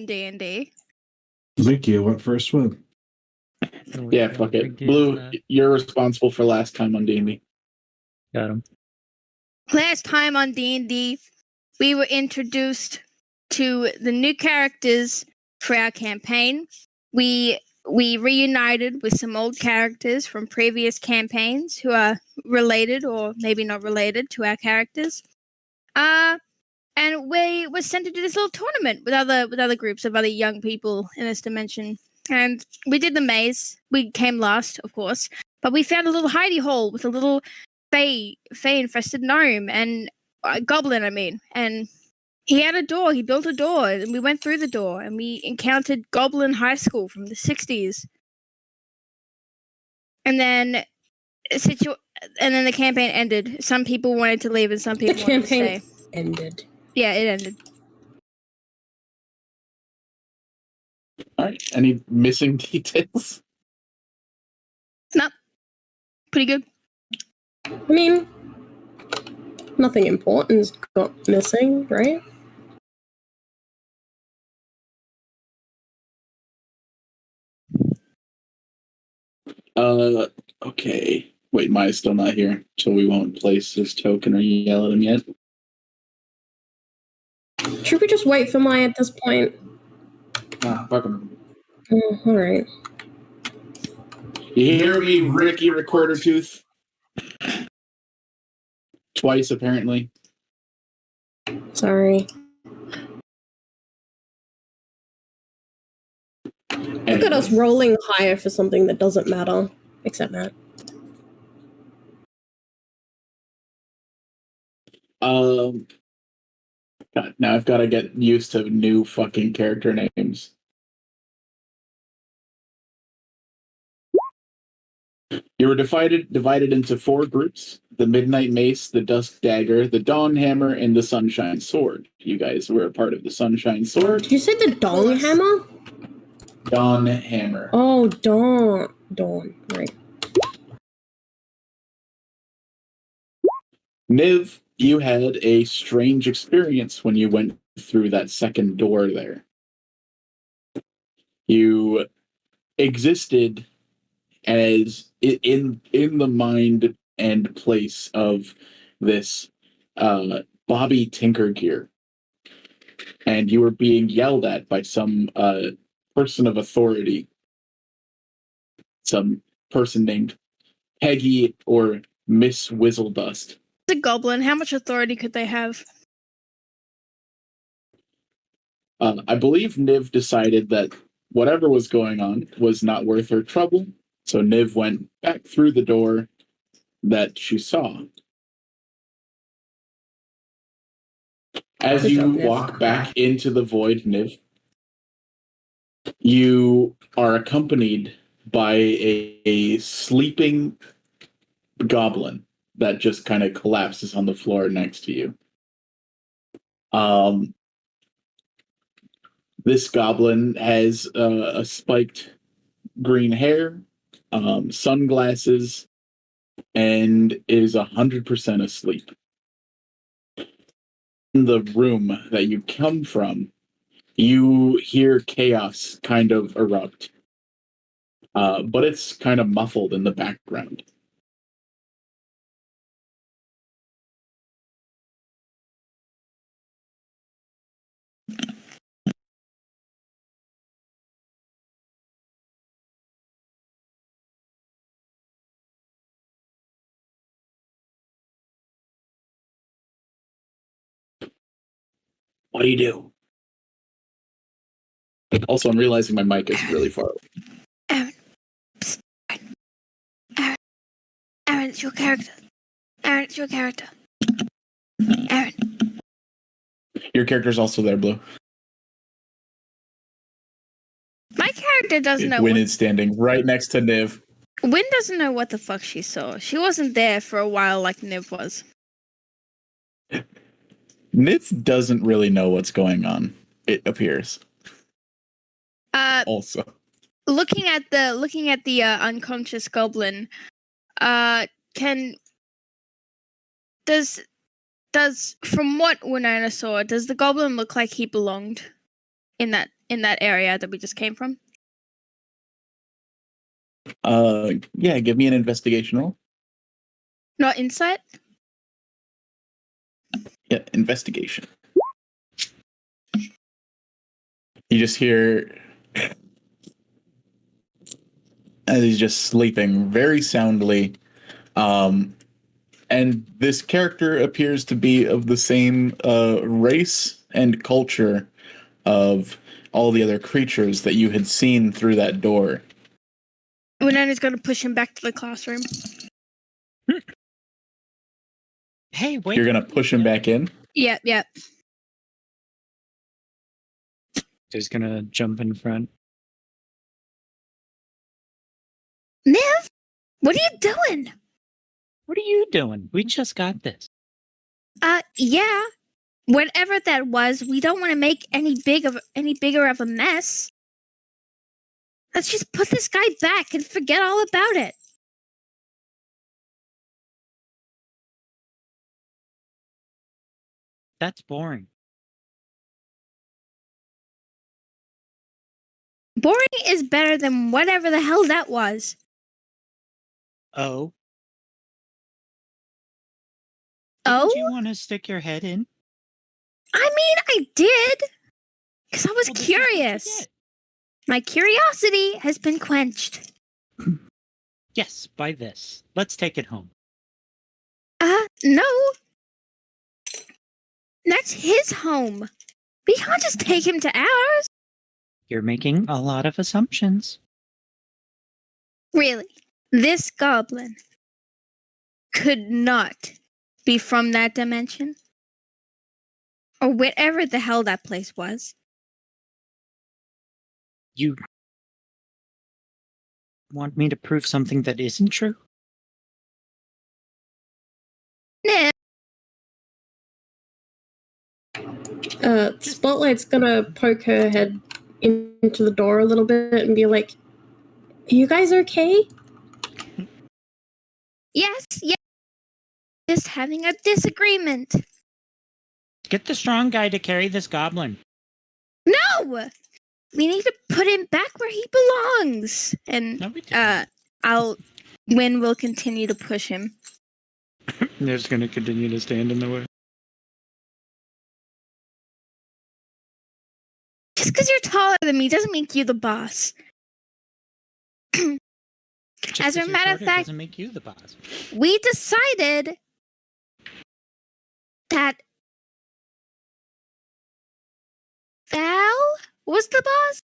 on D&D. Vicky, what first one? Yeah, fuck it. Blue, you're responsible for last time on D&D. Got him. Last time on D&D, we were introduced to the new characters for our campaign. We reunited with some old characters from previous campaigns who are related or maybe not related to our characters. And we were sent to do this little tournament with other groups of other young people in this dimension. And we did the maze. We came last, of course, but we found a little hidey hole with a little fey-infested gnome and goblin, and he had a door. He built a door, and we went through the door, and we encountered Goblin High School from the 60s. And then the campaign ended. Some people wanted to leave, and some people wanted to stay. Ended. Yeah, it ended. All right. Any missing details? No. Pretty good. I mean, nothing important's got missing, right? Okay. Wait, Maya's still not here, so we won't place this token or yell at him yet. Should we just wait for Maya at this point? Fuck him. Oh, alright. You hear me, Ricky Recorder Tooth? Twice, apparently. Sorry. Anyway. Look at us rolling higher for something that doesn't matter. Except that. God, now I've got to get used to new fucking character names. You were divided into 4 groups: the Midnight Mace, the Dusk Dagger, the Dawn Hammer, and the Sunshine Sword. You guys were a part of the Sunshine Sword. Did you say the Dong Hammer? Dawn Hammer. Oh, Dawn, right. Niv, you had a strange experience when you went through that second door there. You existed as in the mind and place of this Bobby Tinkergear, and you were being yelled at by some person of authority, some person named Peggy or Miss Whizzledust. It's a goblin. How much authority could they have? I believe Niv decided that whatever was going on was not worth her trouble, so Niv went back through the door that she saw. As you walk back into the void, Niv, you are accompanied by a sleeping goblin that just kind of collapses on the floor next to you. This goblin has a spiked green hair, sunglasses, and is 100% asleep. In the room that you come from, you hear chaos kind of erupt, but it's kind of muffled in the background. What do you do? Also, I'm realizing my mic is really far away. Aaron. Psst. Aaron. Aaron, it's your character. Aaron, it's your character. Aaron. Your character's also there, Blue. My character doesn't know. Wynn is standing right next to Niv. Wynn doesn't know what the fuck she saw. She wasn't there for a while like Niv was. Niv doesn't really know what's going on, it appears. Also. Looking at the unconscious goblin, does from what Winona saw, does the goblin look like he belonged in that in that area that we just came from? Yeah, give me an investigation roll. Not insight? Yeah, investigation. You just hear as he's just sleeping very soundly. And this character appears to be of the same race and culture of all the other creatures that you had seen through that door. Winana's going to push him back to the classroom. Hey, wait. You're going to push him back in? Yep. He's gonna jump in front. Niv, what are you doing? What are you doing? We just got this. Yeah. Whatever that was, we don't want to make any bigger of a mess. Let's just put this guy back and forget all about it. That's boring. Boring is better than whatever the hell that was. Oh. Oh? Do you want to stick your head in? I mean, I did. Because I was Well, this is what you curious. get. My curiosity has been quenched. Yes, by this. Let's take it home. No. That's his home. We can't just take him to ours. You're making a lot of assumptions. Really, this goblin could not be from that dimension. Or whatever the hell that place was. You want me to prove something that isn't true? Nah. Spotlight's gonna poke her head into the door a little bit and be like, "Are you guys okay?" Yes. Just having a disagreement. Get the strong guy to carry this goblin. No! We need to put him back where he belongs. And No, we didn't. Win will continue to push him. They're just gonna continue to stand in the way. Just because you're taller than me doesn't make you the boss. Just As a 'cause you're matter of shorter fact, doesn't make you the boss. We decided that Val was the boss.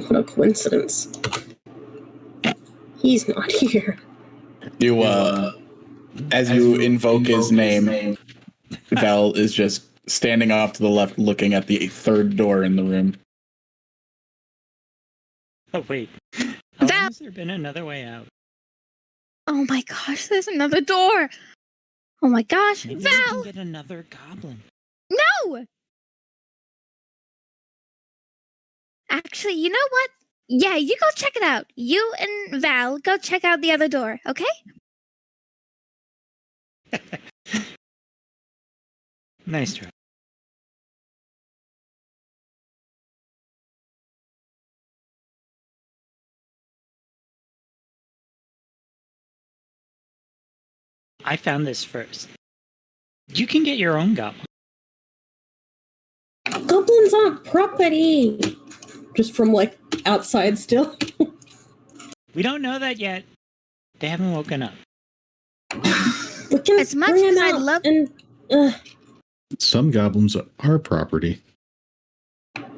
What a coincidence. He's not here. You, as you invoke his name, Val is just standing off to the left looking at the third door in the room. Oh, wait. How Val- long has there been another way out? Oh my gosh, there's another door. Oh my gosh, Maybe we Val! can get another goblin. No! Actually, you know what? Yeah, you go check it out. You and Val go check out the other door, okay? Nice try. I found this first. You can get your own goblin. Goblins aren't property. Just from like outside still. We don't know that yet. They haven't woken up. We can As much bring as him I'd out love- and Some goblins are property.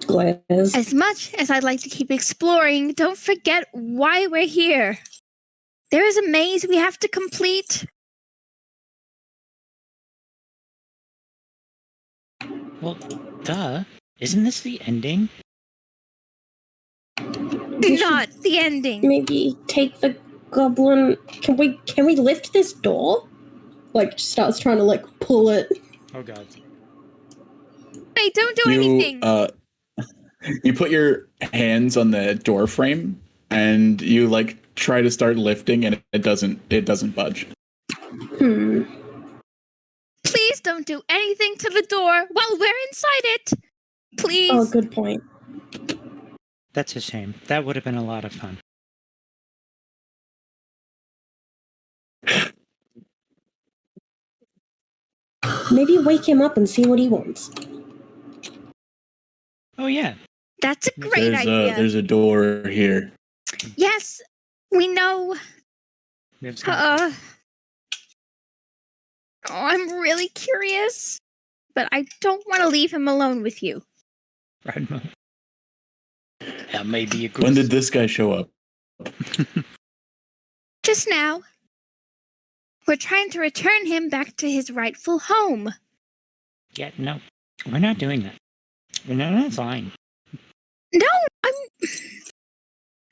glares. As much as I'd like to keep exploring, don't forget why we're here. There is a maze we have to complete. Well, duh. Isn't this the ending? We should Not the ending. maybe take the goblin. Can we lift this door? Like starts trying to like pull it. Oh god. Hey, don't do anything. You put your hands on the door frame and you like try to start lifting and it doesn't budge. Hmm. Please don't don't do anything to the door while we're inside it. Please. Oh, good point. That's a shame. That would have been a lot of fun. Maybe wake him up and see what he wants. Oh, yeah. That's a great There's idea. there's a door here. Yes, we know. We have some- I'm really curious, but I don't want to leave him alone with you. Right. That may be a good. When did this guy show up? Just now. We're trying to return him back to his rightful home. Yeah, no. We're not doing that. We're not fine. No,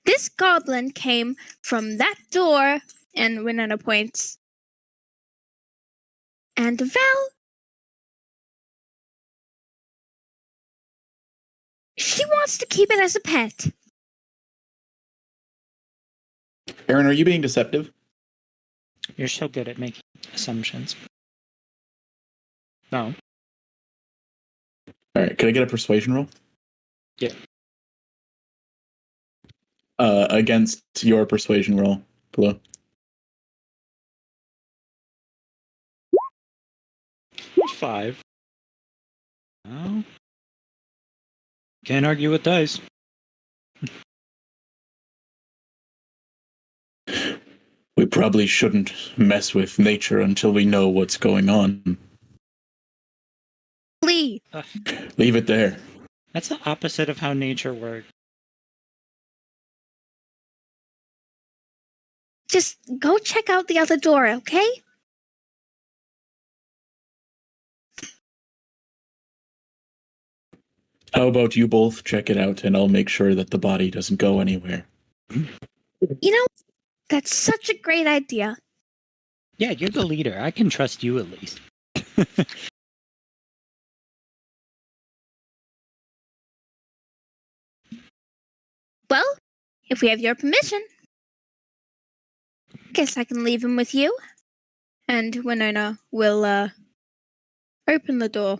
This goblin came from that door, and Winona points. And Val, she wants to keep it as a pet. Aaron, are you being deceptive? You're so good at making assumptions. No. All right, could I get a persuasion roll? Yeah. Against your persuasion roll, Blue. 5. Oh. Can't argue with dice. We probably shouldn't mess with nature until we know what's going on. Lee, Leave it there. That's the opposite of how nature works. just go check out the other door, okay? How about you both check it out and I'll make sure that the body doesn't go anywhere. You know, that's such a great idea. Yeah, you're the leader. I can trust you at least. Well, if we have your permission, guess I can leave him with you. And Winona will open the door.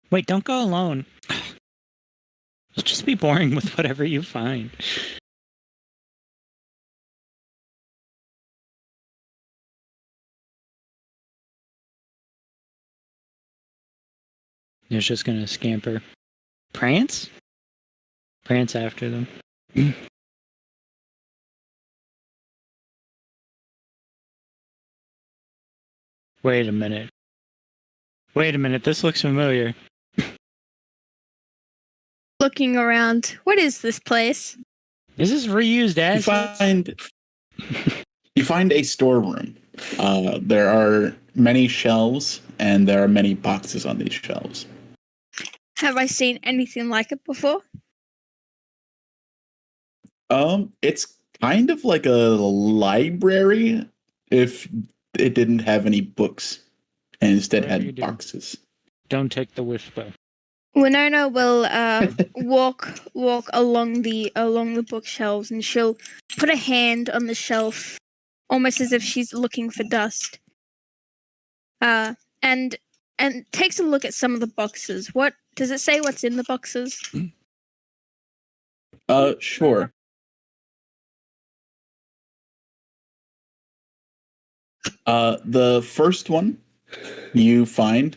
Wait, don't go alone. You'll just be boring with whatever you find. You're just gonna scamper. Prance? Prance after them. Wait a minute. Wait a minute, this looks familiar. Looking around, what is this place? Is this reused assets? You find a storeroom. There are many shelves and there are many boxes on these shelves. Have I seen anything like it before? It's kind of like a library if it didn't have any books and instead Whatever you had do. boxes. Don't take the whisper. Winona will walk along the bookshelves, and she'll put a hand on the shelf, almost as if she's looking for dust. And takes a look at some of the boxes. What does it say? What's in the boxes? Sure. The first one you find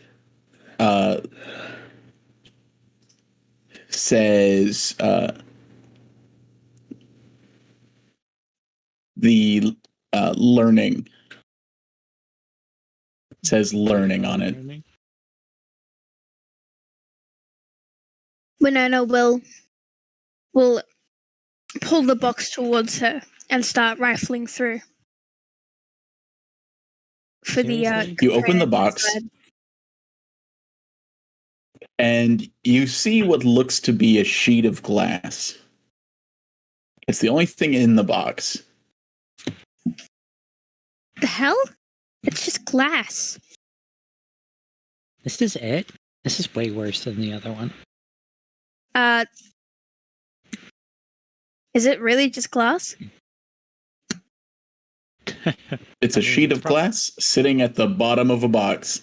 says the learning. It says learning on it. Winona will pull the box towards her and start rifling through. For the Seriously? You open the contract box inside. and you see what looks to be a sheet of glass. It's the only thing in the box. The hell? It's just glass. This is it? This is way worse than the other one. Is it really just glass? It's a sheet of glass sitting at the bottom of a box.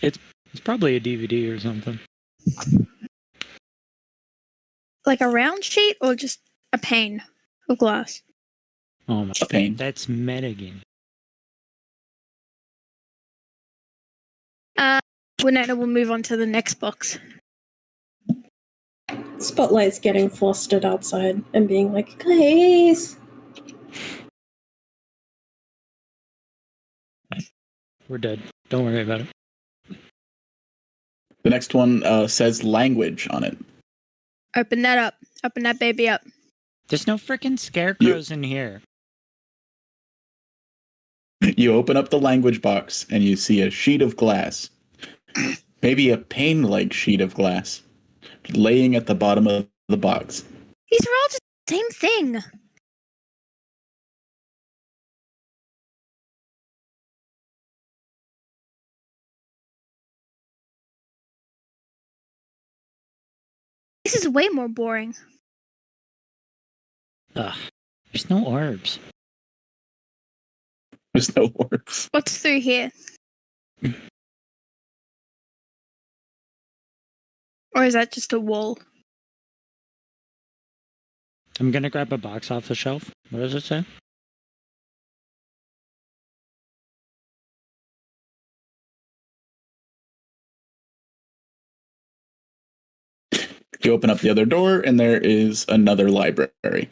It's probably a DVD or something. Like a round sheet or just a pane of glass? Oh my! A pain. That's metagame. Winetta will move on to the next box. Spotlight's getting flustered outside and being like, guys. We're dead. Don't worry about it. The next one says language on it. Open that up. Open that baby up. There's no freaking scarecrows in here. You open up the language box and you see a sheet of glass. Maybe a pane-like sheet of glass laying at the bottom of the box. These are all just the same thing. This is way more boring. Ugh. There's no orbs. There's no orbs. What's through here? Or is that just a wall? I'm gonna grab a box off the shelf. What does it say? You open up the other door and there is another library.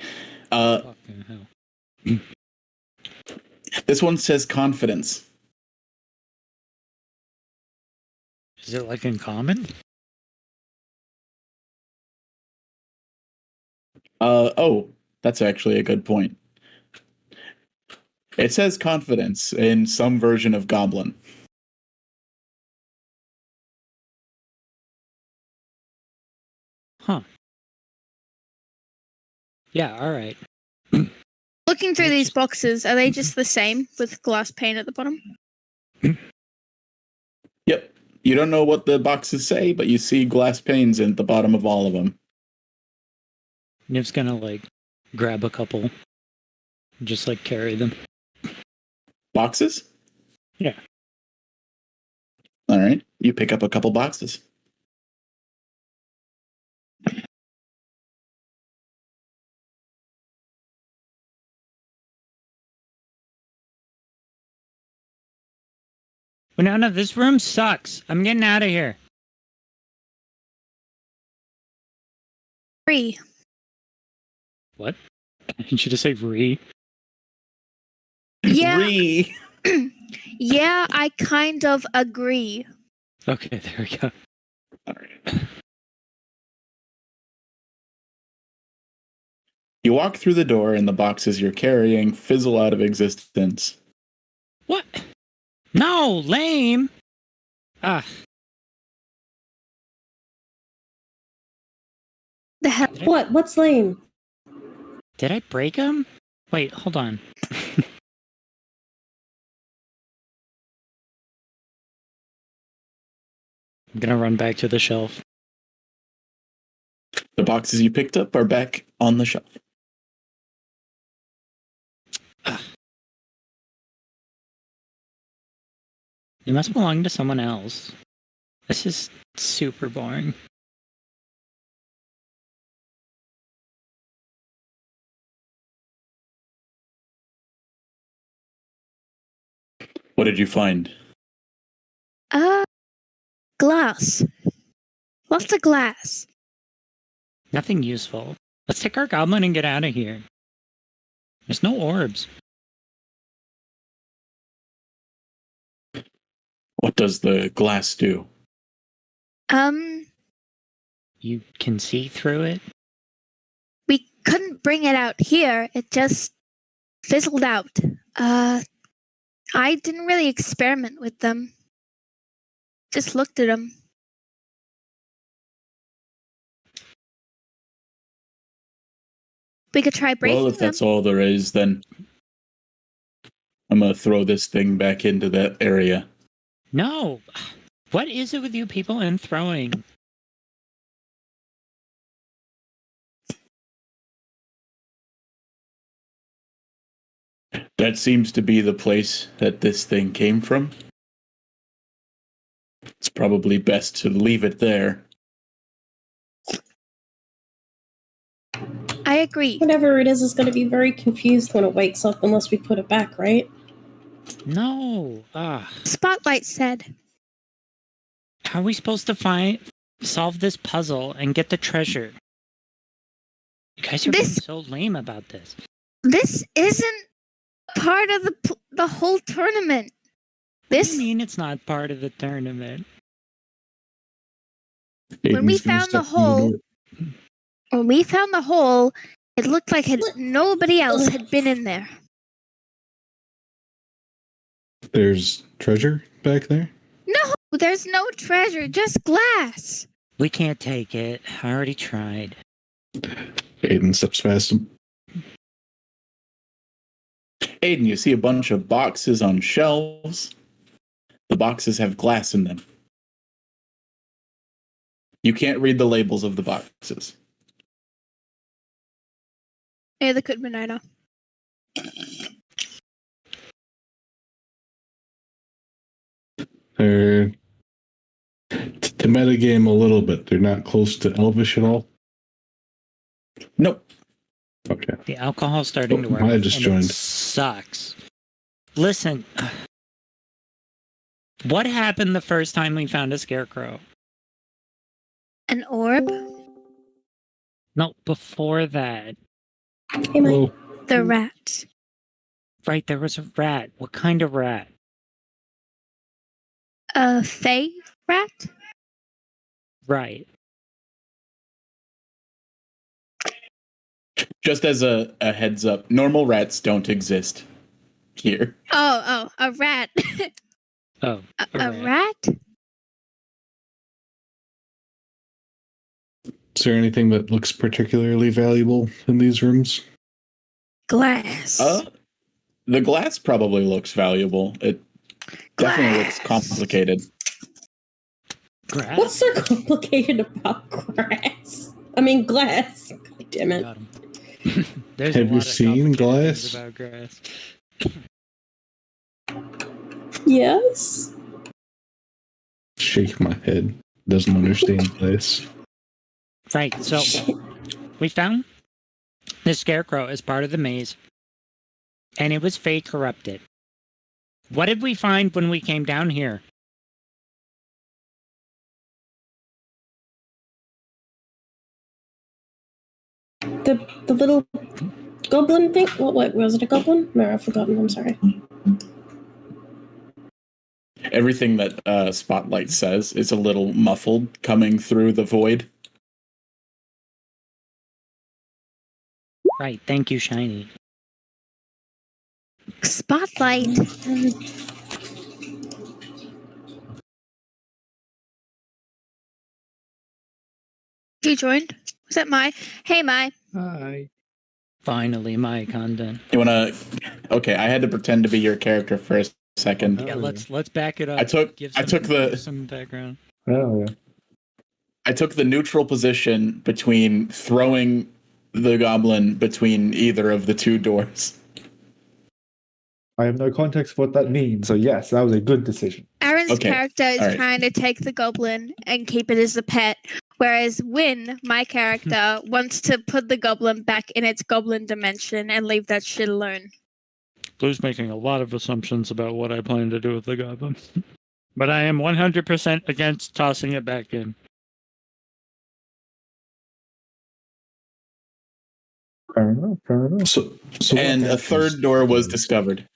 Fucking hell. This one says confidence. Is it like in common? Oh, that's actually a good point. It says confidence in some version of goblin. Huh. Yeah, alright. Looking through these boxes, are they just the same with glass pane at the bottom? Yep. You don't know what the boxes say, but you see glass panes at the bottom of all of them. Niv's gonna, like, grab a couple. Just, like, carry them. Boxes? Yeah. All right. You pick up a couple boxes. Banana, this room sucks. I'm getting out of here. 3. What? Did you just say re? Yeah. Three. Yeah, I kind of agree. Okay, there we go. All right. You walk through the door and the boxes you're carrying fizzle out of existence. What? No, lame! Ah, The hell? What? What's lame? did I break them? Wait, hold on. I'm gonna run back to the shelf. The boxes you picked up are back on the shelf. It must belong to someone else. This is super boring. What did you find? Glass. Lots of glass. Nothing useful. Let's take our goblin and get out of here. There's no orbs. What does the glass do? You can see through it? We couldn't bring it out here. It just fizzled out. I didn't really experiment with them. Just looked at them. We could try breaking Well, if them. that's all there is, then I'm going to throw this thing back into that area. No! What is it with you people and throwing? That seems to be the place that this thing came from. It's probably best to leave it there. I agree. Whatever it is going to be very confused when it wakes up unless we put it back, right? No. Spotlight said. How are we supposed to solve this puzzle and get the treasure? You guys are being so lame about this. This isn't part of the whole tournament. What do you mean it's not part of the tournament? When we found the hole, it looked like nobody else had been in there. There's treasure back there? No, there's no treasure, just glass. We can't take it. I already tried. Aiden steps past him. Aiden, you see a bunch of boxes on shelves. The boxes have glass in them. You can't read the labels of the boxes. Yeah, they could have been either. They're to metagame a little bit. They're not close to Elvish at all. Nope. Okay. The alcohol's starting to work. I just joined. It sucks. Listen. What happened the first time we found a scarecrow? An orb? No, before that. Hey, Mike. Well, The rat. Right, there was a rat. What kind of rat? A fey rat? Right. Just as a heads up, normal rats don't exist here. Oh, a rat. Oh, a rat? is there anything that looks particularly valuable in these rooms? Glass. The glass probably looks valuable. It definitely looks complicated. Grass? What's so complicated about grass? I mean, glass. God damn it. Got him. There's Have a you lot of seen complicated things glass? about grass. Yes? Shake my head. Doesn't understand this. Right, so we found the scarecrow as part of the maze, and it was fey corrupted. What did we find when we came down here? The little goblin thing? What was it a goblin? No, I've forgotten. I'm sorry. Everything that Spotlight says is a little muffled coming through the void. Right, thank you, Shiny. Spotlight. You joined? Was that Mai? Hey, Mai. Hi. Finally, my content. You wanna? Okay, I had to pretend to be your character for a second. Yeah, let's back it up. I took Give some background. Oh, yeah. I took the neutral position between throwing the goblin between either of the two doors. I have no context for what that means, so yes, that was a good decision. Aaron's Okay, character is alright. trying to take the goblin and keep it as a pet, whereas Win, my character, wants to put the goblin back in its goblin dimension and leave that shit alone. Blue's making a lot of assumptions about what I plan to do with the goblin. But I am 100% against tossing it back in. Fair enough, fair enough. So And a third door was discovered.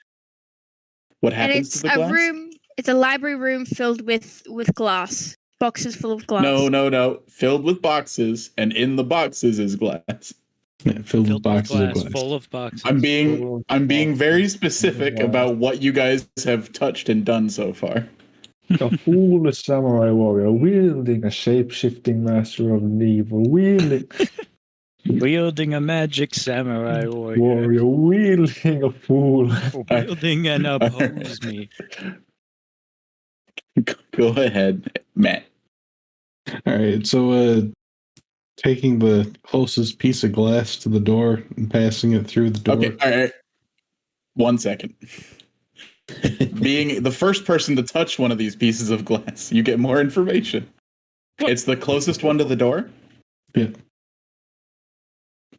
What And happens it's to the a glass? room, it's a library room filled with glass. Boxes full of glass. No. Filled with boxes, and in the boxes is glass. Yeah, filled with boxes of glass. Full of boxes. I'm being very specific about what you guys have touched and done so far. A foolish samurai warrior wielding a shape-shifting master of evil, Wielding a magic samurai warrior. wielding a fool. Wielding and oppose me. Go ahead, Matt. All right, so taking the closest piece of glass to the door and passing it through the door. Okay, all right. 1 second. Being the first person to touch one of these pieces of glass, you get more information. It's the closest one to the door. Yeah.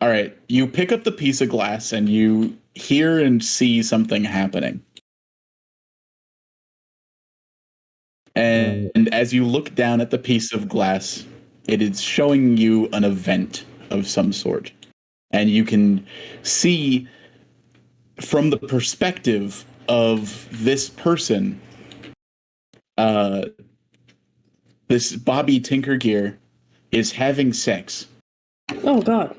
All right. You pick up the piece of glass and you hear and see something happening. And as you look down at the piece of glass, it is showing you an event of some sort. And you can see from the perspective of this person, this Bobby Tinkergear is having sex. Oh God.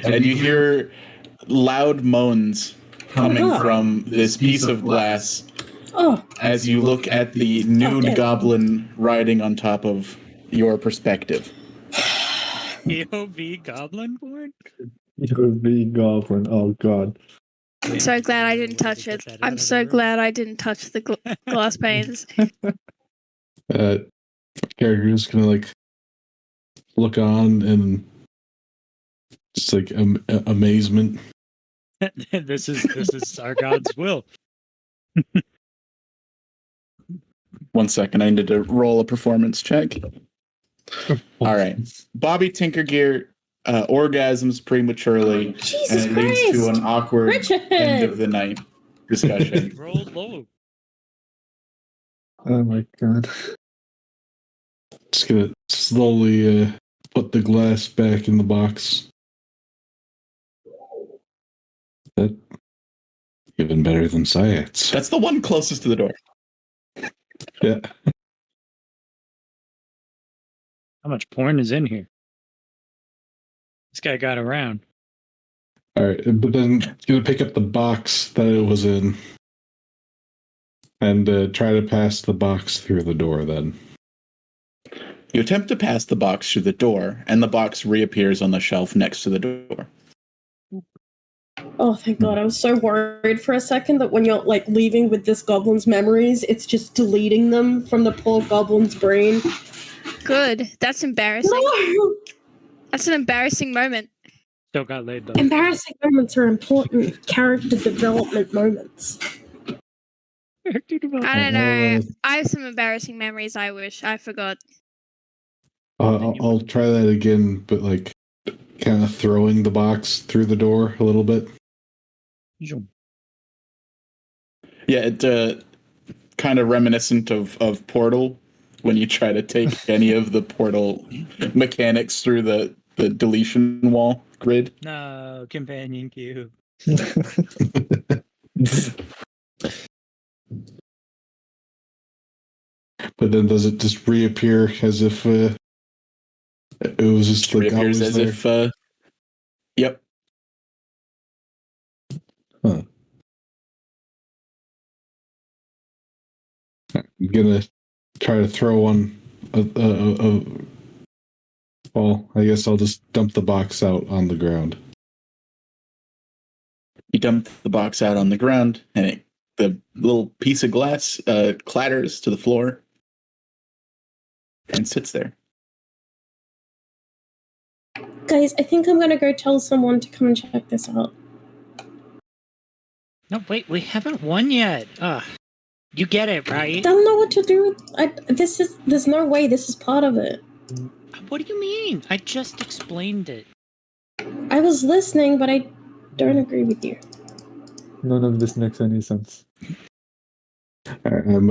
And you hear loud moans coming from this piece of glass as you look at the nude goblin riding on top of your perspective. POV goblin porn? You're the goblin. Oh God. I'm so glad I didn't touch it. I'm so glad I didn't touch the glass panes. Character's gonna like look on and just like amazement. This is our god's will. 1 second, I need to roll a performance check. All right. Bobby Tinkergear orgasms prematurely, Jesus and it leads Christ. to an awkward Richard. end of the night discussion. Roll low. Oh my God. Just gonna slowly put the glass back in the box. That even better than science. That's the one closest to the door. Yeah. How much porn is in here? This guy got around. All right, but then gonna pick up the box that it was in and try to pass the box through the door. Then You attempt to pass the box through the door, and the box reappears on the shelf next to the door. Oh, thank God. I was so worried for a second that when you're like leaving with this goblin's memories, it's just deleting them from the poor goblin's brain. Good. That's embarrassing. No! That's an embarrassing moment. Still got laid though. Embarrassing moments are important character development moments. I don't know. I have some embarrassing memories I wish I forgot. I'll try that again, but like kind of throwing the box through the door a little bit. Yeah, it kind of reminiscent of Portal when you try to take any of the Portal mechanics through the deletion wall grid. No, companion cube. But then does it just reappear as if it was just like Reappears always as there? if yep. Huh. I'm gonna try to throw one. Well, I guess I'll just dump the box out on the ground. You dump the box out on the ground, and the little piece of glass clatters to the floor and sits there. Guys, I think I'm gonna go tell someone to come and check this out. No, wait, we haven't won yet. You get it, I right? don't know what to do. There's no way this is part of it. What do you mean? I just explained it. I was listening, but I don't agree with you. None of this makes any sense. I'm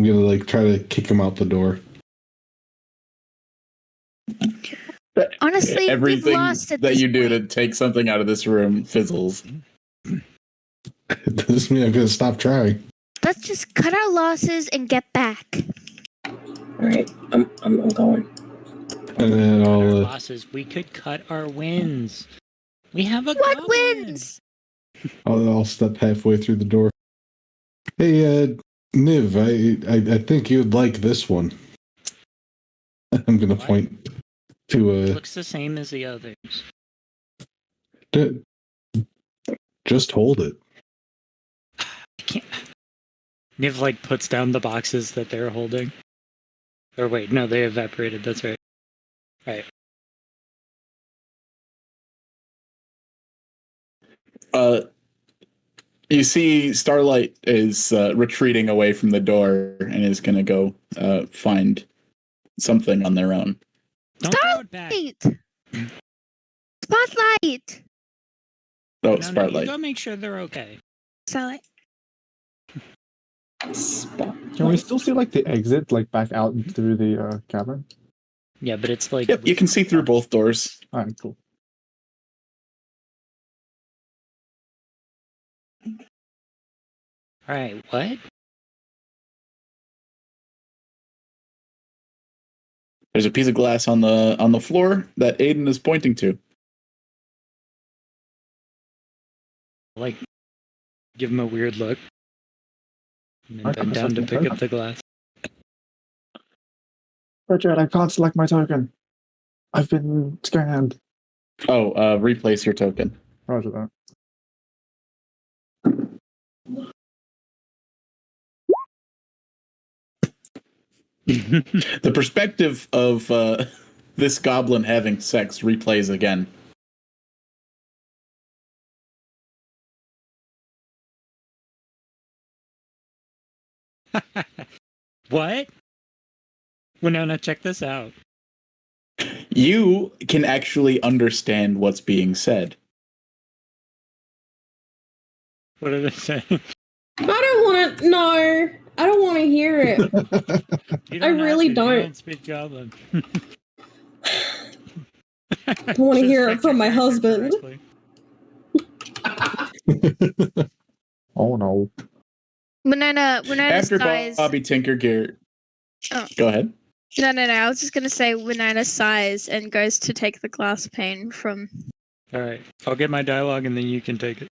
gonna like try to kick him out the door. Honestly, we've Everything lost at that this you do point. to take something out of this room fizzles. Does this mean I'm gonna stop trying? Let's just cut our losses and get back. All right, I'm going. And then Our I'll losses. We could cut our wins. We have a What goblin. wins? I'll step halfway through the door. Hey, Niv, I think you'd like this one. I'm gonna What? point to Looks the same as the others. just hold it. I can't. Niv like puts down the boxes that they're holding. Or wait, no, they evaporated. That's right. Right. You see Starlight is retreating away from the door and is going to go find something on their own. Don't throw it back. Spotlight! Oh, No, Spotlight. you go make sure they're okay. Spotlight. Can we still see like the exit, like back out through the cavern? Yeah, but it's like... Yep, you can see through both doors. All right, cool. Alright, what? There's a piece of glass on the floor that Aiden is pointing to. Like, give him a weird look. And then I bend can't down to select my pick up token. the glass. Richard, I can't select my token. I've been scanned. Oh, replace your token. Roger that. The perspective of this goblin having sex replays again. What? Winona, check this out. You can actually understand what's being said. What did it say? I don't want to. No, I don't want to hear it. You I really have to. don't. You don't speak goblin. I want to hear it from my husband. Oh no. Winona After sighs. Bobby Tinkergear. Oh. Go ahead. No. I was just gonna say Winona sighs and goes to take the glass pane from. Alright, I'll get my dialogue and then you can take it.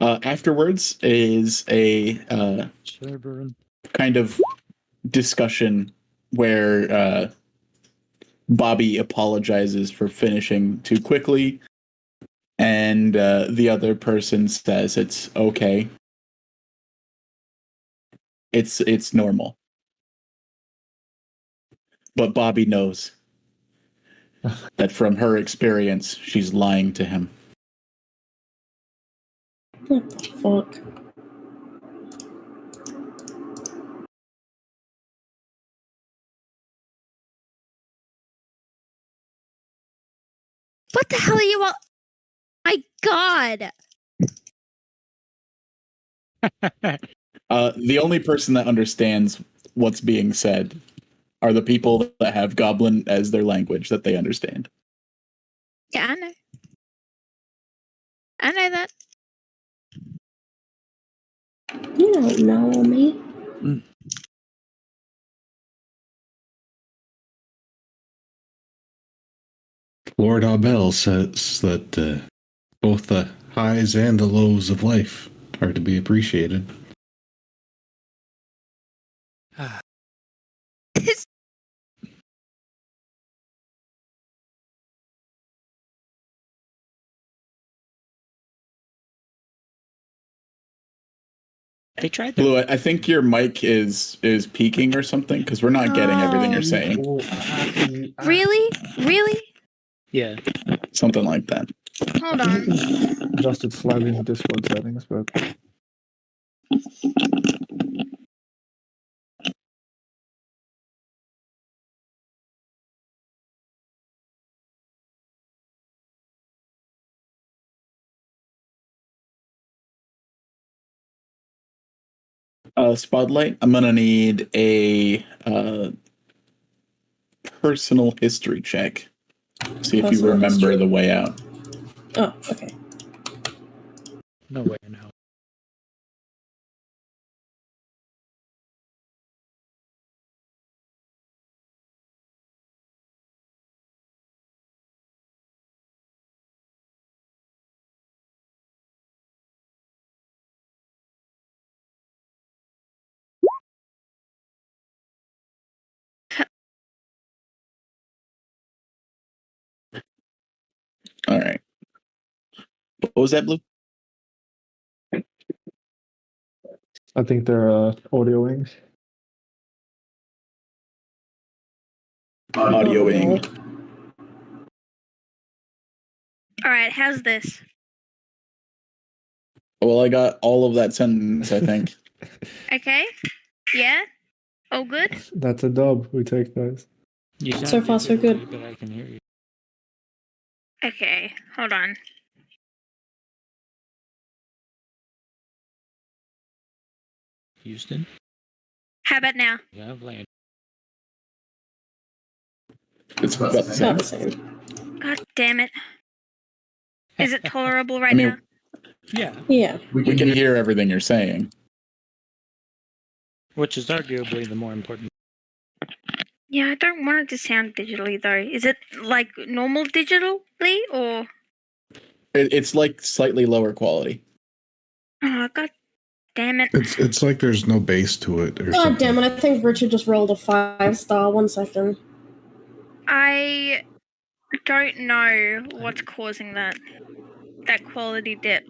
Afterwards is a Sherburn. kind of discussion where Bobby apologizes for finishing too quickly, and the other person says it's okay. It's normal. But Bobby knows that from her experience, she's lying to him. What the fuck? What the hell are you all? My God! The only person that understands what's being said are the people that have Goblin as their language that they understand. Yeah, I know. I know that. You don't know me. Lord Abel says that both the highs and the lows of life are to be appreciated. They tried that. Blue, I think your mic is peaking or something because we're not getting everything you're saying. Really? Yeah. Something like that. Hold on. Adjusted slightly in Discord settings, but Spotlight, I'm gonna need a personal history check. See if you Personal remember history? the way out. Oh, okay. No way in hell. All right. What was that, Blue? I think they're audioing. Audioing. All right, how's this? Well, I got all of that sentence, I think. Okay. Yeah. All good. That's a dub. We take those. You sound So far, so good. digitally, but I can hear you. Okay. Hold on. Houston? How about now? Yeah, I've landed. It's about the About same. the same. God damn it. Is it tolerable right I mean, now? Yeah, Yeah. we can hear everything you're saying. which is arguably the more important. Yeah, I don't want it to sound digitally though. Is it like normal digitally or? It's like slightly lower quality. Oh, god damn it. It's like there's no base to it or God something. damn it! I think Richard just rolled a 5-star. 1 second. I don't know what's causing that quality dip.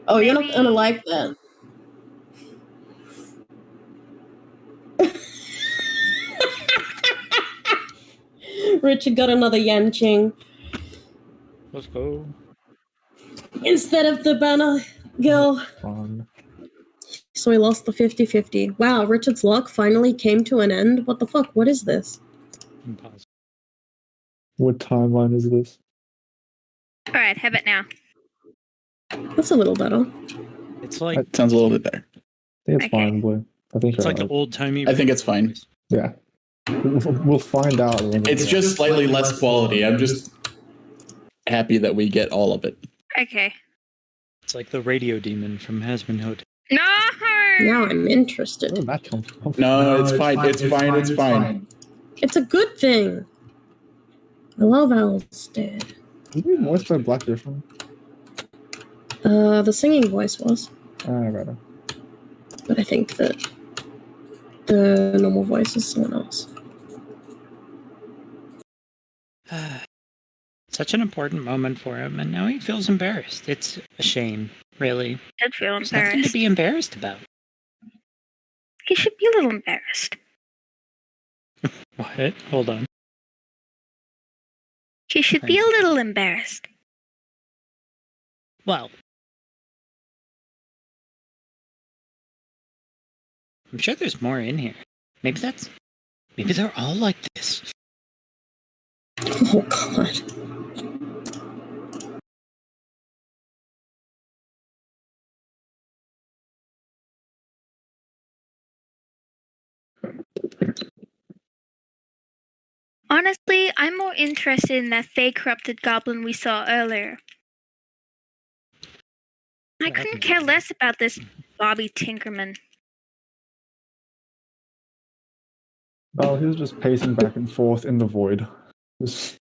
Oh, you're not Maybe- gonna like that. Richard got another Yanqing Let's go. instead of the banner girl. Fun. So he lost the 50-50. Wow, Richard's luck finally came to an end. What the fuck? What is this? Impossible. What timeline is this? Alright, how about now? That's a little better. It's like That sounds a little bit better. I think it's Okay. fine, Blue. I think it's you're like the right. old timey. I think it's fine. Yeah. We'll find out. When It's just slightly less quality. I'm just happy that we get all of it. Okay. It's like the radio demon from Hasman Hotel. No! Now I'm interested. Where did that come from? No, it's fine. It's fine. It's fine. It's a good thing. I love Alistair. Did we voiced by Black Griffin? The singing voice was, Right. but I think that the normal voice is someone else. Such an important moment for him, and now he feels embarrassed. It's a shame, really. I did feel There's nothing to embarrassed. be embarrassed about. He should be a little embarrassed. What? Hold on. He should be a little embarrassed. Well, I'm sure there's more in here. Maybe they're all like this. Oh god. Honestly, I'm more interested in that fake corrupted goblin we saw earlier. I What couldn't happened? care less about this Bobby Tinkerman. Oh, he was just pacing back and forth in the void. Just-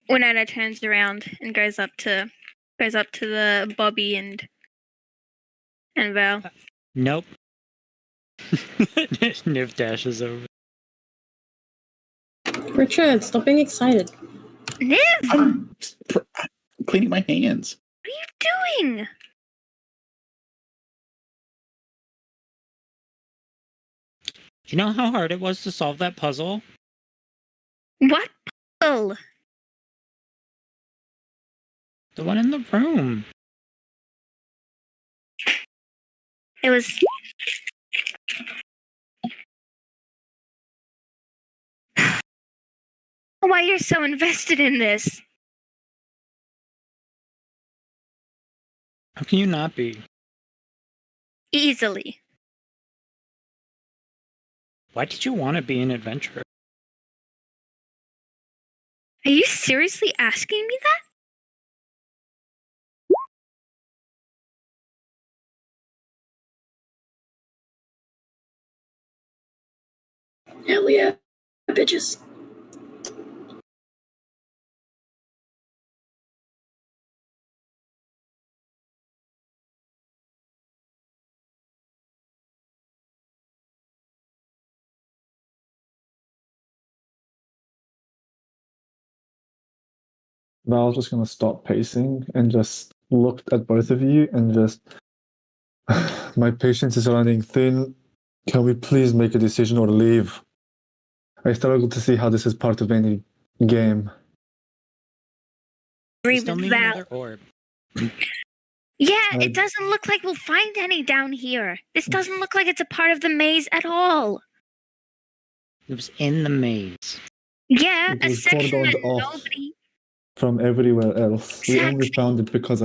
Winona turns around and goes up to the Bobby and Val. Nope. Niv dashes over. Richard, stop being excited. Niv, what I'm cleaning my hands. are you doing? Do you know how hard it was to solve that puzzle? What puzzle? The one in the room. It was. Why you're so invested in this? How can you not be? Easily. Why did you want to be an adventurer? Are you seriously asking me that? Hell yeah, bitches. Val's just gonna stop pacing and just looked at both of you and just my patience is running thin. Can we please make a decision or leave? I struggle to see how this is part of any game. We still need another orb. Yeah, it doesn't look like we'll find any down here. This doesn't look like it's a part of the maze at all. It was in the maze. Yeah, It a was section cordoned that off. nobody... From everywhere else. We only Exactly. found it because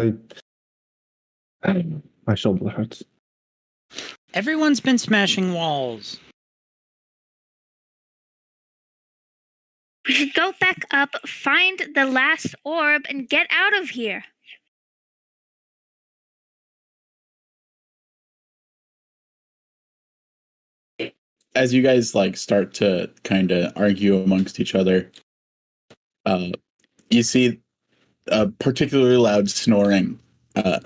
my shoulder hurts. Everyone's been smashing walls. We should go back up, find the last orb, and get out of here. As you guys start to kind of argue amongst each other, you see a particularly loud snoring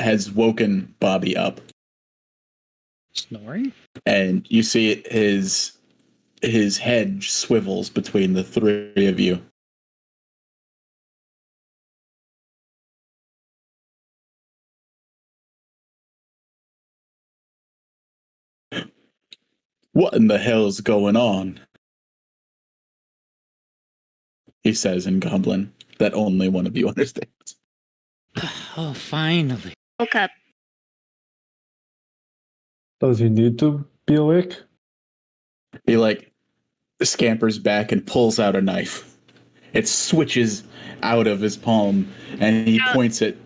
has woken Bobby up, Snoring? and you see his head swivels between the three of you. What in the hell's going on? He says in Goblin that only one of you understands. Oh, finally. Woke up. Does he need to be awake? He scampers back and pulls out a knife. It switches out of his palm, and he points it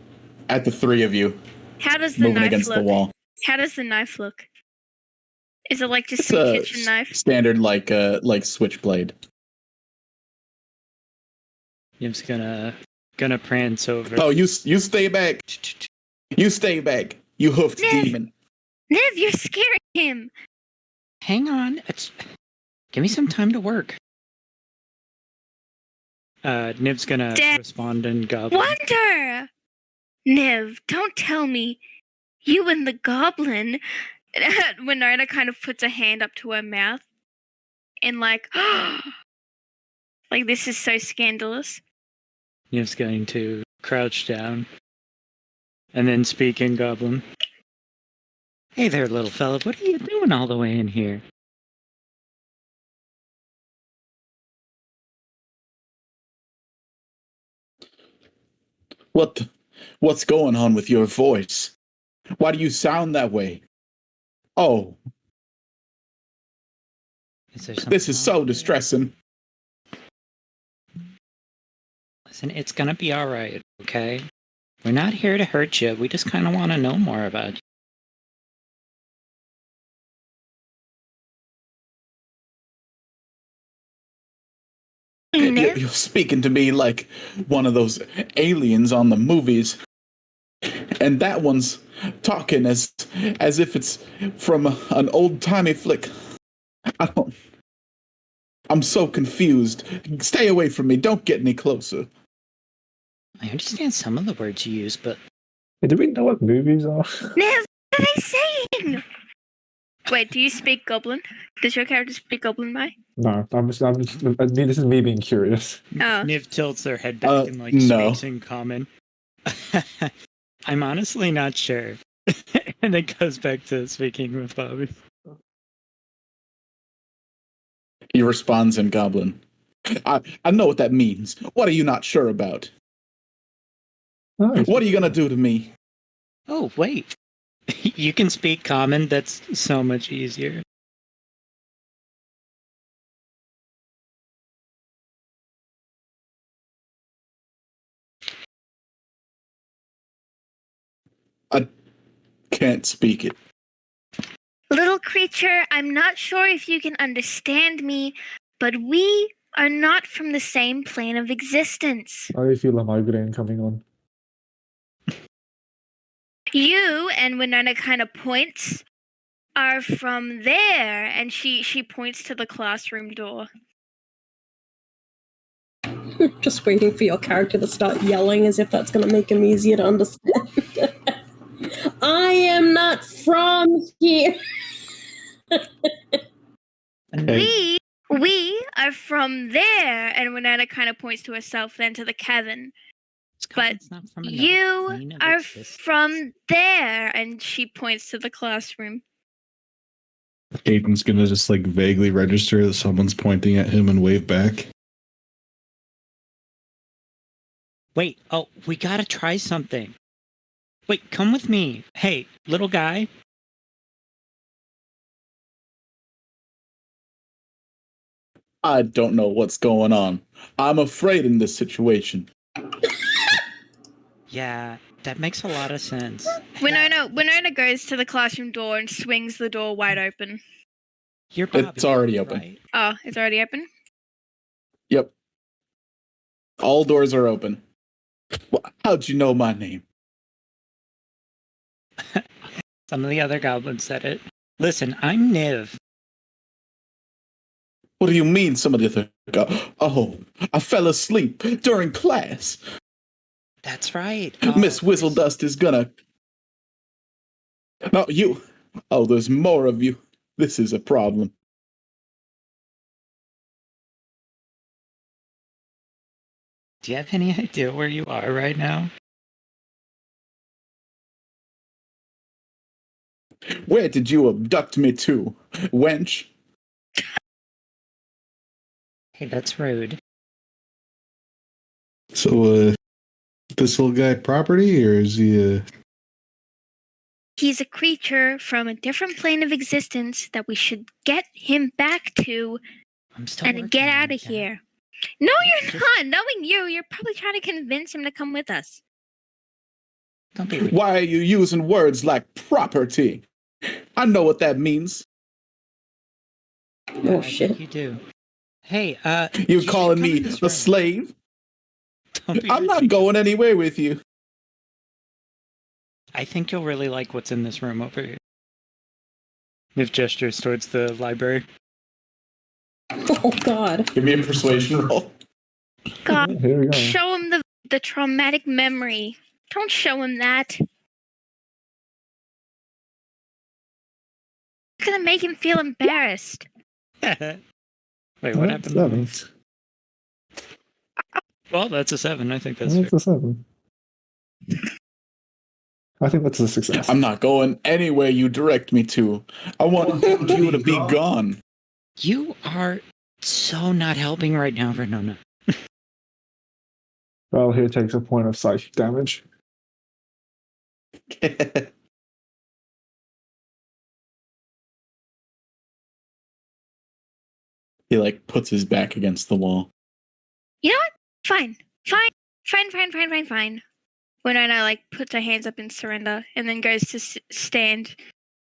at the three of you. How does the moving knife against look? the wall. How does the knife look? Is it just It's a a kitchen knife? standard switchblade. Nim's gonna prance over. Oh, you stay back. You stay back. You hoofed Niv! demon. Niv, you're scaring him. Hang on. Give me some time to work. Niv's gonna respond in Goblin. Wonder! Niv, don't tell me you and the goblin... Winona kind of puts a hand up to her mouth and this is so scandalous. Niv's going to crouch down and then speak in Goblin. Hey there, little fella. What are you doing all the way in here? What's going on with your voice? Why do you sound that way? Oh, this is so distressing. Listen, it's gonna be alright, okay? We're not here to hurt you. We just kind of want to know more about Niv? You're speaking to me like one of those aliens on the movies. And that one's talking as if it's from an old-timey flick. I'm so confused. Stay away from me. Don't get any closer. I understand some of the words you use, but... Do we know what movies are? Niv, what are they saying? Wait, do you speak Goblin? Does your character speak Goblin, Mai? No, this is me being curious. Oh. Niv tilts their head back and no. speaks in common. I'm honestly not sure. And then goes back to speaking with Bobby. He responds in Goblin. I know what that means. What are you not sure about? Nice. What are you gonna do to me? Oh, wait. You can speak common? That's so much easier. I can't speak it. Little creature, I'm not sure if you can understand me, but we are not from the same plane of existence. I feel a migraine coming on. You, and Winona kind of points, are from there, and she points to the classroom door. Just waiting for your character to start yelling as if that's going to make him easier to understand. I am not from here. We are from there, and Winona kind of points to herself, then to the cabin. But you are from there, and she points to the classroom. Aiden's gonna just vaguely register that someone's pointing at him and wave back. Wait, oh, we gotta try something. Wait, come with me. Hey, little guy. I don't know what's going on. I'm afraid in this situation. Yeah, that makes a lot of sense. Winona goes to the classroom door and swings the door wide open. You're Bobby, It's already open. right? Oh, it's already open? Yep. All doors are open. How'd you know my name? Some of the other goblins said it. Listen, I'm Niv. What do you mean some of the other Oh, I fell asleep during class. That's right. Miss Whistledust is gonna... Oh, you... Oh, there's more of you. This is a problem. Do you have any idea where you are right now? Where did you abduct me to, wench? Hey, that's rude. So, this little guy property, or is he, He's a creature from a different plane of existence that we should get him back to I'm still and working get on out it, of Dad. here. No, you're Just- not. Knowing you're probably trying to convince him to come with us. Don't be rude. Why are you using words like property? I know what that means. Yeah, Oh, I shit. think you do. Hey, You should calling come me in this a room. slave? Don't be I'm not ridiculous. going anywhere with you. I think you'll really like what's in this room over here. Niv gestures towards the library. Oh, God. Give me a persuasion roll. God, Here we go. show him the traumatic memory. Don't show him that. It's gonna make him feel embarrassed. Wait, what happened? to me? 7. Well, that's a 7. I think that's That's fair. a 7. I think that's a success. I'm not going anywhere you direct me to. I want you to be gone. You are so not helping right now, Renona. Well, here takes a point of psychic damage. He like puts his back against the wall. You know what? Fine. Winona like puts her hands up in surrender and then goes to stand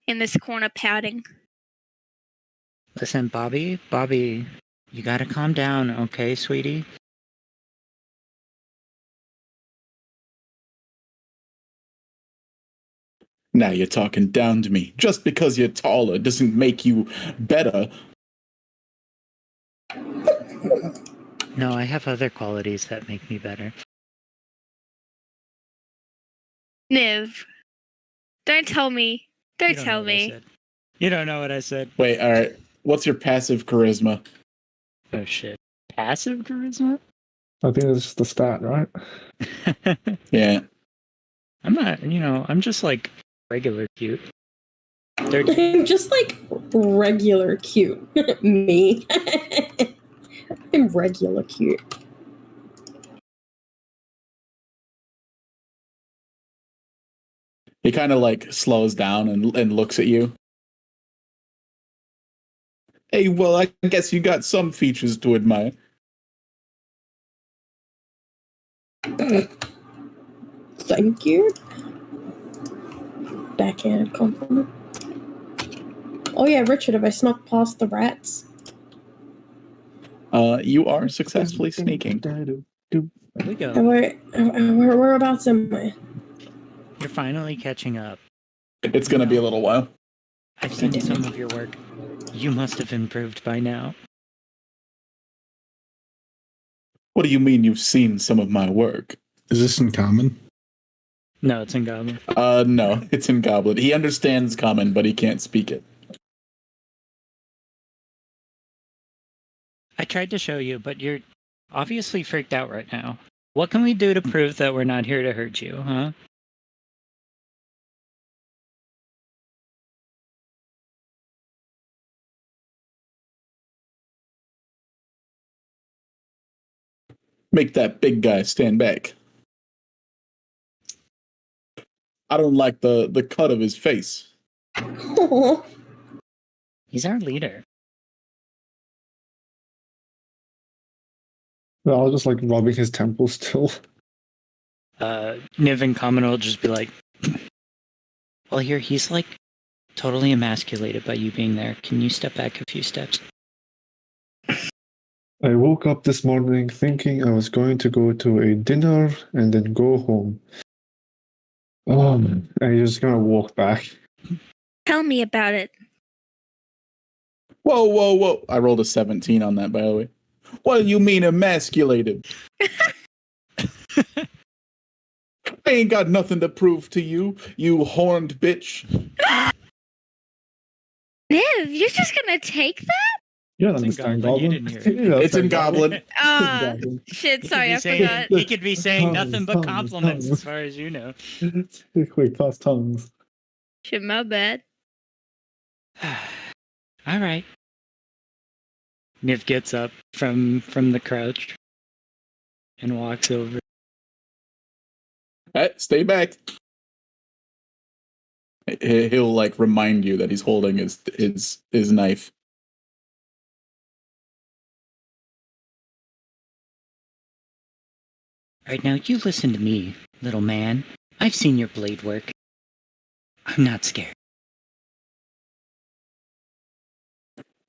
in this corner pouting. Listen, Bobby, you gotta calm down, okay, sweetie? Now you're talking down to me. Just because you're taller doesn't make you better. No, I have other qualities that make me better. Niv, don't tell me. Don't You don't know tell what I me. said. You don't know what I said. Wait, alright. What's your passive charisma? Oh shit. Passive charisma? I think it's just a stat, right? Yeah. I'm not, I'm just like regular cute. 30. Just like regular cute. Me. I'm regular cute. He kind of like slows down and looks at you. Hey, well, I guess you got some features to admire. Thank you. Backhand compliment. Oh yeah, Richard, have I snuck past the rats? You are successfully sneaking. There we go. Whereabouts am I? You're finally catching up. It's gonna be a little while. I've seen some of your work. You must have improved by now. What do you mean you've seen some of my work? is this in common? No, it's in Goblin. No, it's in Goblin. He understands Common, but he can't speak it. I tried to show you, but you're obviously freaked out right now. What can we do to prove that we're not here to hurt you, huh? Make that big guy stand back. I don't like the cut of his face. Aw. He's our leader. I was just like rubbing his temples still. Niv and Common will just be like, well, here, he's like totally emasculated by you being there. Can you step back a few steps? I woke up this morning thinking I was going to go to a dinner and then go home. And he's just gonna walk back. Tell me about it. Whoa, whoa, whoa. I rolled a 17 on that, by the way. What do you mean emasculated? I ain't got nothing to prove to you, you horned bitch. Niv, you're just gonna take that? You don't It's in understand Goblin, you Goblin. didn't hear it. You don't It's in understand Goblin. Goblin. Shit, He sorry, I could be saying, forgot. he could be saying nothing but Tongues, compliments tongues. as far as you know. Quick, fast tongues. Shit, my bad. All right. Niv gets up from the crouch and walks over. Hey, stay back. He'll like remind you that he's holding his knife. Right now, you listen to me, little man. I've seen your blade work. I'm not scared.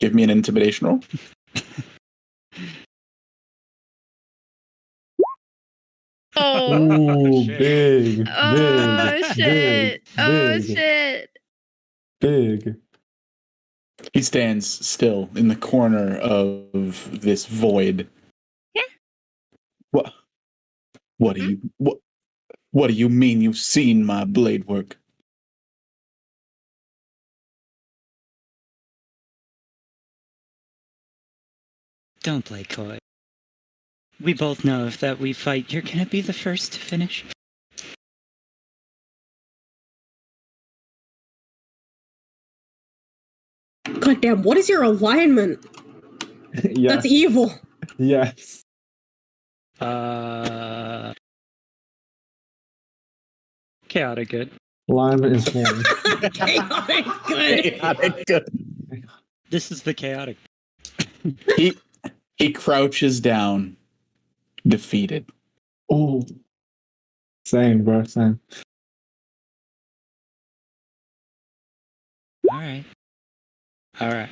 Give me an intimidation roll. Oh, Ooh, shit. big, oh big, shit. Oh big, shit. big. He stands still in the corner of this void. Yeah. What do you what do you mean you've seen my blade work? Don't play coy. We both know if that we fight, you're gonna be the first to finish. Goddamn, what is your alignment? Yeah. That's evil. Yes. Chaotic good. Alignment is one. Chaotic good. This is the chaotic. He crouches down, defeated. Oh. Same, bro. Same. Alright. Alright.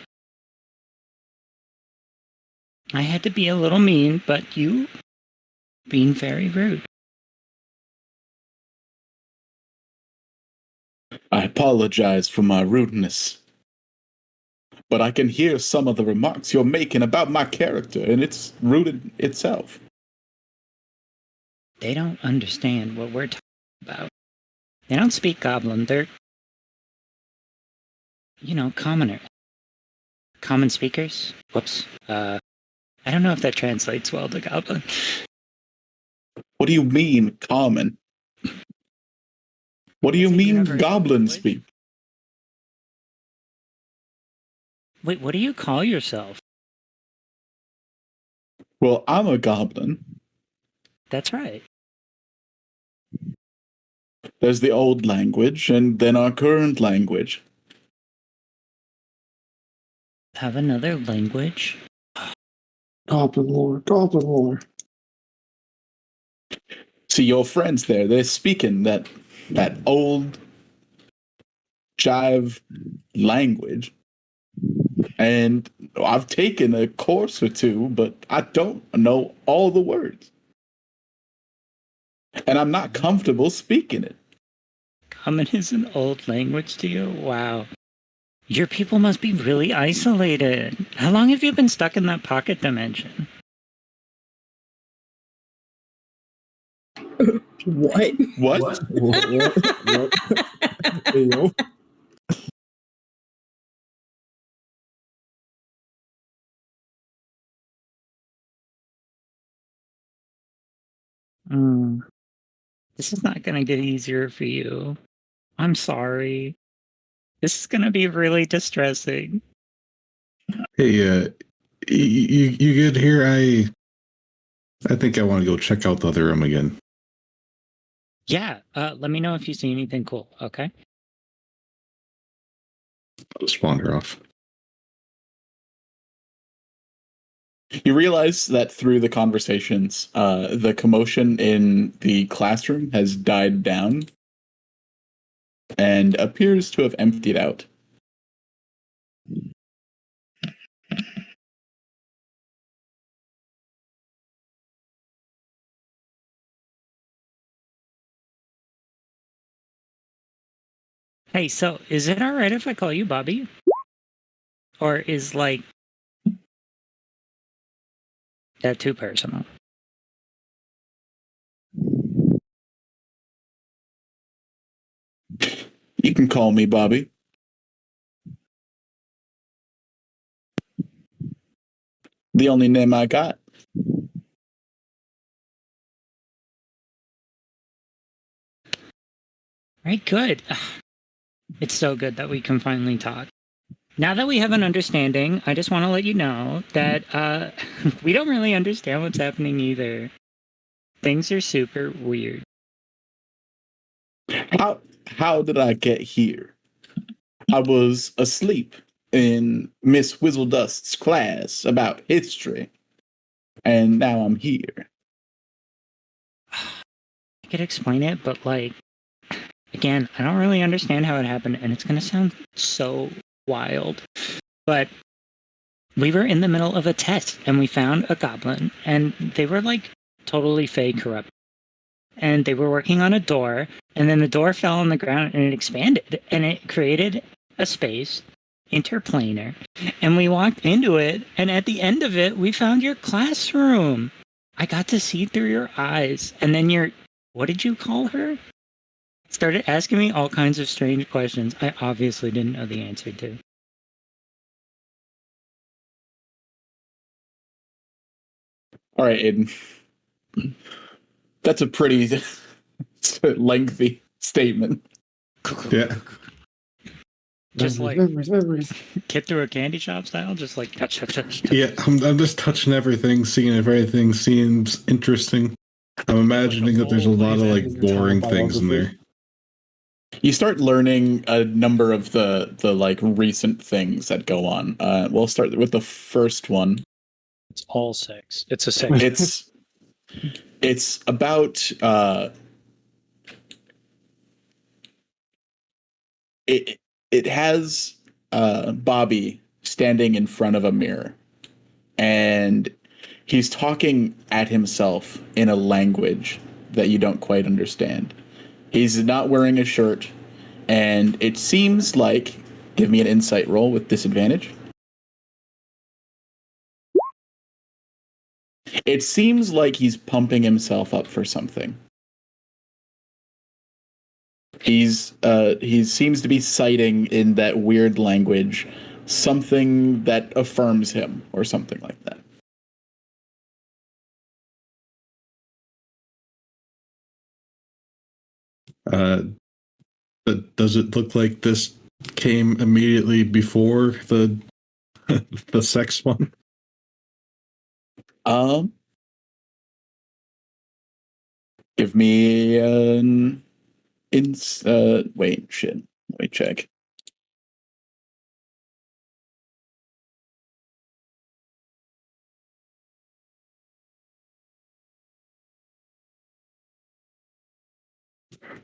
I had to be a little mean, but you being very rude. I apologize for my rudeness. But I can hear some of the remarks you're making about my character, and it's rooted itself. They don't understand what we're talking about. They don't speak Goblin. They're, commoner. Common speakers? Whoops. I don't know if that translates well to Goblin. What do you mean, common? What do you Has he mean, never goblin English? speak? Wait, what do you call yourself? Well, I'm a goblin. That's right. There's the old language, and then our current language. Have another language? Goblin lore. Goblin lore. See, your friends there, they're speaking that old jive language. And I've taken a course or two, but I don't know all the words. And I'm not comfortable speaking it. Common is an old language to you? Wow. Your people must be really isolated. How long have you been stuck in that pocket dimension? What? What? What? Hey, yo. This is not going to get easier for you. I'm sorry. This is going to be really distressing. Hey, you good here? I think I want to go check out the other room again. Yeah, let me know if you see anything cool, okay? I'll just wander off. You realize that through the conversations, the commotion in the classroom has died down and appears to have emptied out. Hey, so is it alright if I call you Bobby? Or is, like, that too personal? You can call me Bobby. The only name I got. Right, good. It's so good that we can finally talk. Now that we have an understanding, I just want to let you know that we don't really understand what's happening either. Things are super weird. How did I get here? I was asleep in Miss Whizzledust's class about history, and now I'm here. I could explain it, but like, again, I don't really understand how it happened, and it's gonna sound so wild. But we were in the middle of a test, and we found a goblin, and they were like totally fake corrupt. And they were working on a door, and then the door fell on the ground and it expanded, and it created a space interplanar. And we walked into it, and at the end of it, we found your classroom. I got to see through your eyes, and then what did you call her? Started asking me all kinds of strange questions I obviously didn't know the answer to. All right, Aiden. That's a pretty lengthy statement. Yeah. Just like memories. kid through a candy shop style, just like touch. Yeah, I'm just touching everything, seeing if everything seems interesting. I'm imagining that there's a lot of like boring things in there. You start learning a number of the like recent things that go on. We'll start with the first one. It's all sex. It's a sex. It's about it has Bobby standing in front of a mirror, and he's talking at himself in a language that you don't quite understand. He's not wearing a shirt, and it seems like, give me an insight roll with disadvantage. It seems like he's pumping himself up for something. He seems to be citing in that weird language something that affirms him or something like that. But does it look like this came immediately before the the sex one? Give me an wait, shit. Let me check.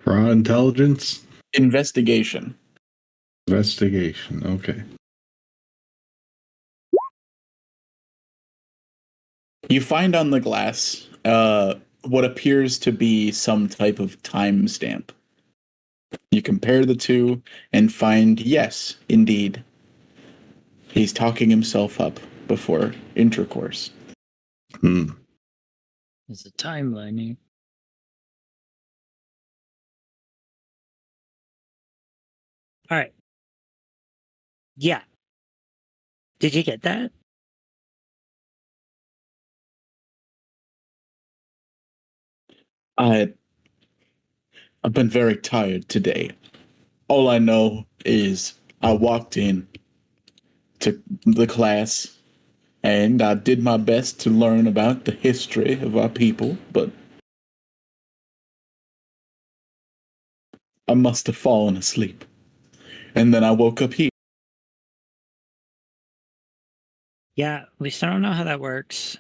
Raw intelligence? Investigation. Investigation, okay. You find on the glass what appears to be some type of timestamp. You compare the two and find, yes, indeed, he's talking himself up before intercourse. Hmm. There's a timeline here. All right. Yeah. Did you get that? I've been very tired today. All I know is I walked in to the class and I did my best to learn about the history of our people, but I must have fallen asleep. And then I woke up here. Yeah, we still don't know how that works.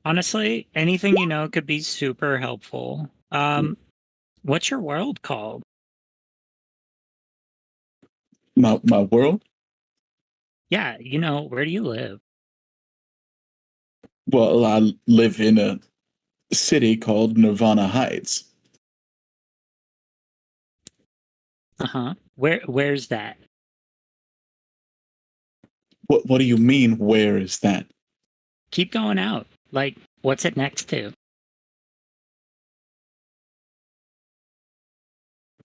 Honestly, anything you know could be super helpful. What's your world called? My world? Yeah, where do you live? Well, I live in a city called Nirvana Heights. Uh-huh. Where's that? What do you mean, where is that? Keep going out. Like, what's it next to?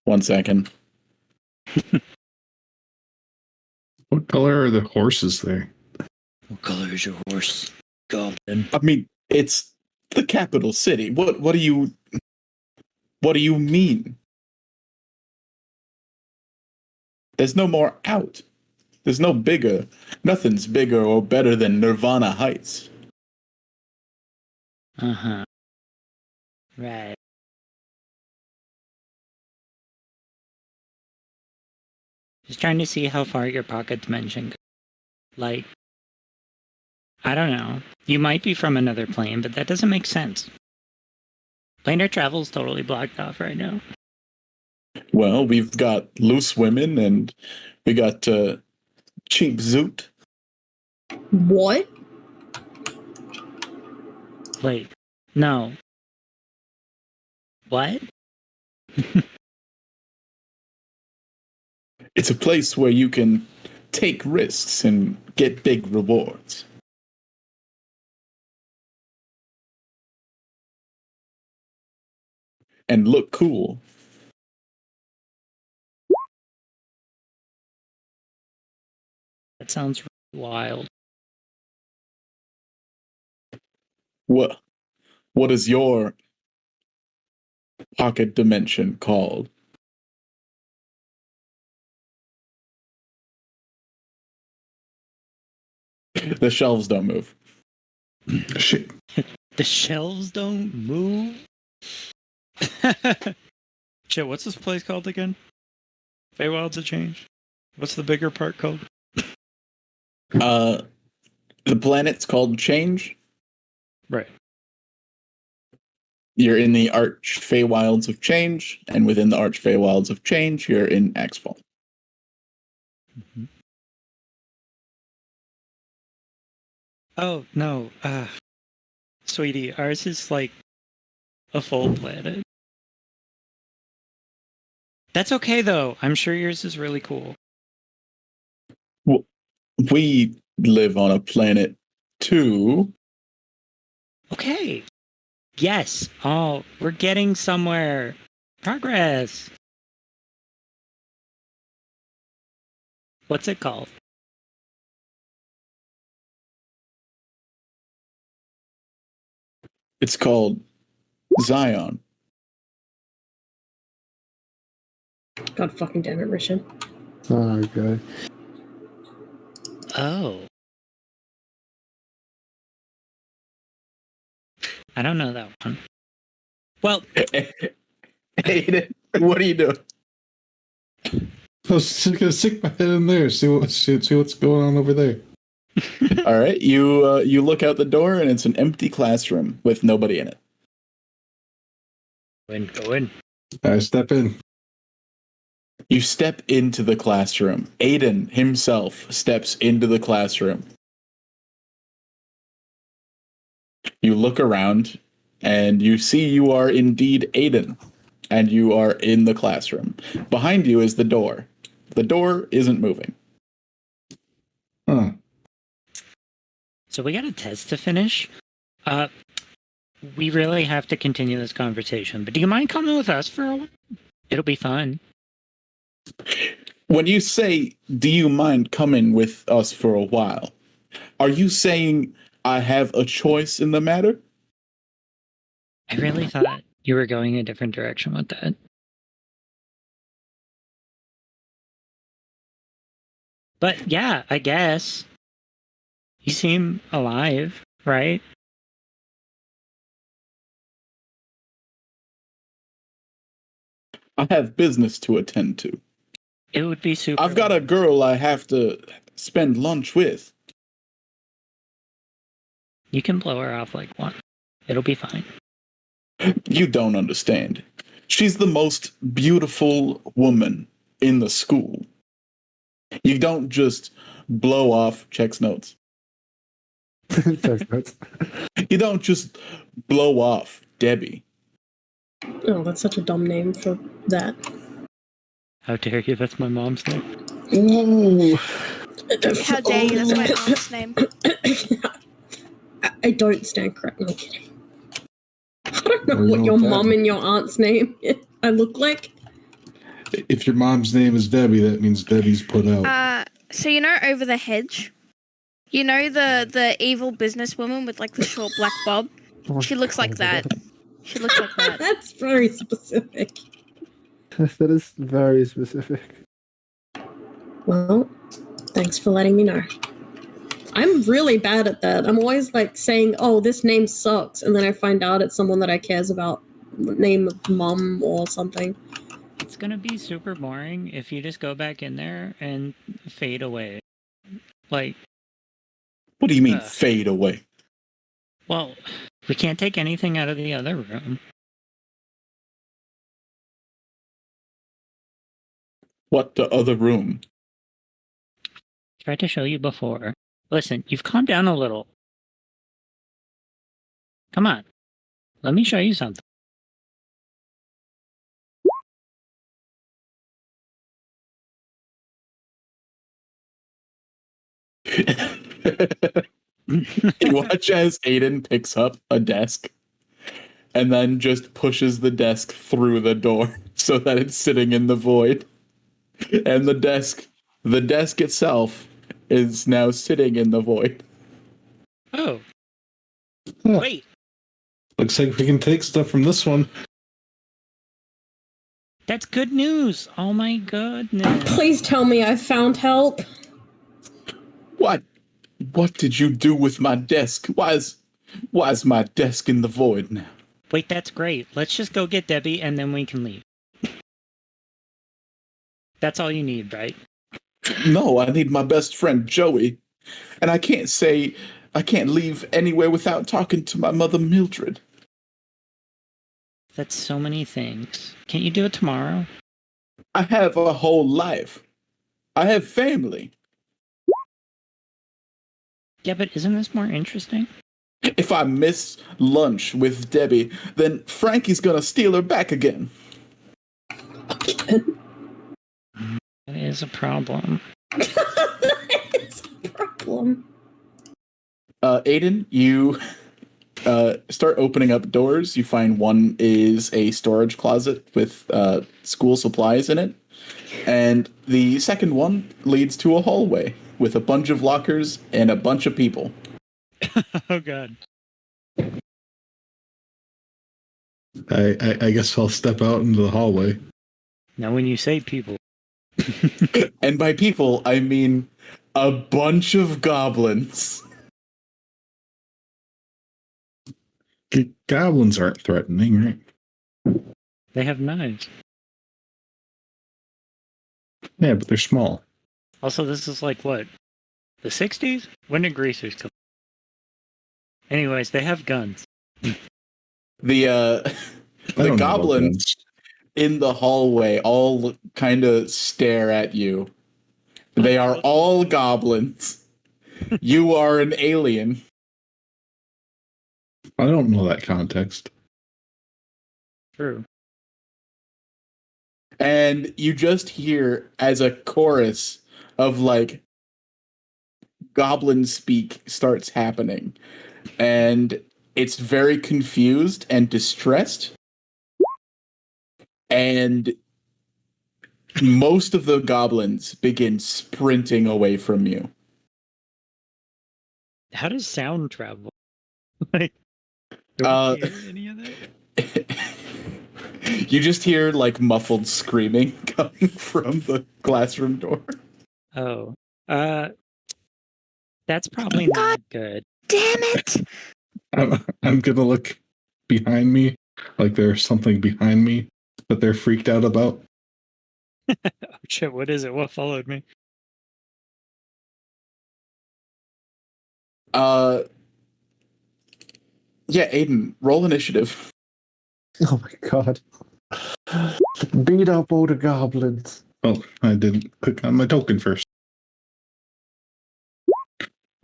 1 second. What color are the horses there? What color is your horse? Goblin. I mean, it's the capital city. What do you mean? There's no more out. There's no bigger. Nothing's bigger or better than Nirvana Heights. Uh-huh. Right. Just trying to see how far your pocket dimension goes. Like, I don't know. You might be from another plane, but that doesn't make sense. Planar travel's totally blocked off right now. Well, we've got loose women and we got cheap zoot. What? Wait, no. What? It's a place where you can take risks and get big rewards. And look cool. That sounds really wild. What is your pocket dimension called? The shelves don't move. Shit. The shelves don't move? Shit, what's this place called again? Feywild's a change. What's the bigger part called? The planet's called Change. Right. You're in the Arch Feywilds of Change, and within the Arch Feywilds of Change, you're in Axfall. Mm-hmm. Oh, no. Sweetie, ours is like a full planet. That's okay, though. I'm sure yours is really cool. Well, we live on a planet too. Okay. Yes. Oh, we're getting somewhere. Progress. What's it called? It's called Zion. God fucking damn it, Rishan. Oh, God. Oh. I don't know that one. Well, Aiden, what are you doing? I was just gonna stick my head in there, see what's going on over there. All right, you look out the door and it's an empty classroom with nobody in it. Go in. I step in. You step into the classroom. Aiden himself steps into the classroom. You look around and you see you are indeed Aiden, and you are in the classroom. Behind you is the door. The door isn't moving. Huh. So we got a test to finish. We really have to continue this conversation, but do you mind coming with us for a while? It'll be fun. When you say, do you mind coming with us for a while? Are you saying I have a choice in the matter? I really thought you were going a different direction with that. But yeah, I guess. You seem alive, right? I have business to attend to. It would be super. I've got a girl I have to spend lunch with. You can blow her off like one. It'll be fine. You don't understand. She's the most beautiful woman in the school. You don't just blow off checks notes. Checks notes. You don't just blow off Debbie. Oh, that's such a dumb name for that. How dare you? That's my mom's name. Ooh. How dare you? That's my aunt's name. I don't stand corrected. I'm kidding. I don't know Or what your dad. mom and your aunt's name I look like. If your mom's name is Debbie, that means Debbie's put out. So you know over the hedge? You know the evil businesswoman with like the short black bob? She looks like that. She looks like that. That's very specific. That is very specific. Well, thanks for letting me know. I'm really bad at that. I'm always like saying, "Oh, this name sucks," and then I find out it's someone that I cares about, name of mom or something. It's gonna be super boring if you just go back in there and fade away. Like, What do you mean, Uh. fade away? well, we can't take anything out of the other room. What the other room? Tried to show you before. Listen, you've calmed down a little. Come on. Let me show you something. You watch as Aiden picks up a desk and then just pushes the desk through the door so that it's sitting in the void. And the desk itself is now sitting in the void. Oh. Huh. Wait. Looks like we can take stuff from this one. That's good news. Oh my goodness. Please tell me I found help. What did you do with my desk? Why is my desk in the void now? Wait, that's great. Let's just go get Debbie and then we can leave. That's all you need, right? No, I need my best friend Joey. And I can't leave anywhere without talking to my mother Mildred. That's so many things. Can't you do it tomorrow? I have a whole life. I have family. Yeah, but isn't this more interesting? If I miss lunch with Debbie, then Frankie's gonna steal her back again. That is a problem. It's a problem. Aiden, you start opening up doors. You find one is a storage closet with school supplies in it. And the second one leads to a hallway with a bunch of lockers and a bunch of people. Oh god. I guess I'll step out into the hallway. Now when you say people. And by people, I mean a bunch of goblins. Goblins aren't threatening, right? They have knives. Yeah, but they're small. Also, this is like what? The 60s? When did greasers come? Anyways, they have guns. The I don't know about goblins guns. in the hallway all kind of stare at you. They are all goblins. You are an alien. I don't know that context. True. And you just hear as a chorus of like goblin speak starts happening. And it's very confused and distressed. And most of the goblins begin sprinting away from you. How does sound travel? Like, do Uh, we hear any of that? You just hear like muffled screaming coming from the classroom door. Oh. That's probably not good. Damn it! I'm gonna look behind me, like there's something behind me. that they're freaked out about? Oh shit, what is it? What followed me? Yeah, Aiden, roll initiative. Oh my god. Beat up all the goblins. Oh, I didn't click on my token first.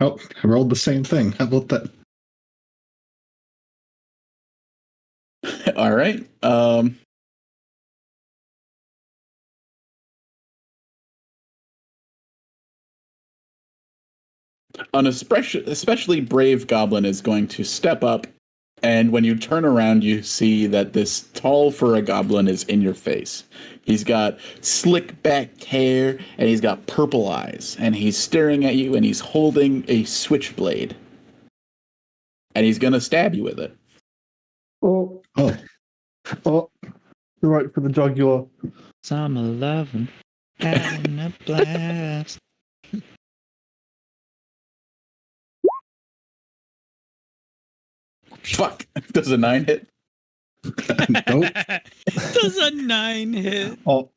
Oh, I rolled the same thing. How about that? All right. An especially brave goblin is going to step up, and when you turn around, you see that this tall for a goblin is in your face. He's got slick back hair, and he's got purple eyes, and he's staring at you, and he's holding a switchblade, and he's gonna stab you with it. Oh, Oh, oh, right for the jugular. Summer loving, having a blast. Fuck! Does a 9 hit? nope. Does a 9 hit? Oh,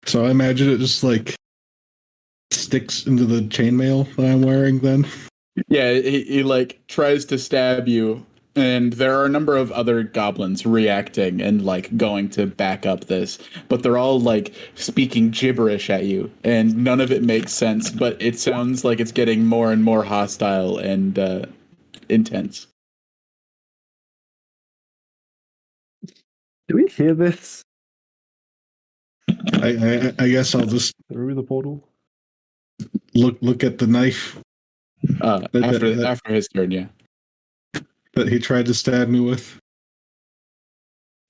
So I imagine it just like sticks into the chainmail that I'm wearing then. Yeah, he like tries to stab you, and there are a number of other goblins reacting and like going to back up this, but they're all like speaking gibberish at you, and none of it makes sense, but it sounds like it's getting more and more hostile and intense. do we hear this I guess I'll just through the portal? look at the knife After his turn, yeah. that he tried to stab me with,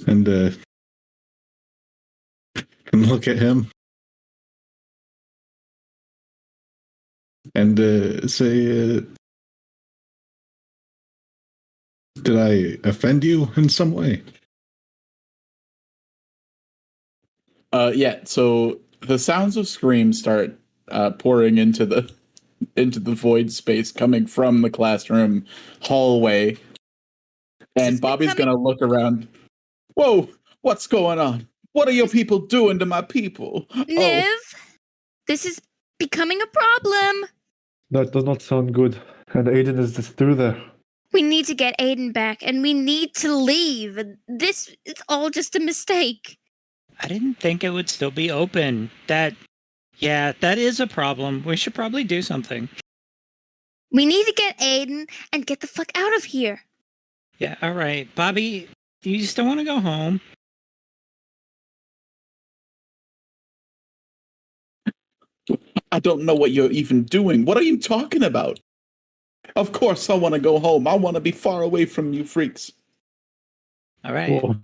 and look at him and say, "Did I offend you in some way?" Yeah, so the sounds of screams start pouring into the void space coming from the classroom hallway. And Bobby's gonna look around. Whoa, what's going on? What are your people doing to my people? Niv, this is becoming a problem. That does not sound good. And Aiden is just through there. We need to get Aiden back, and we need to leave. This is all just a mistake. I didn't think it would still be open. That is a problem. We should probably do something. We need to get Aiden and get the fuck out of here. Yeah, all right. Bobby, do you still want to go home? I don't know what you're even doing. What are you talking about? Of course I want to go home. I want to be far away from you freaks. All right. Whoa.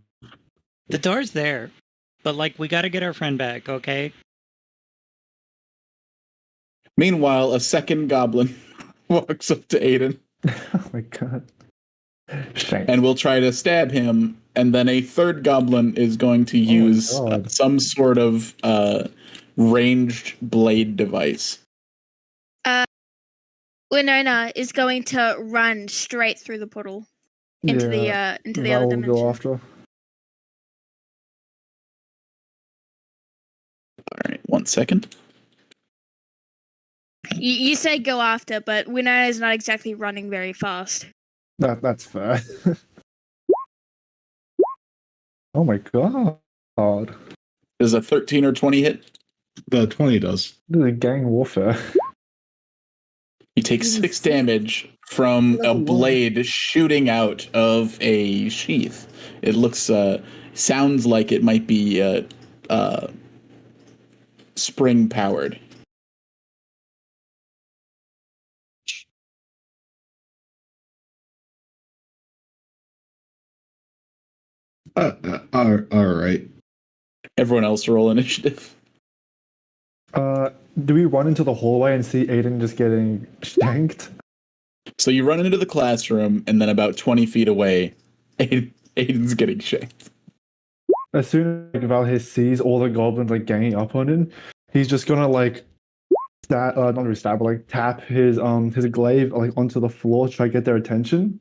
The door's there. But, like, we got to get our friend back, okay? Meanwhile, a second goblin walks up to Aiden Oh my god. Shame. and will try to stab him, and then a third goblin is going to use God. some sort of ranged blade device. Winona is going to run straight through the portal into the other I'll dimension. go after. All right, 1 second. You say go after, but Winona is not exactly running very fast. That's fair. Oh my god. Does a 13 or 20 hit? The 20 does. This is gang warfare. He takes 6 damage from a blade shooting out of a sheath. It looks, sounds like it might be spring powered. All right. Everyone else roll initiative. Do we run into the hallway and see Aiden just getting shanked? So you run into the classroom, and then about 20 feet away, Aiden's getting shanked. As soon as Valhir sees all the goblins like ganging up on him, he's just gonna like not really stab, but like tap his glaive like onto the floor, try to get their attention.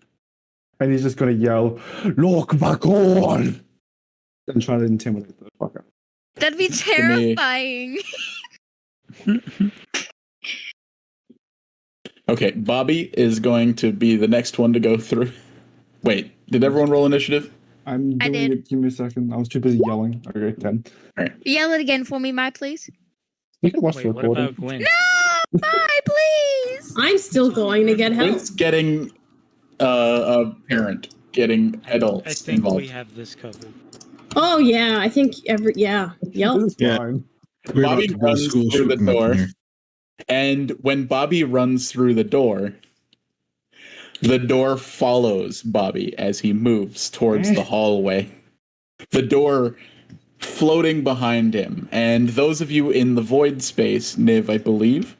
And he's just gonna yell, "Look back on!" and try to intimidate the fucker. That'd be terrifying. Okay, Bobby is going to be the next one to go through. Wait, did everyone roll initiative? I'm I doing did. it. Give me a second. I was too busy yelling. Okay, 10. Yell it again for me, Matt, please. You can watch Wait, the what recording. about Gwen? No, bye, please. I'm still going to get help. Quinn's getting a parent, getting adults I think involved. we have this covered. Oh yeah, I think Yep. This is Yeah. fine. We're Bobby about to go to runs school through the shooting up in door. here. And when Bobby runs through the door follows Bobby as he moves towards the hallway. The door floating behind him. And those of you in the void space, Niv, I believe,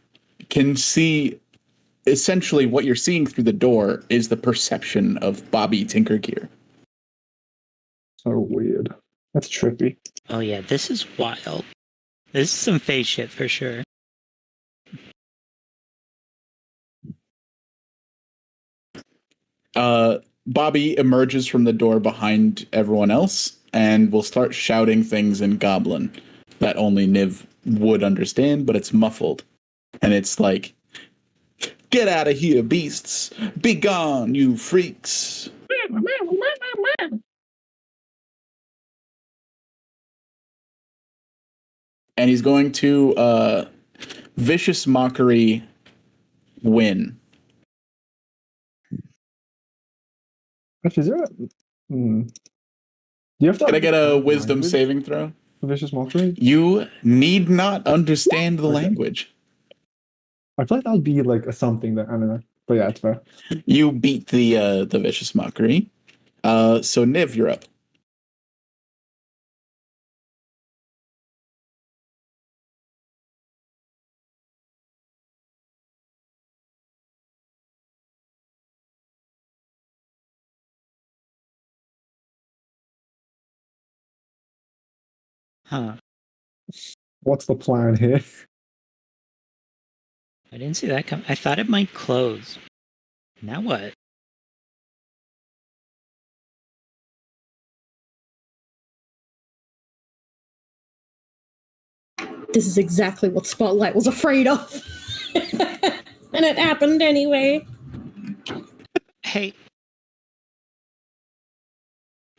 can see essentially what you're seeing through the door is the perception of Bobby Tinkergear. So weird. That's trippy. Oh yeah, this is wild. This is some face shit for sure. Bobby emerges from the door behind everyone else and will start shouting things in Goblin that only Niv would understand, but it's muffled. And it's like, "Get out of here, beasts! Be gone, you freaks!" And he's going to Vicious Mockery win. Actually, is there a... Do you have to... Can I get a wisdom language? saving throw? Vicious mockery? You need not understand the Okay. language. I feel like that would be like a something that I don't know. But yeah, it's fair. You beat the Vicious Mockery. So Niv, you're up. Huh. What's the plan here? I didn't see that come. I thought it might close. Now what? This is exactly what Spotlight was afraid of. And it happened anyway. Hey.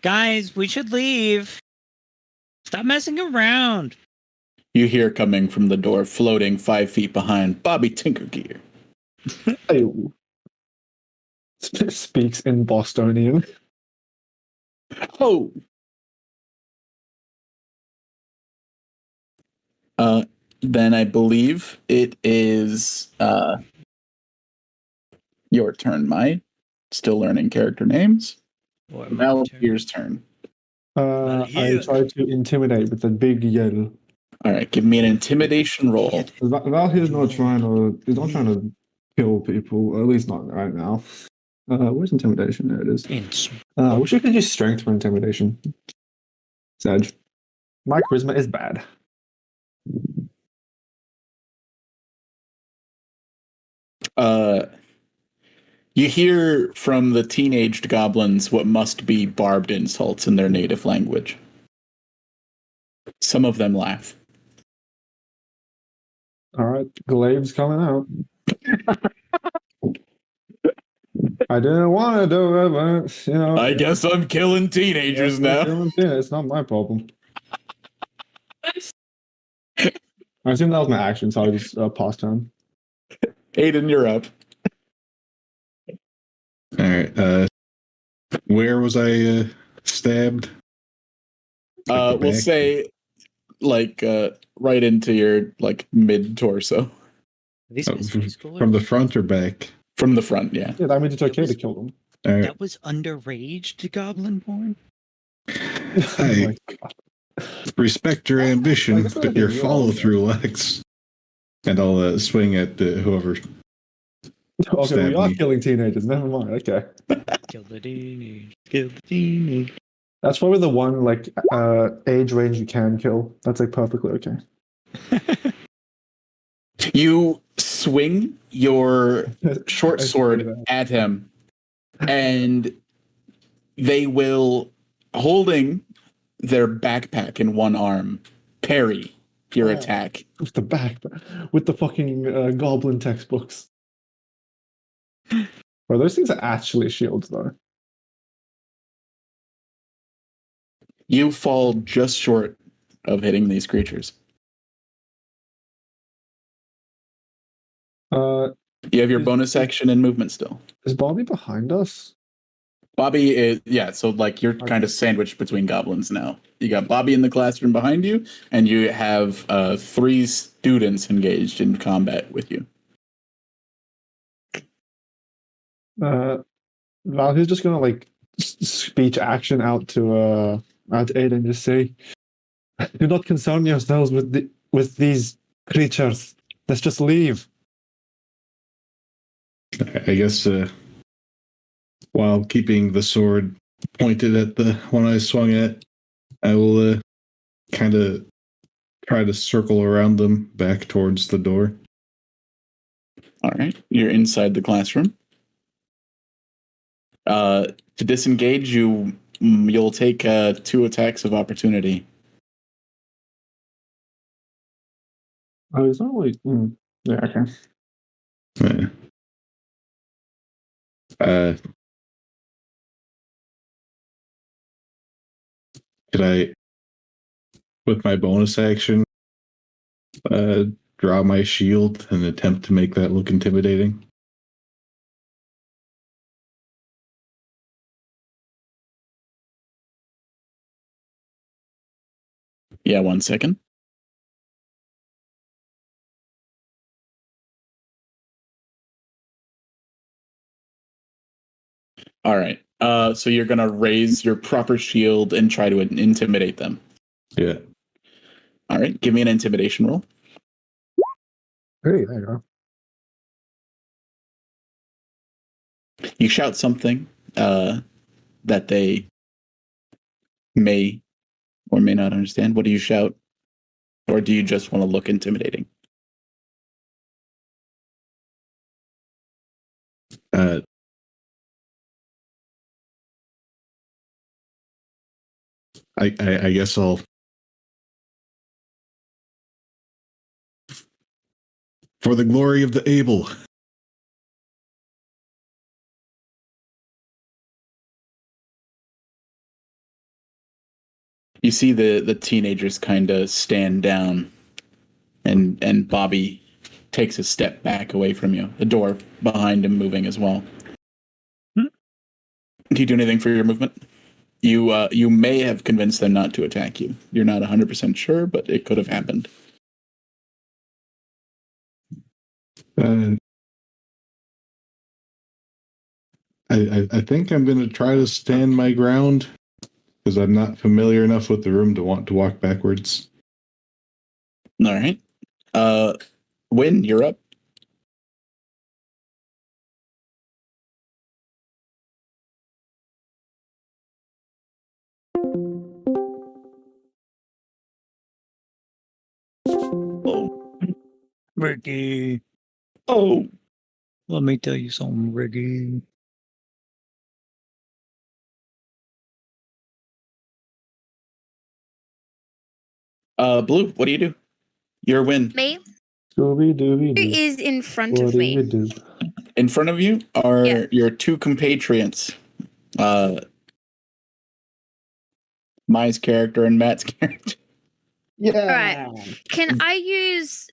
Guys, we should leave. Stop messing around. You hear coming from the door, floating 5 feet behind, Bobby Tinkergear. Ew. Speaks in Bostonian. Oh! Then I believe it is your turn, Mai. Still learning character names. Or Now my it's turn. Gear's turn. I yeah. try to intimidate with a big yell. All right, give me an intimidation roll. Valhyr's not trying to. He's not trying to kill people. Or at least not right now. Where's intimidation? There it is. I wish I could use strength for intimidation. Sag. My charisma is bad. You hear from the teenaged goblins what must be barbed insults in their native language. Some of them laugh. All right, Glaive's coming out. I didn't want to do it, but you know. I guess I'm killing teenagers now. It's not my problem. I assume that was my action, so I just paused time. Aiden, you're up. All right. Where was I stabbed? Like the We'll back? say like right into your like mid torso. Are these Oh, mystery schoolers? from the front or back? From the front, yeah. Yeah, that means it's okay to kill them. All right. That was underage goblin born? Oh I my God. respect your ambition, Like, but your follow through lacks. And I'll swing at whoever. Okay, Stab we are me. killing teenagers. Never mind. Okay, Kill the teenage. Kill the teenage. that's probably the one like age range you can kill. That's like perfectly okay. You swing your short I see sword that. at him, and they will, holding their backpack in one arm parry your attack. With the back, with the fucking goblin textbooks. Bro, those things are actually shields, though. You fall just short of hitting these creatures. You have your bonus action and movement still. Is Bobby behind us? Bobby is, so like you're kind of sandwiched between goblins now. You got Bobby in the classroom behind you, and you have 3 students engaged in combat with you. Val, he's just gonna like speech action out to Aiden and just say, "Do not concern yourselves with these creatures. Let's just leave." I guess while keeping the sword pointed at the one I swung at, I will kind of try to circle around them back towards the door. All right, you're inside the classroom. To disengage, you'll take 2 attacks of opportunity. Oh, it's not like yeah, okay. Could I, with my bonus action, draw my shield and attempt to make that look intimidating? Yeah, 1 second. All right. So you're gonna raise your proper shield and try to intimidate them. Yeah. All right. Give me an intimidation roll. Hey, there you go. You shout something that they may or may not understand. What do you shout? Or do you just want to look intimidating? I guess I'll for the glory of the able. You see the teenagers kind of stand down, and Bobby takes a step back away from you. The door behind him moving as well. Do you do anything for your movement? You may have convinced them not to attack you. You're not 100% sure, but it could have happened. I think I'm going to try to stand my ground because I'm not familiar enough with the room to want to walk backwards. All right. Win, you're up. Oh. Ricky. Oh. Let me tell you something, Ricky. Blue, what do you do? Your win. Me? Scooby Dooby Who Doo. is in front What of do me? you do? In front of you are Yeah. your 2 compatriots. Mai's character and Matt's character. Yeah. All right. Can I use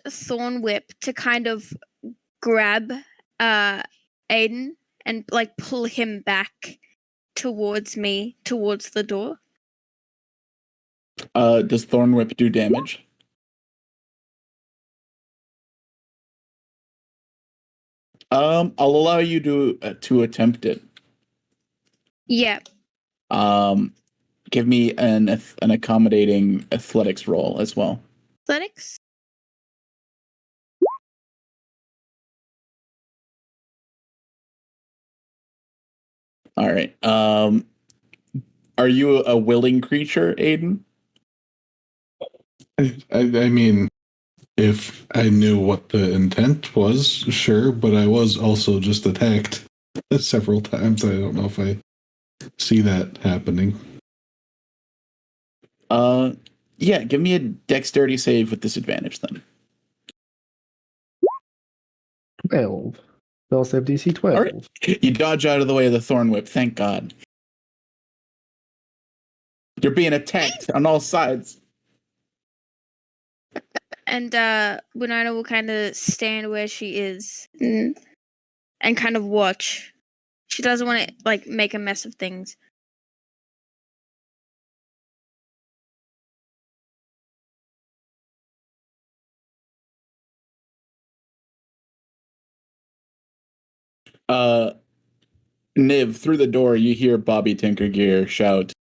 a thorn whip to kind of grab Aiden and like pull him back towards me, towards the door? Does Thorn Whip do damage? I'll allow you to attempt it. Yeah. Give me an accommodating athletics roll as well. Athletics? All right. Are you a willing creature, Aiden? I mean, if I knew what the intent was, sure, but I was also just attacked several times. I don't know if I see that happening. Yeah, give me a dexterity save with disadvantage then. 12. Spell save DC 12. All right. You dodge out of the way of the thorn whip, thank God. You're being attacked on all sides. And Winona will kind of stand where she is and kind of watch. She doesn't want to like make a mess of things. Niv, through the door, you hear Bobby Tinkergear shout,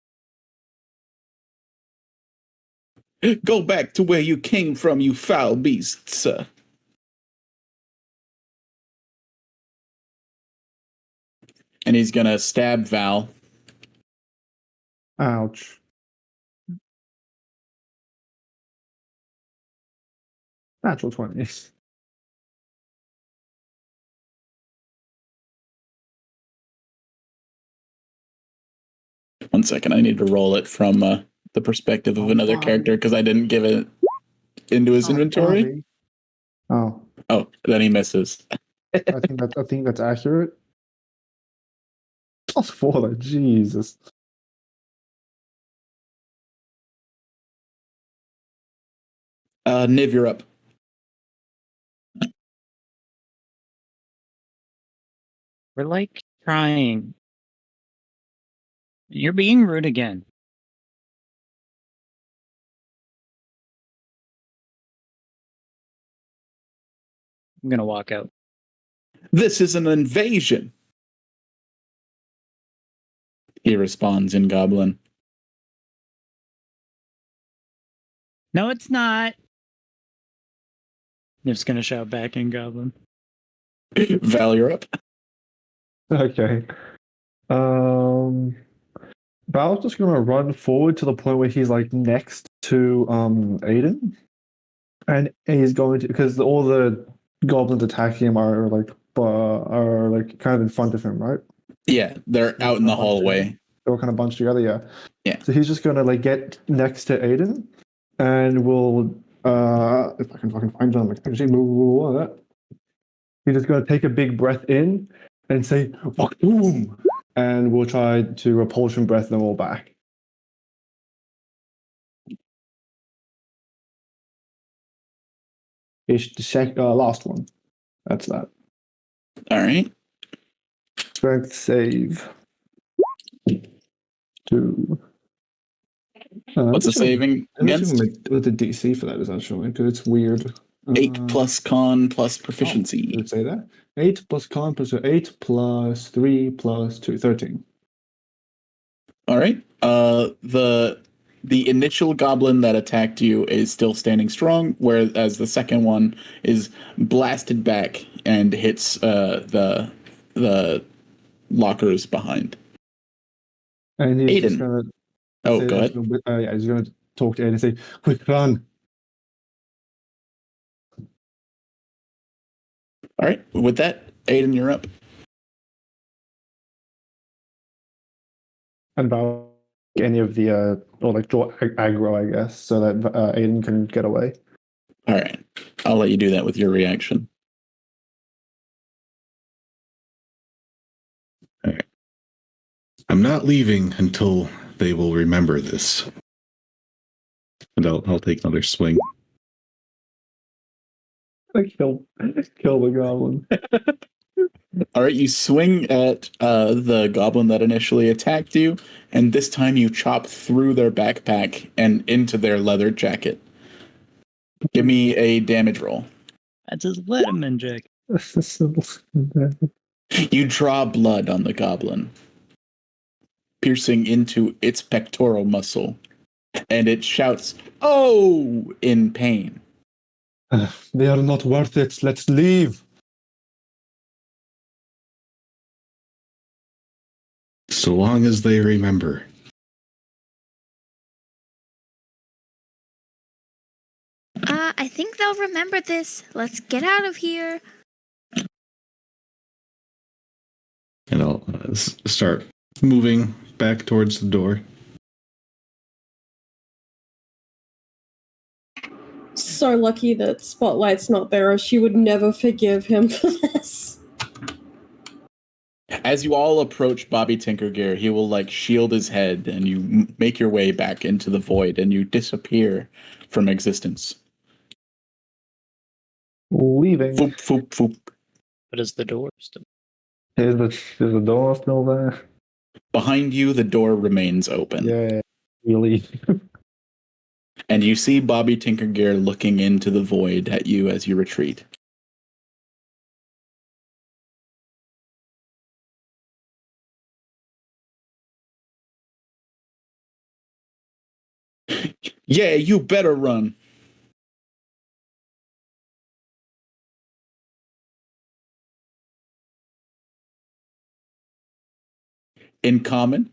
"Go back to where you came from, you foul beasts!" And he's gonna stab Val. Ouch. Natural 20. 1 second, I need to roll it from the perspective of another character because I didn't give it into his inventory. Oh, Oh, then he misses. I think that's accurate. +4, like, Jesus. Niv, you're up. We're like trying. You're being rude again. I'm gonna walk out. This is an invasion. He responds in Goblin. No, it's not. Niv's gonna shout back in Goblin. Val, you're up. Okay. Val's just gonna run forward to the point where he's like next to Aiden, and he's going to, because all the goblins attacking him are like kind of in front of him, right? Yeah, they're out in the hallway. They're all kind of bunched together, yeah. Yeah. So he's just gonna like get next to Aiden, and we'll if I can fucking find him, actually move that. He's just gonna take a big breath in and say boom, and we'll try to repulsion breath them all back. It's the last one. That's that. All right. Strength save. 2. What's the saving against? What the DC for that is actually, because it's weird. 8 plus con plus proficiency. Did it say that? 8 plus con plus 8 plus 3 plus 2, 13. All right. The initial goblin that attacked you is still standing strong, whereas the second one is blasted back and hits the lockers behind. And he's Aiden. just gonna. Oh, go ahead. Yeah, he's gonna talk to Aiden and say, "Quick, run!" All right. With that, Aiden, you're up. And about any of the or like draw aggro, I guess, so that Aiden can get away. All right. I'll let you do that with your reaction. All right. I'm not leaving until they will remember this. And I'll take another swing. Kill the goblin. All right, you swing at the goblin that initially attacked you, and this time you chop through their backpack and into their leather jacket. Give me a damage roll. That's his Letterman jacket. You draw blood on the goblin, piercing into its pectoral muscle, and it shouts, "Oh!" in pain. They are not worth it. Let's leave. So long as they remember. I think they'll remember this. Let's get out of here. And I'll start moving back towards the door. so lucky that Spotlight's not there, or she would never forgive him for this. As you all approach Bobby Tinkergear, he will like shield his head, and you make your way back into the void, and you disappear from existence. Leaving. Foop, foop, foop. But is the door still? Is the door still there? Behind you, the door remains open. Yeah, we leave. And you see Bobby Tinkergear looking into the void at you as you retreat. Yeah, you better run. In common,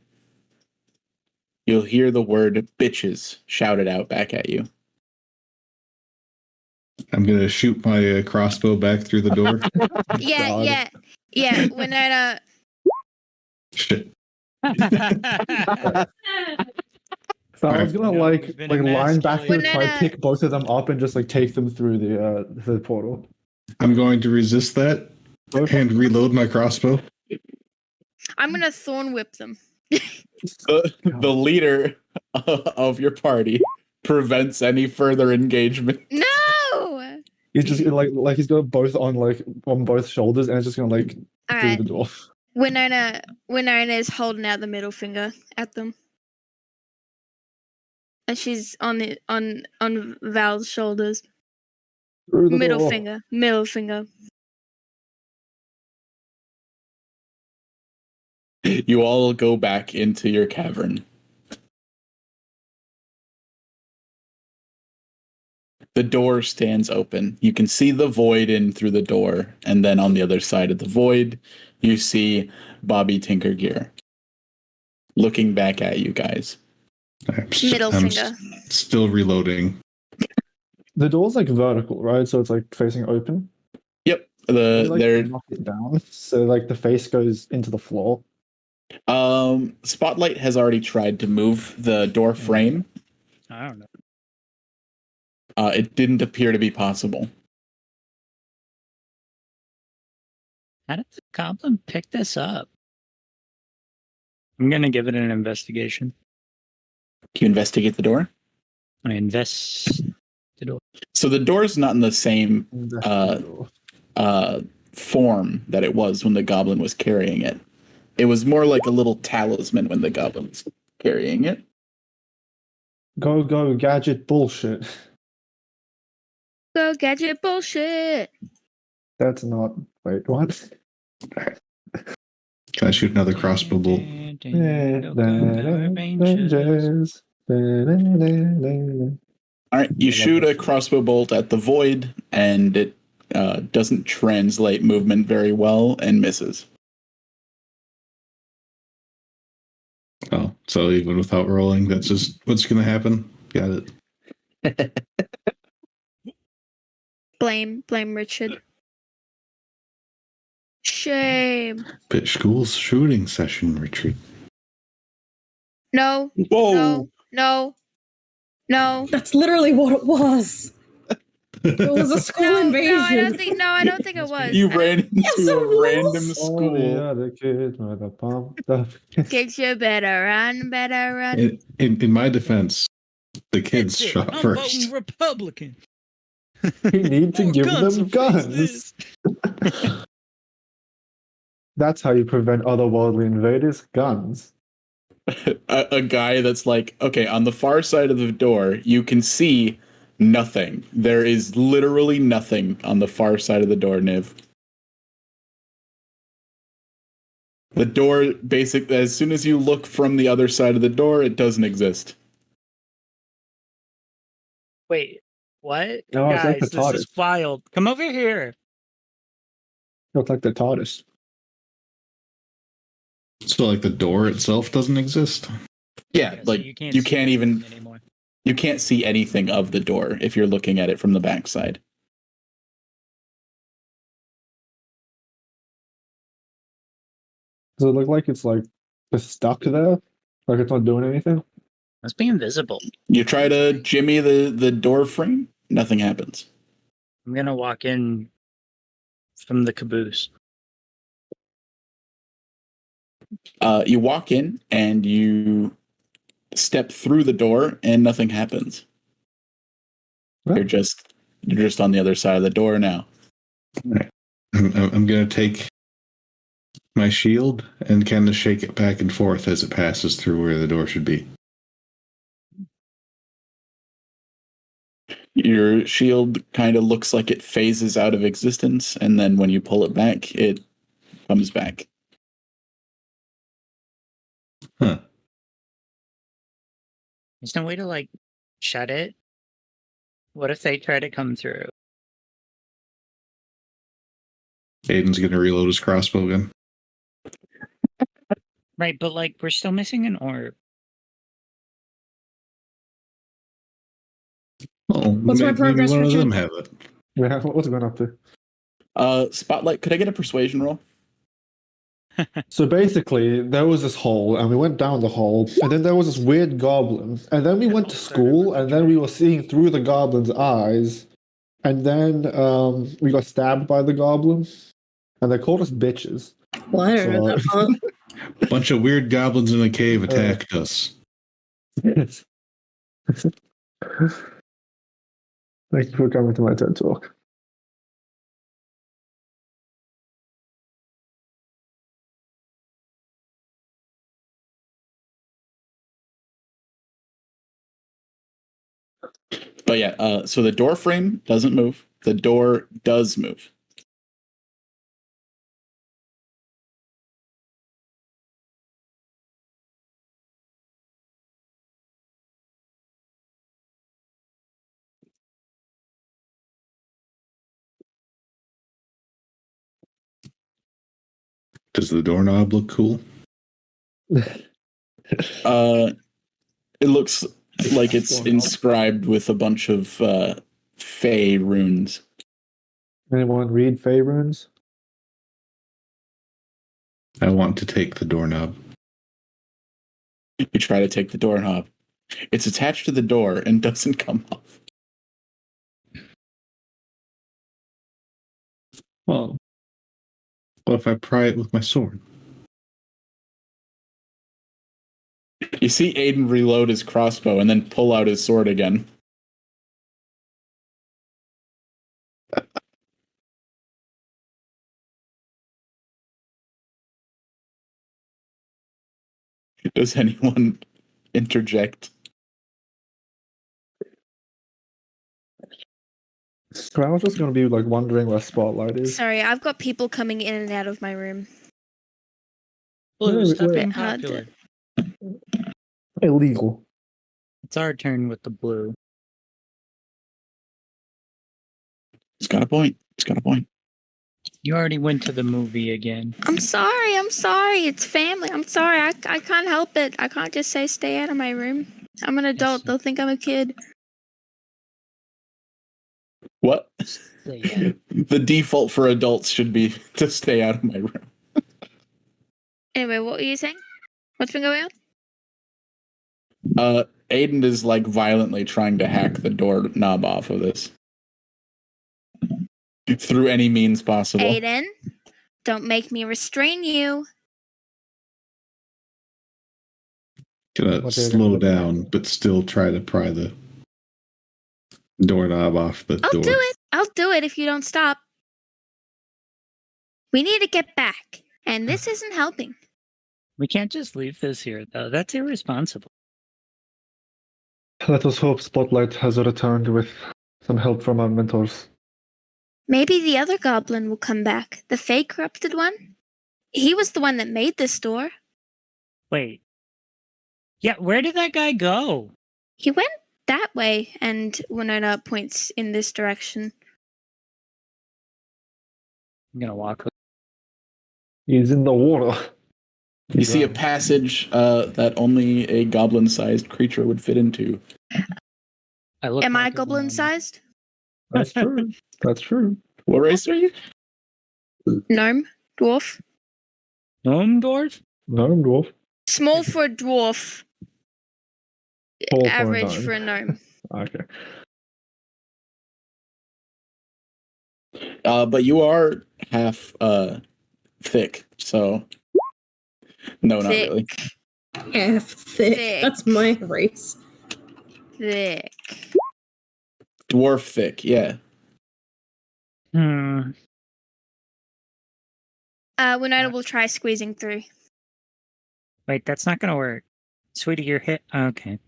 you'll hear the word bitches shouted out back at you. I'm gonna shoot my crossbow back through the door. Yeah, God. yeah. When I Shit. So I was gonna No, like we've been line back here, emasculated. try to pick both of them up, and just like take them through the portal. I'm going to resist that and reload my crossbow. I'm gonna thorn whip them. The leader of your party prevents any further engagement. No. He's just like he's got both on both shoulders, and it's just gonna like All through right. the door. Winona is holding out the middle finger at them, and she's on Val's shoulders. Through the Middle door. finger. You all go back into your cavern. The door stands open. You can see the void in through the door, and then on the other side of the void, you see Bobby Tinkergear looking back at you guys. Middle I'm finger. Still reloading. The door's like vertical, right? So it's like facing open. Yep, You, like, they're knock it down, so like the face goes into the floor. Spotlight has already tried to move the door frame. I don't know. It didn't appear to be possible. How did the goblin pick this up? I'm gonna give it an investigation. Can you investigate the door? I invest the door. So the door's not in the same That's the door. form that it was when the goblin was carrying it. It was more like a little talisman when the goblin was carrying it. Go gadget bullshit. Go gadget bullshit. That's not. Wait, what? Can I shoot another crossbow bolt? Rangers. All right, you shoot a crossbow bolt at the void, and it doesn't translate movement very well and misses. Oh, so even without rolling, that's just what's going to happen. Got it. Blame Richard. Shame. Pitch school's shooting session retreat. No. Whoa! No. That's literally what it was. It was a school invasion. No, I don't think it was. You ran into Yes, it a was. random All school. the other kids were the pumped up. Kids, you better run. In my defense, the kids That's it. shot I'm first. voting Republican. We need to More give guns them will fix guns. this. That's how you prevent otherworldly invaders. Guns. A guy that's like, okay, on the far side of the door, you can see nothing. There is literally nothing on the far side of the door, Niv. The door, basically, as soon as you look from the other side of the door, it doesn't exist. Wait, what? No, it's like Guys, the this TARDIS. is wild. Come over here. Looks like the TARDIS. So, like, the door itself doesn't exist? Yeah, so like, you you see can't even, anything anymore. you can't see anything of the door if you're looking at it from the backside. Does it look like it's like just stuck there? Like it's not doing anything? Must be invisible. You try to jimmy the door frame? nothing happens. I'm gonna walk in from the caboose. You walk in and you step through the door, and nothing happens. Well. You're just on the other side of the door now. I'm going to take my shield and kind of shake it back and forth as it passes through where the door should be. Your shield kind of looks like it phases out of existence, and then when you pull it back, it comes back. Huh. There's no way to, like, shut it? What if they try to come through? Aiden's going to reload his crossbow again. Right, but, like, we're still missing an orb. Oh, What's my maybe progress, one of Richard? them have it. Yeah, what's it going up to? Spotlight, could I get a persuasion roll? So basically, there was this hole, and we went down the hole, and then there was this weird goblin, and then we went to school, and then we were seeing through the goblin's eyes, and then we got stabbed by the goblin, and they called us bitches. Well, I don't know that part. A bunch of weird goblins in a cave attacked us. Yes. Thank you for coming to my TED Talk. But yeah, so the door frame doesn't move. The door does move. Does the doorknob look cool? It looks like it's inscribed with a bunch of fey runes. Anyone read Fey runes? I want to take the doorknob. You try to take the doorknob. It's attached to the door and doesn't come off. Well, what if I pry it with my sword? You see Aiden reload his crossbow and then pull out his sword again. Does anyone interject? I was just going to be like wondering where Spotlight is. Sorry, I've got people coming in and out of my room. Blue, stop wait. being Hard popular. Illegal. It's our turn with the blue. He's got a point. He's got a point. You already went to the movie again. I'm sorry. It's family. I'm sorry. I can't help it. I can't just say stay out of my room. I'm an adult. They'll think I'm a kid. What? Yeah. The default for adults should be to stay out of my room. Anyway, what were you saying? What's been going on? Aiden is like violently trying to hack the doorknob off of this. Through any means possible. Aiden, don't make me restrain you. Gonna What they're slow gonna do. down, but still try to pry the doorknob off the I'll door. do it. I'll do it if you don't stop. We need to get back, and this isn't helping. We can't just leave this here, though. That's irresponsible. Let us hope Spotlight has returned with some help from our mentors. Maybe the other goblin will come back. The fake corrupted one? He was the one that made this door. Wait. Yeah, where did that guy go? He went that way, and Winona points in this direction. I'm gonna walk. He's in the water. You see a passage that only a goblin-sized creature would fit into. I look Am I back at goblin Winona. sized? That's true. That's true. What race are you? Gnome? Dwarf? Gnome dwarf? No, dwarf. Small for a dwarf. Tall for a Average gnome. for a gnome. Okay. But you are half thick, so no, not Thick. really. Half thick. Thick. That's my race. Thick. Dwarf thick, yeah. Hmm. Winona will try squeezing through. Wait, that's not gonna work. Sweetie, you're hit. Okay.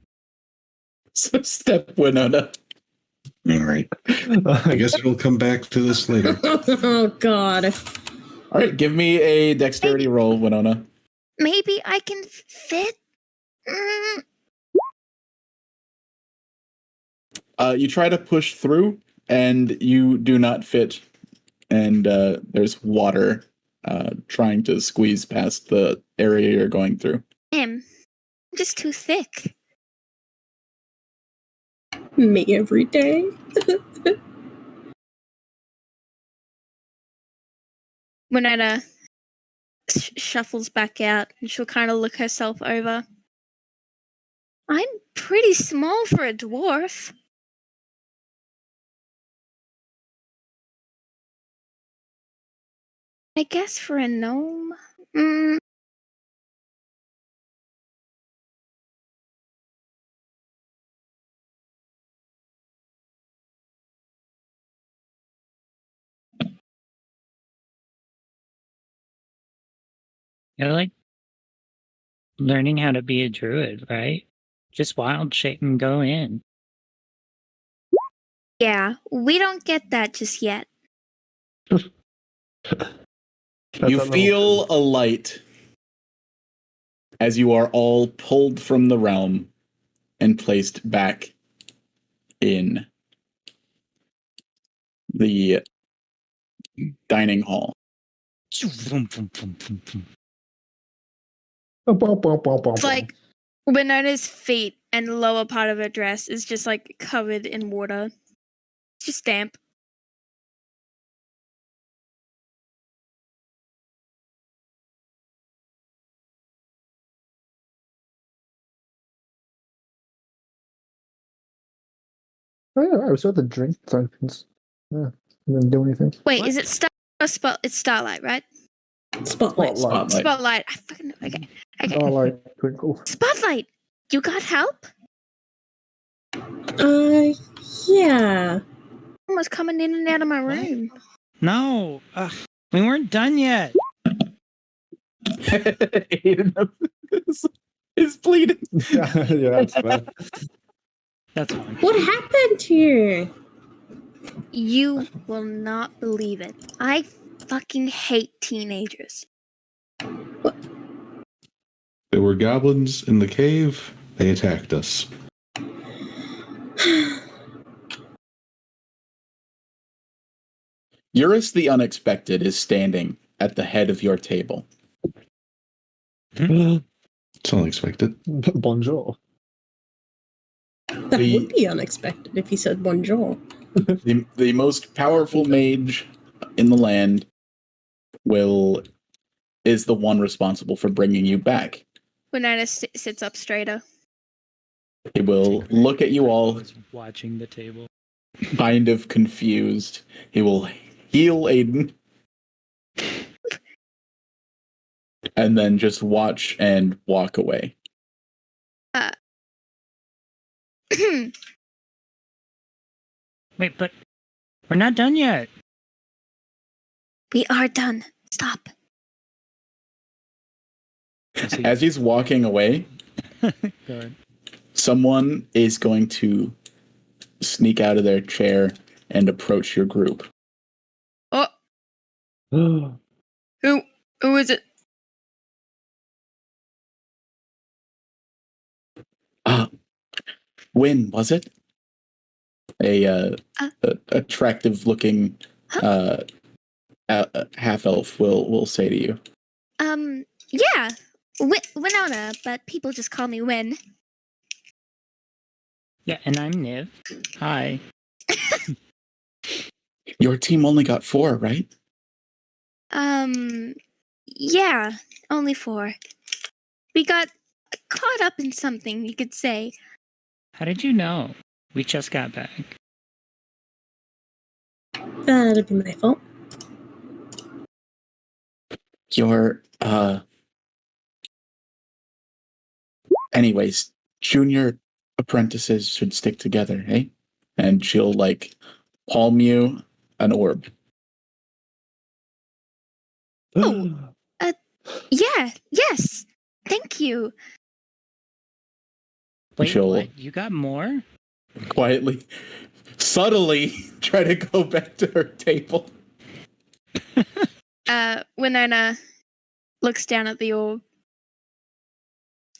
So step Winona. All right. I guess we'll come back to this later. Oh God. All right, give me a dexterity roll, Winona. Maybe I can fit. Mm. You try to push through, and you do not fit. And there's water trying to squeeze past the area you're going through. I'm just too thick. Me every day. Winona shuffles back out and she'll kind of look herself over. I'm pretty small for a dwarf. I guess for a gnome. You're like learning how to be a druid, right? Just wild shape and go in. Yeah, we don't get that just yet. You feel a light as you are all pulled from the realm and placed back in the dining hall. It's like Winona's feet and the lower part of her dress is just like covered in water. It's just damp. Oh yeah, I saw the drink tokens. Yeah, didn't do anything. Wait, What? is it Star or Spot? It's Starlight, right? Spotlight. Spotlight. Spotlight. I fucking know. Okay. Okay. Oh, like twinkle. Spotlight. You got help? Yeah. Someone's coming in and out of my room. No, we weren't done yet. Aiden is bleeding. Yeah, that's fair. That's fine. What happened here? You will not believe it. I fucking hate teenagers. There were goblins in the cave. They attacked us. Eurus the Unexpected is standing at the head of your table. It's unexpected. Bonjour. That The- would be unexpected if he said bonjour. The most powerful mage in the land is the one responsible for bringing you back. Winona sits up straighter. He will look at you I all was watching the table. kind of confused. He will heal Aiden. And then just watch and walk away. Wait, but we're not done yet. We are done. Stop. As he's walking away, Go ahead. someone is going to sneak out of their chair and approach your group. Oh, who is it? Win, was it? A attractive looking half elf will say to you. Yeah, Winona, but people just call me Win. Yeah, and I'm Niv. Hi. Your team only got 4, right? Yeah, only 4. We got caught up in something, you could say. How did you know? We just got back. That'd be my fault. Your anyways, junior apprentices should stick together, eh? And she'll like palm you an orb. Oh, yeah, yes. Thank you. Wait, She'll what? You got more? quietly, subtly try to go back to her table. Winona looks down at the orb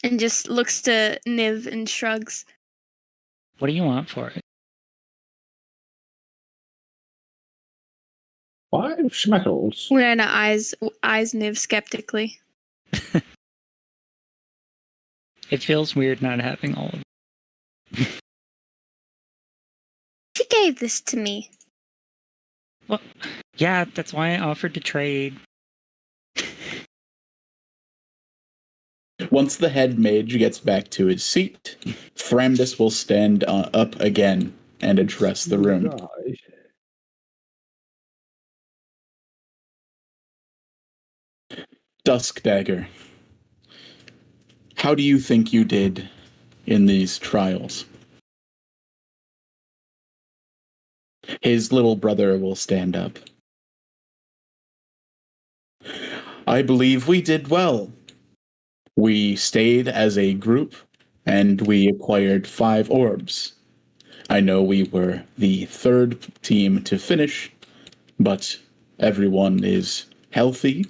and just looks to Niv and shrugs. What do you want for it? 5 schmeckles. Winona eyes Niv skeptically. It feels weird not having all of it. She gave this to me. Well, yeah, that's why I offered to trade. Once the head mage gets back to his seat, Thramdis will stand up again and address the room. Die. Duskdagger, how do you think you did in these trials? His little brother will stand up. I believe we did well. We stayed as a group, and we acquired 5 orbs. I know we were the 3rd team to finish, but everyone is healthy,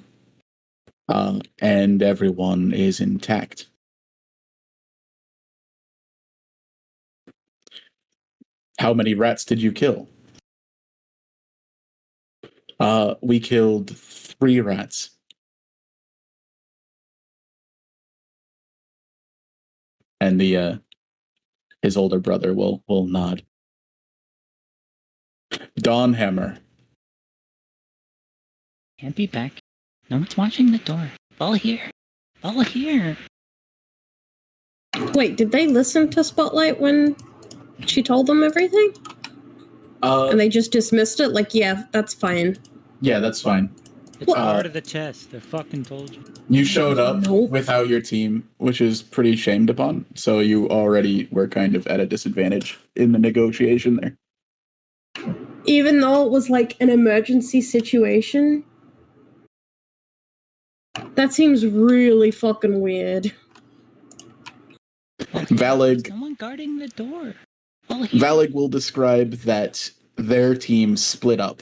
and everyone is intact. How many rats did you kill? We killed 3 rats. And his older brother will nod. Dawnhammer. Can't be back. No one's watching the door. All here. All here. Wait, did they listen to Spotlight when she told them everything? And they just dismissed it? Like, yeah, that's fine. Yeah, that's fine. It's part of the test. I fucking told you. You showed up Nope. without your team, which is pretty shamed upon. So you already were kind of at a disadvantage in the negotiation there. Even though it was like an emergency situation? That seems really fucking weird. Valig Someone guarding the door. All here. Valig will describe that their team split up.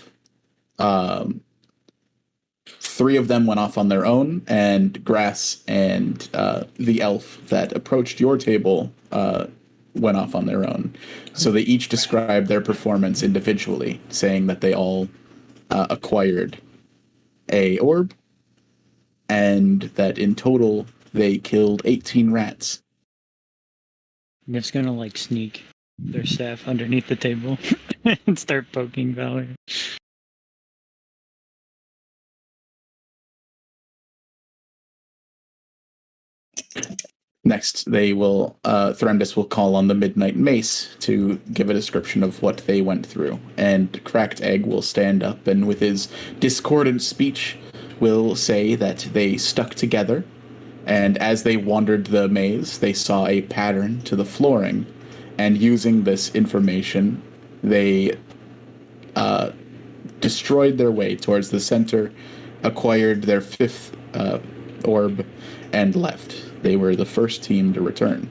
3 of them went off on their own, and Grass and the elf that approached your table went off on their own. So they each described their performance individually, saying that they all acquired a orb, and that in total they killed 18 rats. Nif's gonna like sneak their staff underneath the table and start poking Valerie. Next, they will Thramdis will call on the Midnight Mace to give a description of what they went through, and Cracked Egg will stand up and with his discordant speech will say that they stuck together, and as they wandered the maze, they saw a pattern to the flooring, and using this information, they destroyed their way towards the center, acquired their 5th orb, and left. They were the first team to return.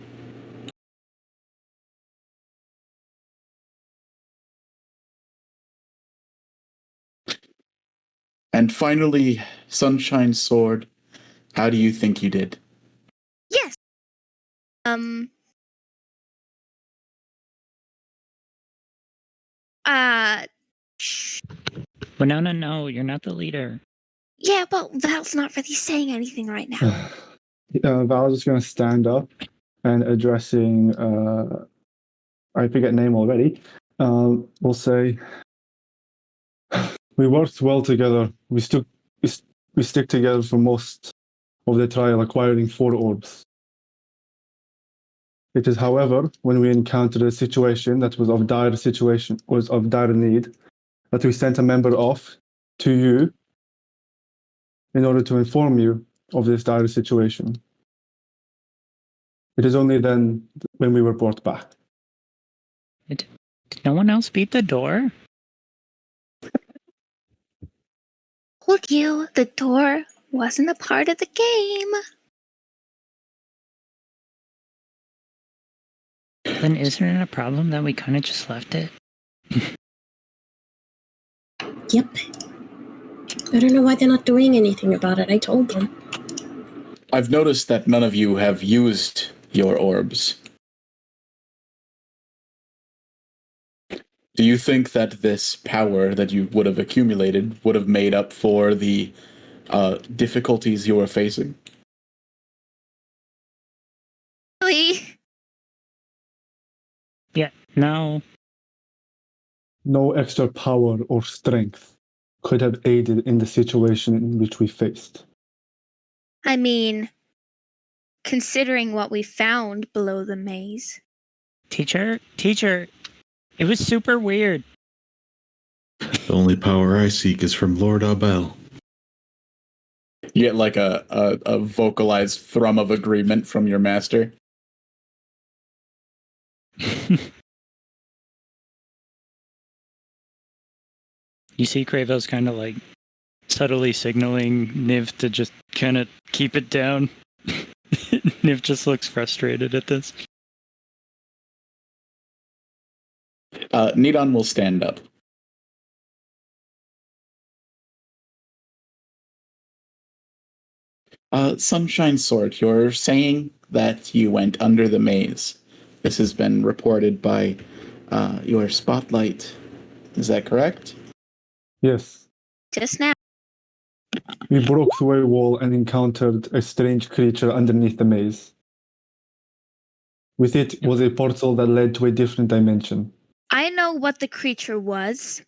And finally, Sunshine Sword, how do you think you did? Yes. But no, you're not the leader. Yeah, but Val's not really saying anything right now. Val's just going to stand up and addressing, I forget name already, will say, we worked well together. We stick together for most of the trial, acquiring 4 orbs. It is, however, when we encountered a situation that was of dire need, that we sent a member off to you in order to inform you of this dire situation. It is only then when we were brought back. Did no one else beat the door? Told you the door wasn't a part of the game. Then isn't it a problem that we kind of just left it? Yep. I don't know why they're not doing anything about it. I told them. I've noticed that none of you have used your orbs. Do you think that this power that you would have accumulated would have made up for the difficulties you were facing? Really? Yeah, no. No extra power or strength could have aided in the situation in which we faced. I mean, considering what we found below the maze. Teacher, it was super weird. The only power I seek is from Lord Abel. You get like a vocalized thrum of agreement from your master. You see Kravel's kind of like subtly signaling Niv to just kind of keep it down. Niv just looks frustrated at this. Nidon will stand up. Sunshine Sword, you're saying that you went under the maze. This has been reported by your spotlight. Is that correct? Yes, Just now. we broke through a wall and encountered a strange creature underneath the maze. With it was a portal that led to a different dimension. I know what the creature was.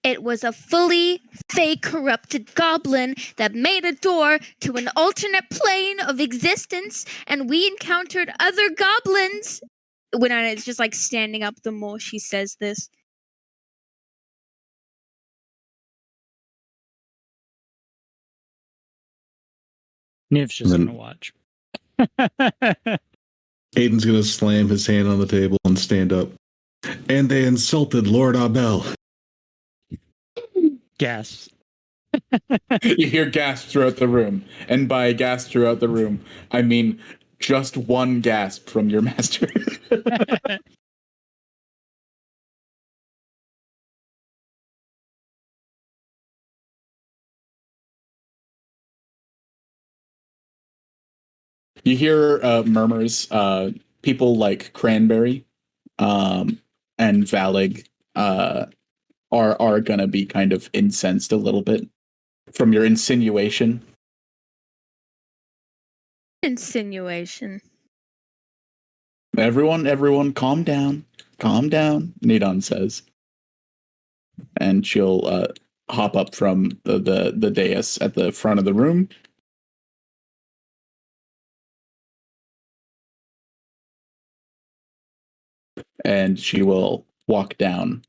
It was a fully fake corrupted goblin that made a door to an alternate plane of existence, and we encountered other goblins. When it's just like standing up the more she says this. Niv's just Then- gonna watch. Aiden's gonna slam his hand on the table and stand up. And they insulted Lord Abel. Gasps. You hear gasps throughout the room. And by gasp throughout the room, I mean just one gasp from your master. You hear murmurs. People like Cranberry and Valig are gonna be kind of incensed a little bit from your insinuation. Insinuation. Everyone, calm down, Nidon says, and she'll hop up from the dais at the front of the room. And she will walk down.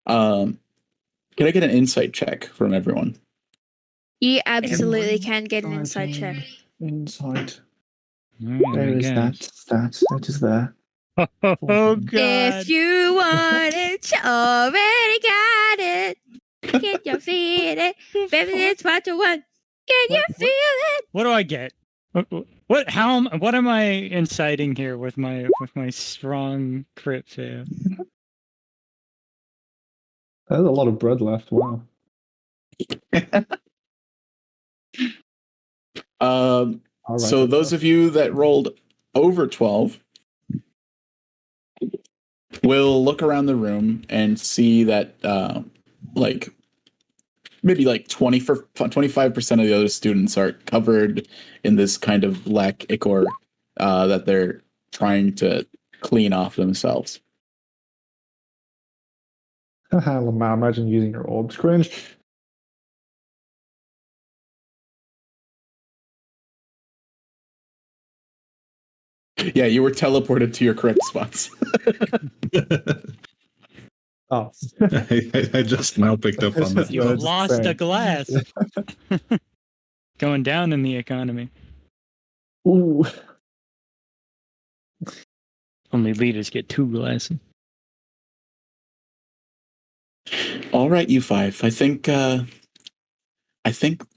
Can I get an insight check from everyone? You absolutely can get an inside check. Insight. Oh, There my is that gosh. stat. That is there. Oh god. If you want it, you already got it. Can you feel it? Baby, it's what you want. Can you feel it? What do I get? What am I inciting here with my strong crit fail? There's a lot of bread left. Wow. All right, So those of you that rolled over 12 will look around the room and see that like maybe like 25% of the other students are covered in this kind of black ichor that they're trying to clean off themselves. Imagine using your orbs. Cringe. Yeah, you were teleported to your correct spots. Oh, I just now picked up on that. You That's lost a insane. glass. Going down in the economy. Ooh. Only leaders get 2 glasses. All right, you five. I think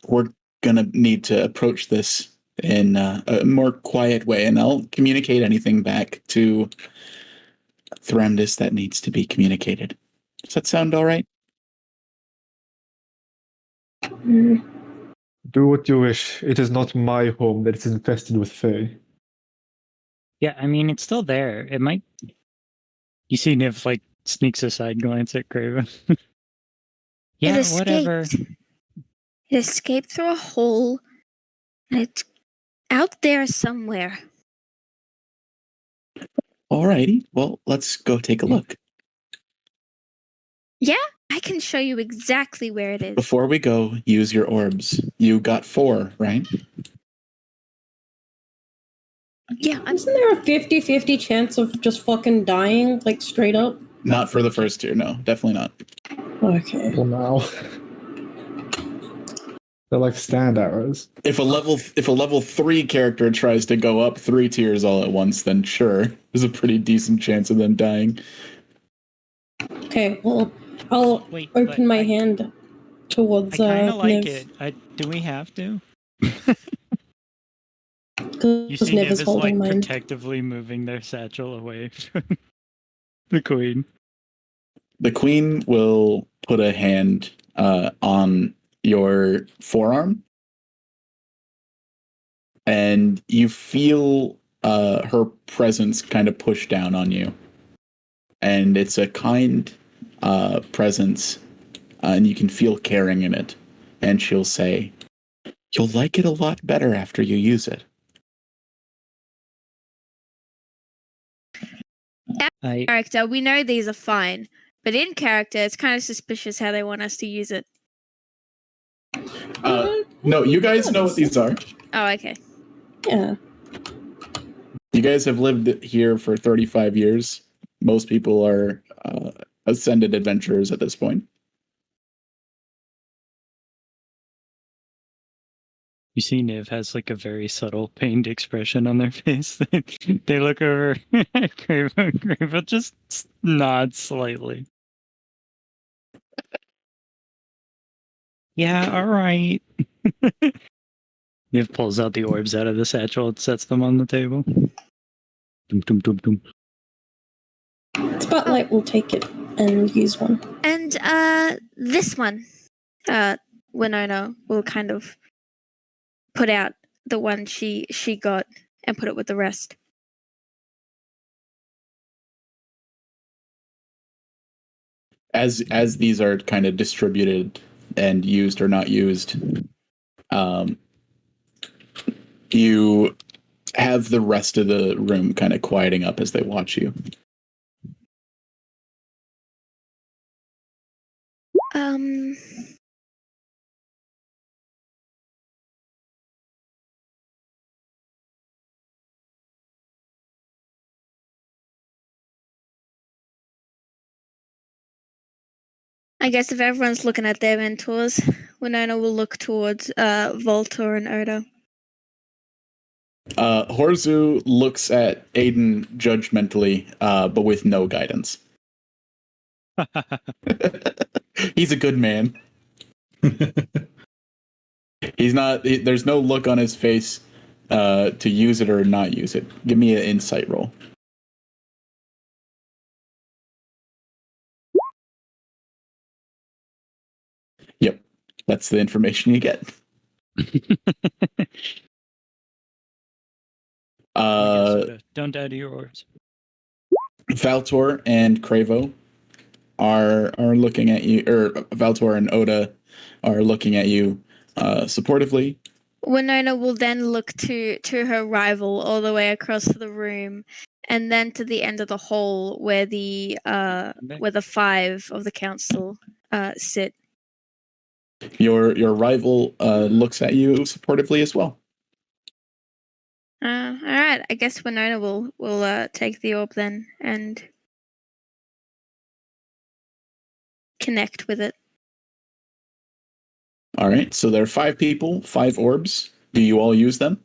we're gonna need to approach this in a more quiet way, and I'll communicate anything back to Thramdis that needs to be communicated. Does that sound all right? Mm. Do what you wish. It is not my home that is infested with Fae. Yeah, I mean, it's still there. It might. You see Niv, like, sneaks a side glance at Craven. Yeah, it whatever. escaped. It escaped through a hole, and it's out there somewhere. All righty. Well, let's go take a look. Yeah, I can show you exactly where it is. Before we go, use your orbs. You got 4, right? Yeah, Isn't there a 50-50 chance of just fucking dying, like straight up? Not for the first 2. No, definitely not. Okay. Well, now they're like stand arrows. If a level 3 character tries to go up 3 tiers all at once, then sure, there's a pretty decent chance of them dying. Okay, well, I'll Wait, open my I hand towards kind of like Niv, it. Do we have to? You because see Niv Niv is is, like, holding mine. protectively moving their satchel away from the queen. The queen will put a hand on your forearm, and you feel her presence kind of push down on you. And it's a kind presence, and you can feel caring in it. And she'll say, "You'll like it a lot better after you use it." character, we know these are fine, but in character, it's kind of suspicious how they want us to use it. No, you guys know what these are. Oh, okay. Yeah. You guys have lived here for 35 years. Most people are ascended adventurers at this point. You see Niv has, like, a very subtle pained expression on their face. They look over at Craven. Craven just nods slightly. Yeah, all right. Niv pulls out the orbs out of the satchel and sets them on the table. Dum, dum, dum, dum. Spotlight will take it and use one. And this one, Winona will kind of put out the one she got and put it with the rest. As these are kind of distributed and used or not used, you have the rest of the room kind of quieting up as they watch you. I guess if everyone's looking at their mentors, Winona will look towards Voltor and Oda. Horzu looks at Aiden judgmentally, but with no guidance. He's a good man. He's not. There's no look on his face to use it or not use it. Give me an insight roll. Yep, that's the information you get. Don't die to your orbs. Valtor and Cravo are looking at you, or Valtor and Oda are looking at you supportively. Winona will then look to her rival all the way across the room, and then to the end of the hall where the 5 of the council sit. Your rival looks at you supportively as well. All right. I guess Winona will take the orb then and connect with it. All right. So there are 5 people, 5 orbs. Do you all use them?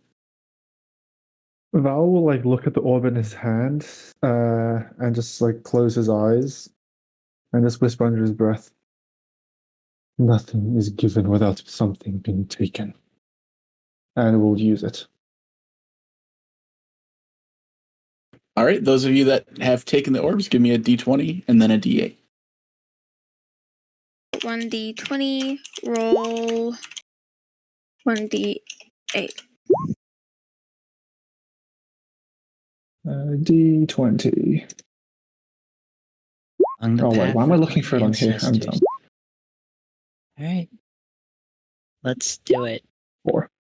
Val will like look at the orb in his hand, and just like close his eyes, and just whisper under his breath, "Nothing is given without something being taken," and we'll use it. All right. Those of you that have taken the orbs, give me a d20 and then a d8. 1d20, roll 1d8. D20. On the Oh wait, path why am I of looking my for it on here? I'm ancestors. dumb. All right. Let's do it. 4.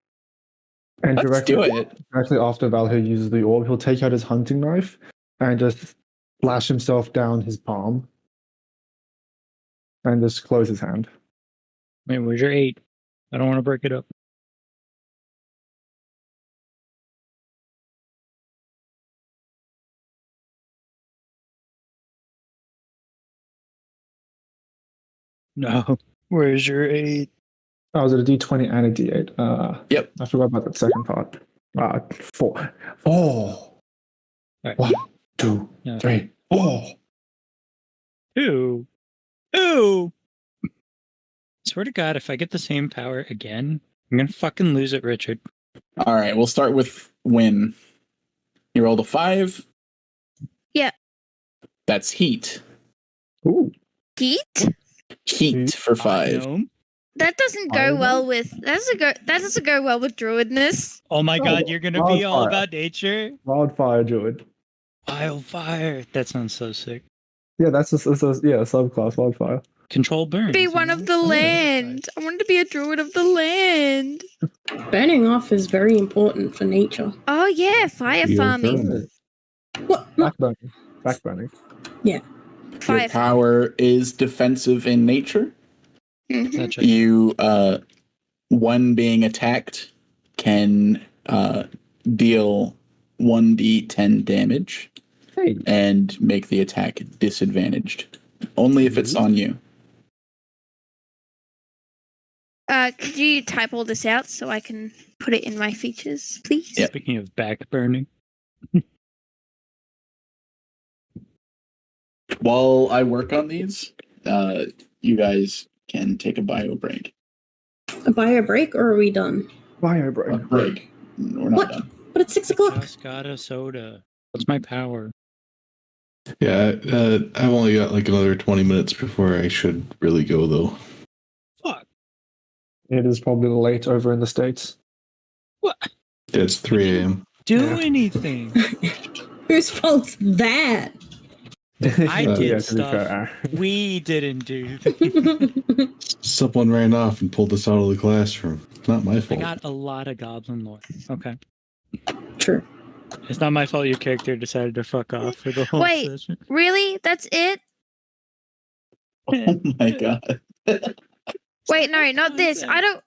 And Let's do it. directly after Valhir uses the orb, he'll take out his hunting knife and just slash himself down his palm and just close his hand. Wait, where's your 8? I don't want to break it up. No. Where's your 8? I was at a D20 and a D8. Yep. I forgot about that second part. 4. Right. 1, 2, No. 3, 4. 2. 2. Swear to God, if I get the same power again, I'm gonna fucking lose it, Richard. All right. We'll start with Win. You rolled a 5. Yeah. That's heat. Ooh. Heat? Heat for 5. Gnome? That doesn't go Iron well Man? with that doesn't go well with druidness. Oh my Oh, God, you're gonna be all wildfire. about nature? Wildfire druid. Wildfire. That sounds so sick. Yeah, that's a subclass wildfire. Control burns. Be you one know? of the Oh, land. I wanted to be a druid of the land. Burning off is very important for nature. Oh yeah, fire You're farming. burning. What? No. Backburning. Fire Your power is defensive in nature. Mhm. That's right. You, one being attacked can deal 1d10 damage Hey. and make the attack disadvantaged. Only if it's on you. Could you type all this out so I can put it in my features, please? Yep. Speaking of back burning. While I work on these, you guys can take a bio break. A bio break, or are we done? Bio A break. break. We're not What? done. But it's 6 o'clock. Just got a soda. What's my power? Yeah, I've only got like another 20 minutes before I should really go, though. Fuck. It is probably late over in the States. What? Yeah, it's 3 a.m. Do Yeah. anything. Whose fault's that? I did to be stuff. fair. We didn't do things. Someone ran off and pulled us out of the classroom. Not my I fault. got a lot of goblin lore. Okay. True. It's not my fault your character decided to fuck off for the whole Wait. session. Really? That's it? Oh my god. Wait, no, not this. I don't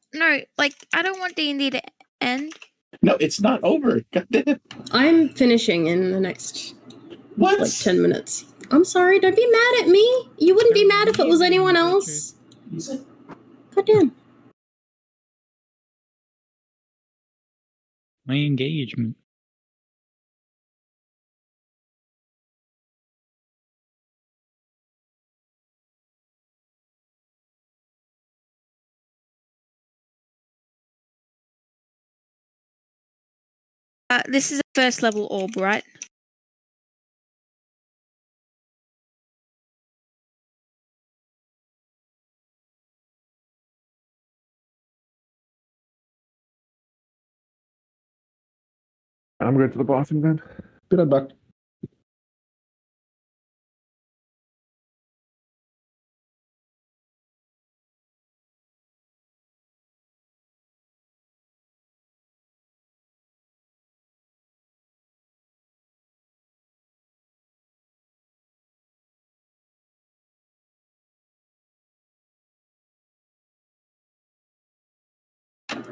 want D&D to end. No, it's not over. God damn. I'm finishing in the next What? like 10 minutes. I'm sorry, don't be mad at me. You wouldn't be mad if it was anyone else. Goddamn. My engagement. This is a first level orb, right? I'm going to the bathroom then. Be right back.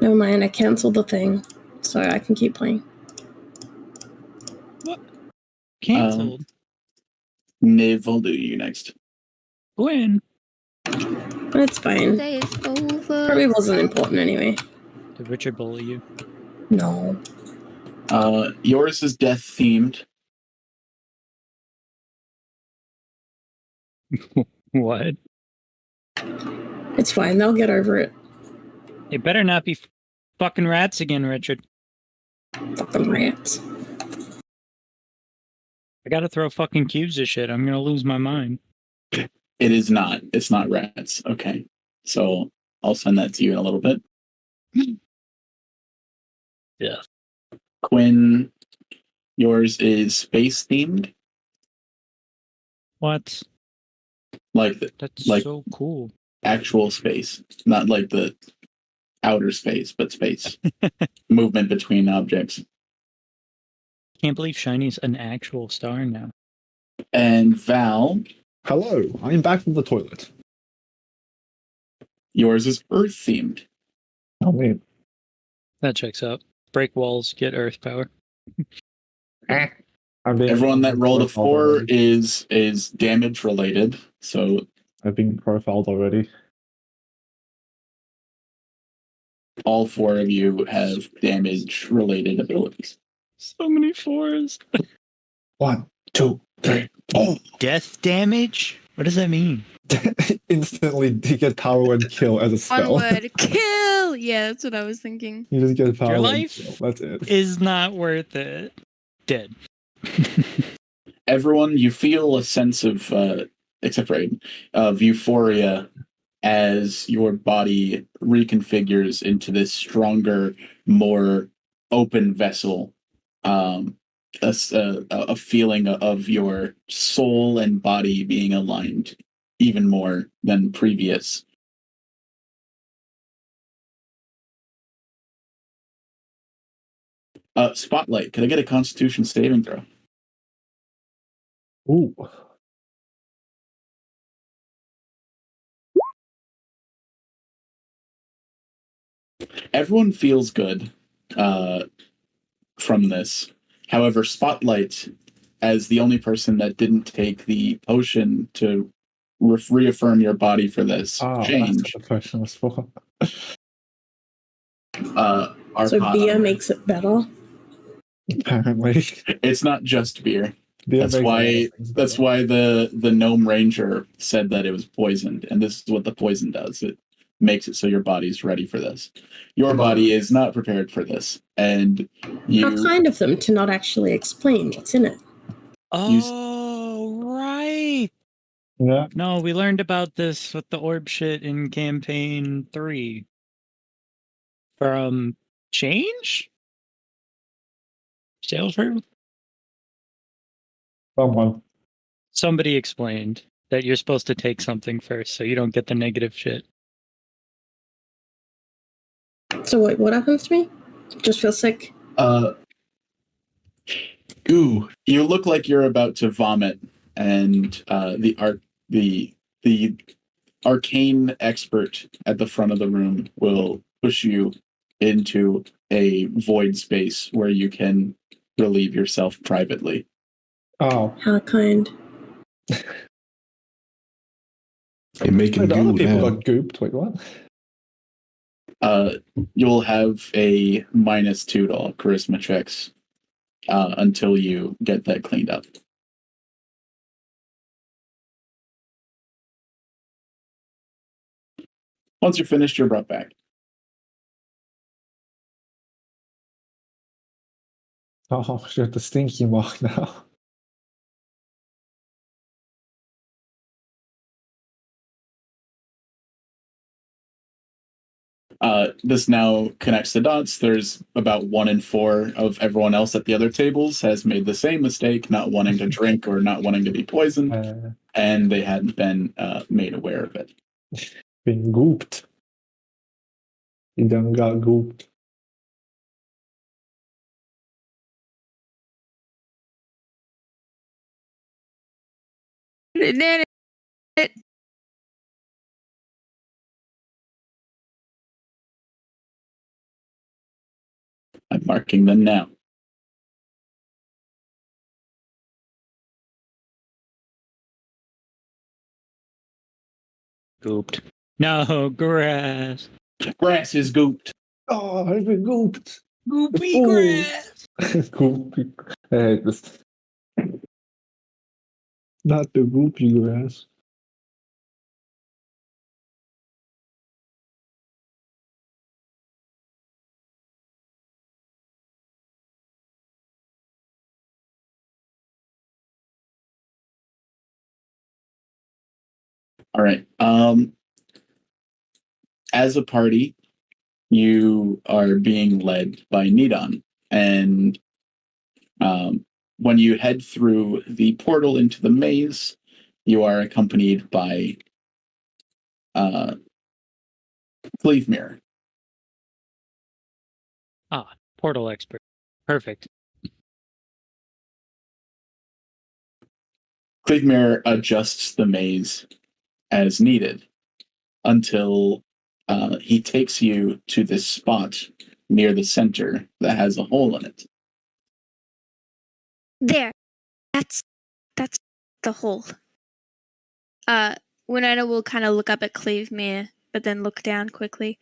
Never mind, I cancelled the thing, so I can keep playing. Cancelled. Niv will do you next. Gwen. That's fine. Day is over. Probably wasn't important anyway. Did Richard bully you? No. Yours is death themed. What? It's fine. They'll get over it. It better not be fucking rats again, Richard. Fucking rats. I gotta throw fucking cubes at shit. I'm gonna lose my mind. It is not. It's not rats. Okay. So I'll send that to you in a little bit. Yeah. Quinn, yours is space themed. What? Like That's so cool. Actual space. Not like the outer space, but space. Movement between objects. Can't believe Shiny's an actual star now. And Val, Hello, I'm back from the toilet. yours is Earth themed. Oh, man. That checks out. Break walls, get earth power. Everyone that rolled a 4 is damage related. So I've been profiled already. all 4 of you have damage related abilities. So many 4s. 1, 2, 3, 4. Death damage? What does that mean? Instantly, you get power and kill as a One spell. word. Kill! Yeah, that's what I was thinking. You just get power Your and life kill. That's it. is not worth it. Dead. Everyone, you feel a sense of, except for Aiden, of euphoria as your body reconfigures into this stronger, more open vessel. A feeling of your soul and body being aligned even more than previous. Spotlight, could I get a Constitution saving throw? Ooh. Everyone feels good from this. However, Spotlight, as the only person that didn't take the potion to reaffirm your body for this change. That's what the potion was for. So beer makes it better. Apparently. It's not just beer. Beer That's makes a lot of why. things That's better. why the gnome ranger said that it was poisoned, and this is what the poison does. It makes it so your body's ready for this. Your body is not prepared for this, and How you. kind of them to not actually explain what's in it. Oh, right. Yeah. No, we learned about this with the orb shit in campaign 3. From Change? Sales room? Someone. Somebody explained that you're supposed to take something first so you don't get the negative shit. So wait, what happens to me? Just feel sick? Ooh, you look like you're about to vomit, and the arcane expert at the front of the room will push you into a void space where you can relieve yourself privately. Oh. How kind. You're making Wait, the other goo people now. got gooped. Wait, what? You'll have a -2 to all charisma checks until you get that cleaned up. Once you're finished, you're brought back. Oh, shit, the stinky mark now. This now connects the dots. There's about 1 in 4 of everyone else at the other tables has made the same mistake, not wanting to drink or not wanting to be poisoned, and they hadn't been made aware of it. Being gooped. You done got gooped. I'm marking them now. Gooped. No, grass. Grass is gooped. Oh, I've been gooped. Goopy Oh. grass. Goopy. I hate this. Not the goopy grass. All right. As a party, you are being led by Nidon, and when you head through the portal into the maze, you are accompanied by Cleavemere. Portal expert. Perfect. Cleavemere adjusts the maze as needed until he takes you to this spot near the center that has a hole in it. There. That's the hole. Winona will kind of look up at Cleavemere, but then look down quickly.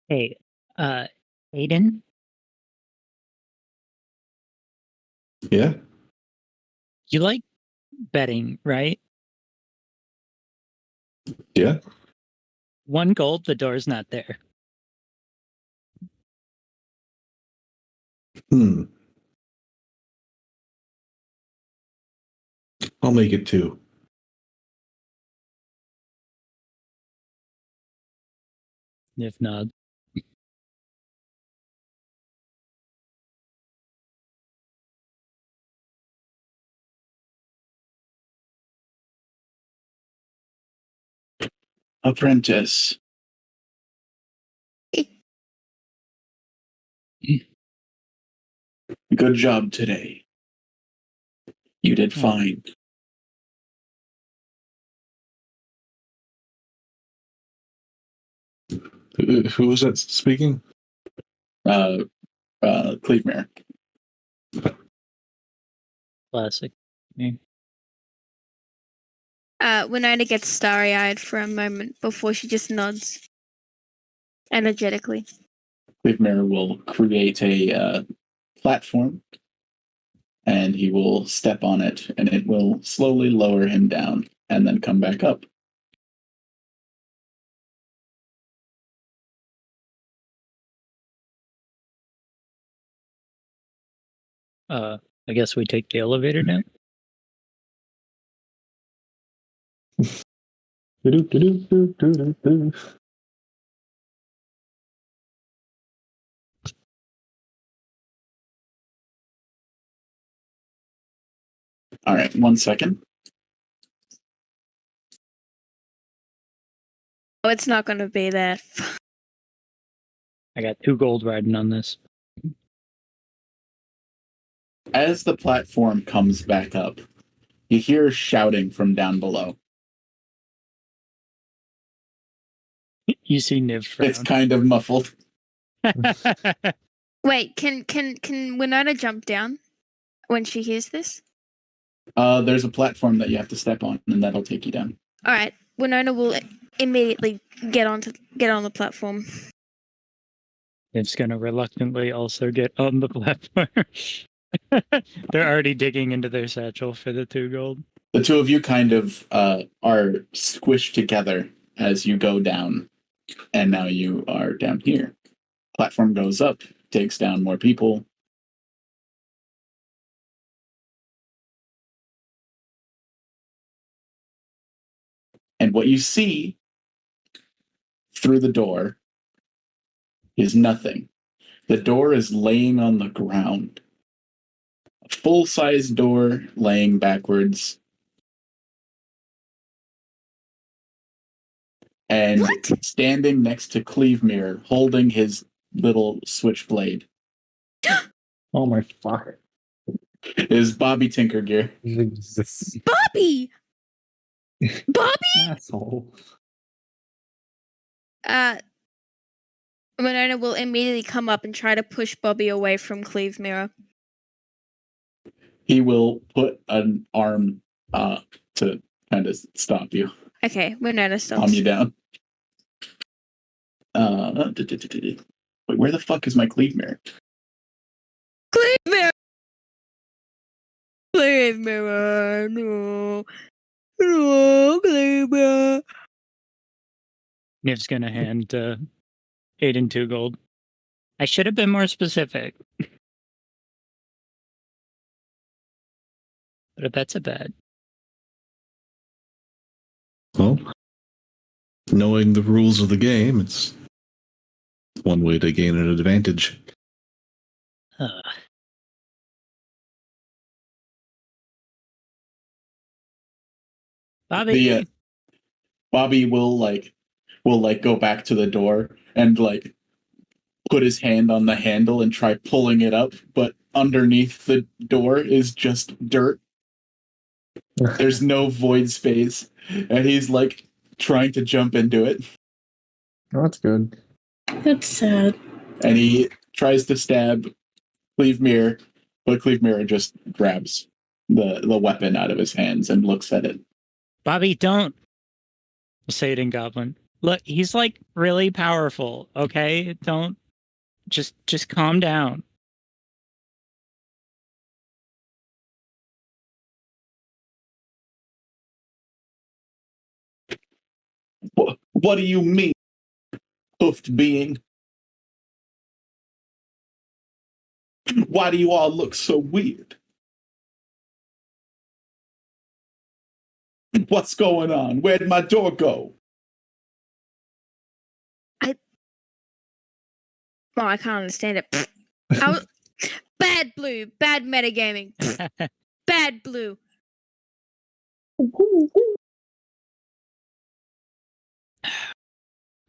Hey, Aiden, Yeah. you like betting, right? Yeah. 1 gold, the door's not there. I'll make it 2. If not, Apprentice. Good job today. You did fine. Who was that speaking? Cleavemere. classic. Winona gets starry-eyed for a moment before she just nods energetically. Cleavemere will create a platform, and he will step on it, and it will slowly lower him down and then come back up. I guess we take the elevator now. Do-do-do-do-do-do-do. All right, 1 second. Oh, it's not going to be that. I got 2 gold riding on this. As the platform comes back up, you hear shouting from down below. You see Niv frown. It's kind of muffled. Wait, can Winona jump down when she hears this? There's a platform that you have to step on, and that'll take you down. All right, Winona will immediately get on the platform. Niv's gonna reluctantly also get on the platform. They're already digging into their satchel for the 2 gold. The two of you kind of are squished together as you go down, and now you are down here. Platform goes up, takes down more people. And what you see through the door is nothing. The door is laying on the ground. A full-size door laying backwards. And What? standing next to Cleavemere, holding his little switchblade, Oh my fuck. is Bobby Tinkergear. Jesus. Bobby! Bobby! Asshole. Winona will immediately come up and try to push Bobby away from Cleavemere. He will put an arm to kind of stop you. Okay, Winona Calm stops. you down. Wait, where the fuck is my cleave mirror? Cleave mirror! Cleave mirror! No. No, cleave mirror! Niv's gonna hand Aiden 2 gold. I should have been more specific. But a bet's a bet. Well, knowing the rules of the game, it's one way to gain an advantage. Bobby! Bobby will go back to the door and like put his hand on the handle and try pulling it up, but underneath the door is just dirt. There's no void space, and he's like trying to jump into it, Oh, that's good. That's sad. and he tries to stab Cleve Mirror, but Cleve Mirror just grabs the weapon out of his hands and looks at it. Bobby, don't! I'll say it in Goblin. Look, he's like really powerful, okay? Don't... Just calm down. What do you mean, hoofed being? Why do you all look so weird? What's going on? Where did my door go? Well, I can't understand it. Bad blue. Bad metagaming. Bad blue.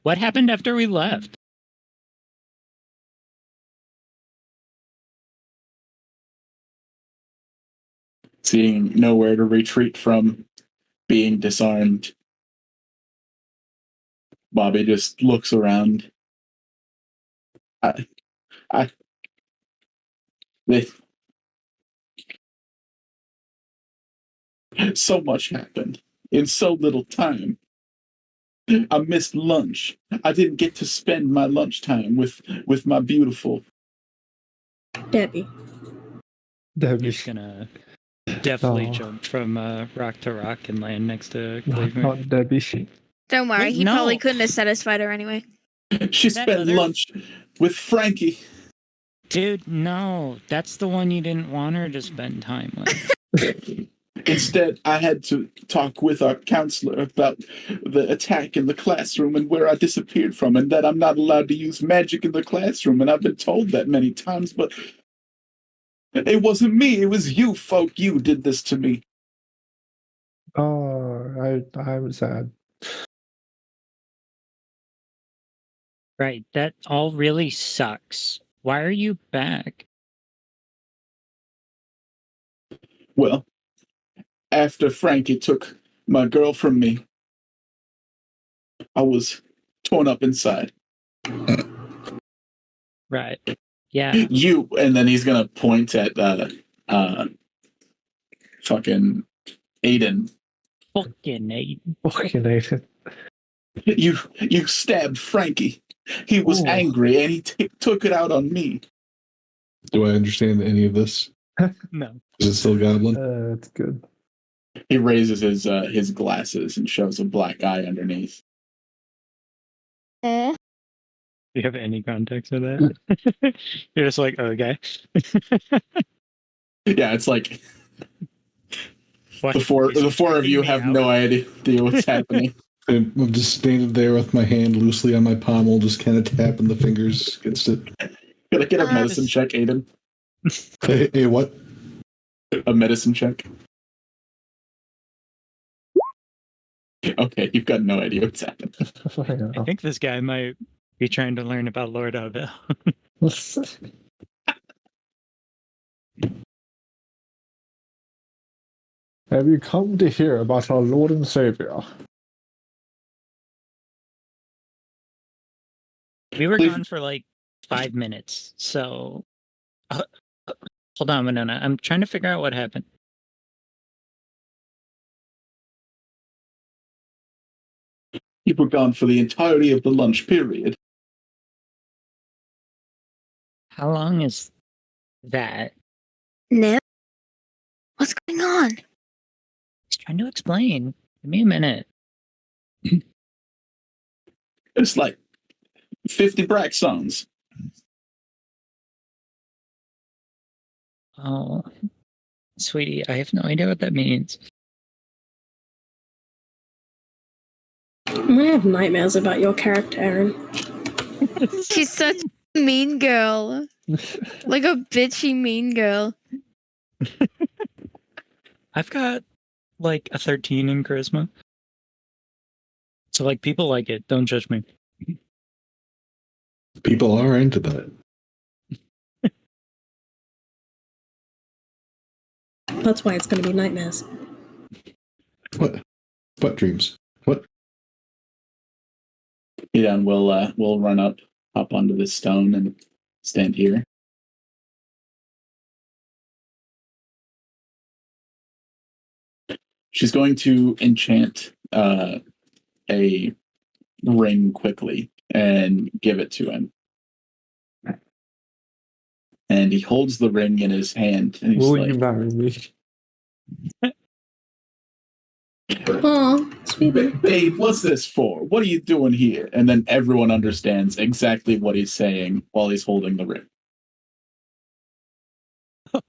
What happened after we left? Seeing nowhere to retreat from being disarmed, Bobby just looks around. So much happened in so little time. I missed lunch. I didn't get to spend my lunchtime with my beautiful Debbie. He's gonna definitely jump from rock to rock and land next to Cleveland. Not Debbie. Don't worry, Wait, he no. probably couldn't have satisfied her anyway. She That spent other- lunch with Frankie. Dude, no. That's the one you didn't want her to spend time with. Instead, I had to talk with our counselor about the attack in the classroom and where I disappeared from, and that I'm not allowed to use magic in the classroom. And I've been told that many times, but it wasn't me. It was you, folk. You did this to me. Oh, I'm sad. Right, that all really sucks. Why are you back? Well, after Frankie took my girl from me, I was torn up inside. Right. Yeah. You, and then he's gonna point at fucking Aiden. Fucking Nate. Fucking Nathan. You stabbed Frankie. He was Oh. angry, and he took it out on me. Do I understand any of this? No. Is it still Goblin? That's good. He raises his glasses and shows a black eye underneath. Eh? Do you have any context for that? You're just like, okay. Yeah, it's like What? the four of you have no idea what's happening. I'm just standing there with my hand loosely on my pommel, just kind of tapping the fingers against it. Gotta get a medicine check, Aiden. Hey, what? A medicine check. Okay, you've got no idea what's happening. I think this guy might be trying to learn about Lord Abel. Have you come to hear about our Lord and Savior? We were Please- gone for like 5 minutes, so hold on, Winona. I'm trying to figure out what happened. You were gone for the entirety of the lunch period. How long is that? No. What's going on? He's trying to explain. Give me a minute. It's like 50 Braxons. Oh, sweetie, I have no idea what that means. I'm gonna have nightmares about your character, Aaron. She's such a mean girl. Like a bitchy mean girl. I've got like a 13 in charisma. So like people like it. Don't judge me. People are into that. That's why it's gonna be nightmares. What? What dreams? What? Yeah, and we'll run up onto this stone and stand here. She's going to enchant a ring quickly and give it to him. And he holds the ring in his hand and he's Will like, you marry me? Aw, sweetie. Babe, what's this for? What are you doing here? And then everyone understands exactly what he's saying while he's holding the ring.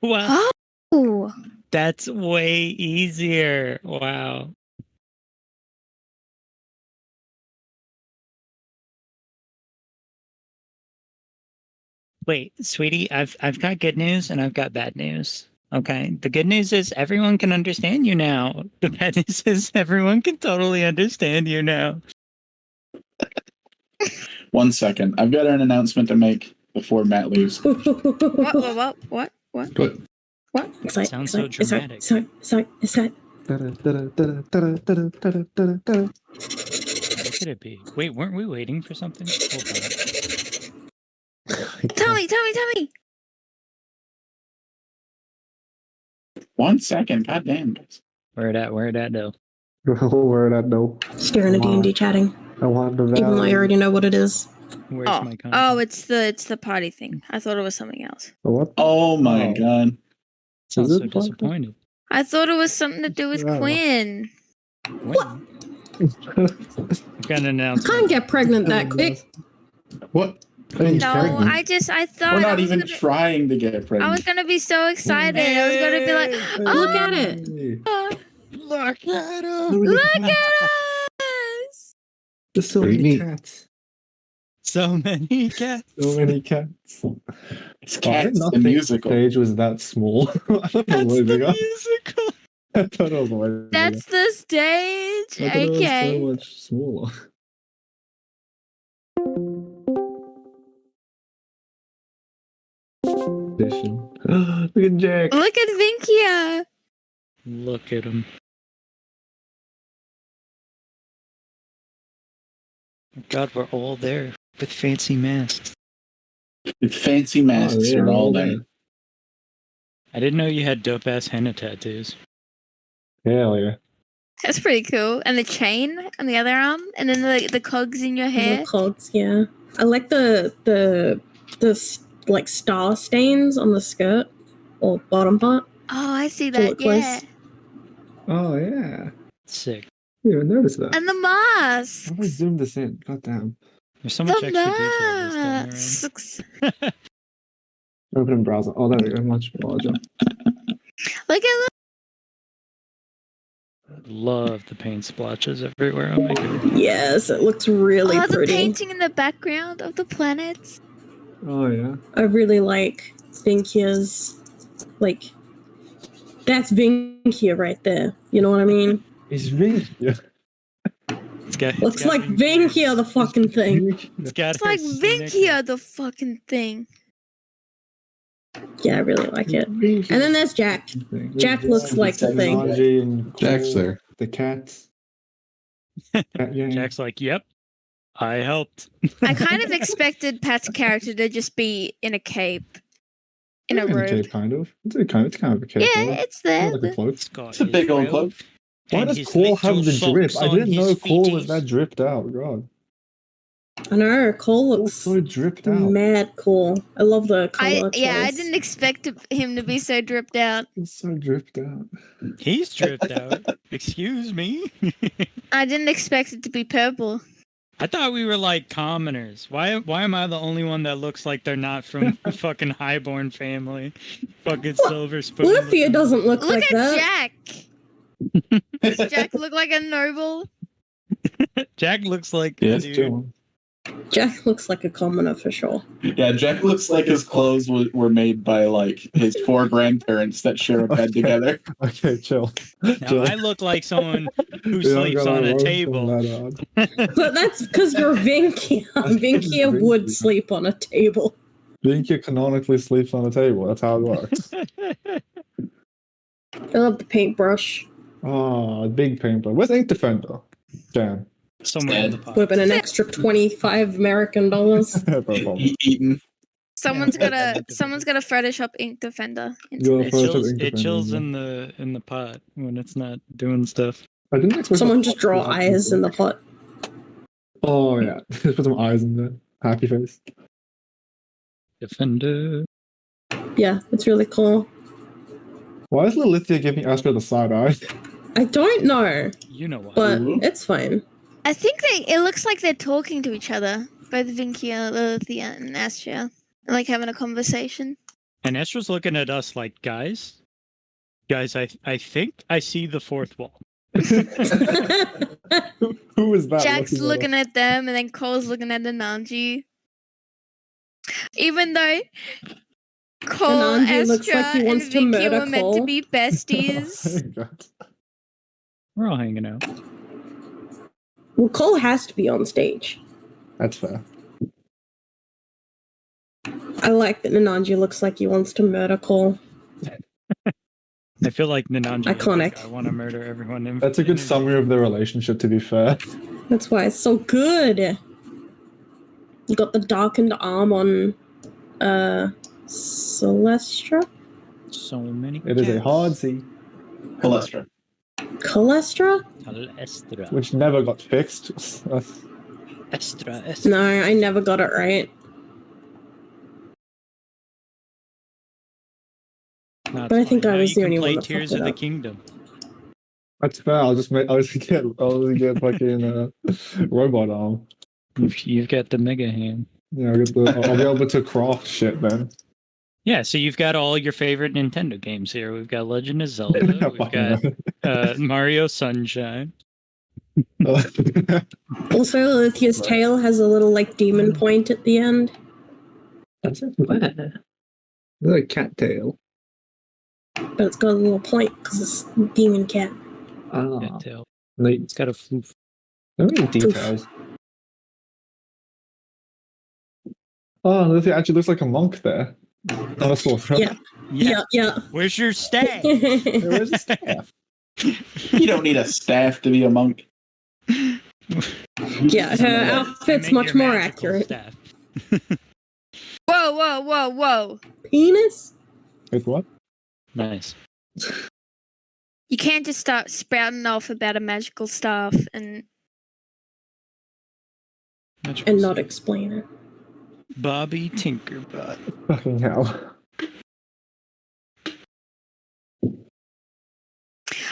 Wow, Oh. that's way easier. Wow. Wait, sweetie, I've got good news and I've got bad news. Okay. The good news is everyone can understand you now. The bad news is everyone can totally understand you now. 1 second. I've got an announcement to make before Matt leaves. What? What? What? Sounds so dramatic. Sorry. What could it be? Wait, weren't we waiting for something? Hold on. Tell me. 1 second. God damn. Where it at, though? Where that though? Staring at D&D chatting. I want the Even though I already know what it is. Where's Oh. my content? Oh, it's the party thing. I thought it was something else. What? Oh my Oh. god. Sounds Is so it disappointed. I thought it was something to do with Yeah. Quinn. What? I've got an I announcement. can't get pregnant that quick. What? He's No, pregnant. I thought We're I not was even gonna, trying to get I was pregnant. gonna be so excited. I was gonna be like, Look at it. Look at him! look at us. There's so Pretty many neat. cats. So many cats. So many cats. It's Oh, I did Cats, not the think musical. the stage was that small. I thought it That's was way the bigger. musical. I thought it was way bigger. That's the stage. I thought it was Okay. so much smaller. Look at Jack. Look at Vinkia. Look at him. God, we're all there with fancy masks. With fancy masks, yeah, you're all all there. there. I didn't know you had dope ass henna tattoos. Hell yeah. That's pretty cool. And the chain on the other arm, and then the cogs in your hair. The cogs, yeah. I like the like star stains on the skirt or bottom part. Oh, I see To that. look Yeah. close. Oh yeah. Sick. I didn't even notice that. And the masks. How do I zoom this in? God damn. There's so much The extra detail this time around. masks. Open in browser. Oh, there we go. Much larger. Look at Love the paint splotches everywhere on my character. Yes, it looks really the pretty. painting in the background of the planets. Oh yeah. I really like Vinkia's, like, that's Vinkia right there. You know what I mean? It's me. Yeah. Looks like Vinkia the fucking thing. It's got It's like Vinkia, the fucking thing. Yeah, I really like it. And then there's Jack. Jack looks like the thing. Technology and Jack's there. The cats. Cat gang. Jack's like, yep, I helped. I kind of expected Pat's character to just be in a cape, in a Yeah, robe. cape, kind of. It's kind of a cape. Yeah, though. it's there. Not like a cloak. Scott It's a big is old robe. cloak. Why And does his Cole have little the drip? socks I on didn't know his Cole was feeties. that dripped out. God. I know, Cole Cole's looks so dripped out. mad cool. I love the color I choice. didn't expect him to be so dripped out. He's so dripped out. He's dripped out. Excuse me. I didn't expect it to be purple. I thought we were like commoners. Why am I the only one that looks like they're not from a fucking highborn family? Fucking silver spoon. Lufia doesn't look Look like at that. Jack. Does Jack look like a noble? Jack looks like Yes, dude. John. Jack looks like a commoner for sure. Yeah, Jack looks like his clothes were made by like his 4 grandparents that share a bed Okay. together. Okay, chill. Now Chill. I look like someone who You don't sleeps gotta on a roast him table. that hard. But that's because you're Vinkia. Vinkia would Vinkia. sleep on a table. Vinkia canonically sleeps on a table. That's how it works. I love the paintbrush. Oh, big paintbrush. Where's Ink Defender? Jan. Somewhere in the pot. Whipping an extra 25 American dollars. No problem. Eaten. Someone's gotta Photoshop Ink Defender into You're this. Photoshop It chills, Ink it Defender, chills yeah. in the pot when it's not doing stuff. I didn't expect Someone that just pot draw to have eyes in the paintbrush. pot. Oh, yeah. Just put some eyes in there. Happy face. Defender. Yeah, it's really cool. Why is Lilithia giving Astra the side eye? I don't know, You know what? but Ooh. it's fine. I think it looks like they're talking to each other. Both Vinkia, Lilithia, and Astria. Like having a conversation. And Estra's looking at us like, guys, I think I see the fourth wall. Who is that? Jack's looking at them, and then Cole's looking at Ananji. Even though Cole, Ananji looks Astra, like he wants and to Vinkia murder were meant to Cole. be besties. Oh, God. We're all hanging out. Well, Cole has to be on stage. That's fair. I like that Nananji looks like he wants to murder Cole. I feel like Nananji. Iconic. I want to murder everyone. That's a good summary of their relationship, to be fair. That's why it's so good. You got the darkened arm on Celestra? So many. It is a cats. hard C, Cholesterol. Colestra? Estra. which never got fixed. Estra. No, I never got it right. But I think I was the only one play that Tears fucked of it the up. Kingdom. That's fair. I'll just get fucking robot arm. You've got the mega hand. Yeah, I'll be able to craft shit then. Yeah, so you've got all your favorite Nintendo games here. We've got Legend of Zelda. We've got Mario Sunshine. Also, Lithia's tail has a little like demon point at the end. That's it. Like a cat tail. But it's got a little point because it's demon cat. Yeah, tail. Neat. It's got a floof. There are details. Oh, Lithia actually looks like a monk there. On a sore throat. Yeah. Yeah. Where's your staff? There is a staff. You don't need a staff to be a monk. Yeah, her outfit's much more accurate. Staff. Whoa. Penis? With what? Nice. You can't just start spouting off about a magical staff and And not explain it. Bobby Tinkerbot. Fucking hell.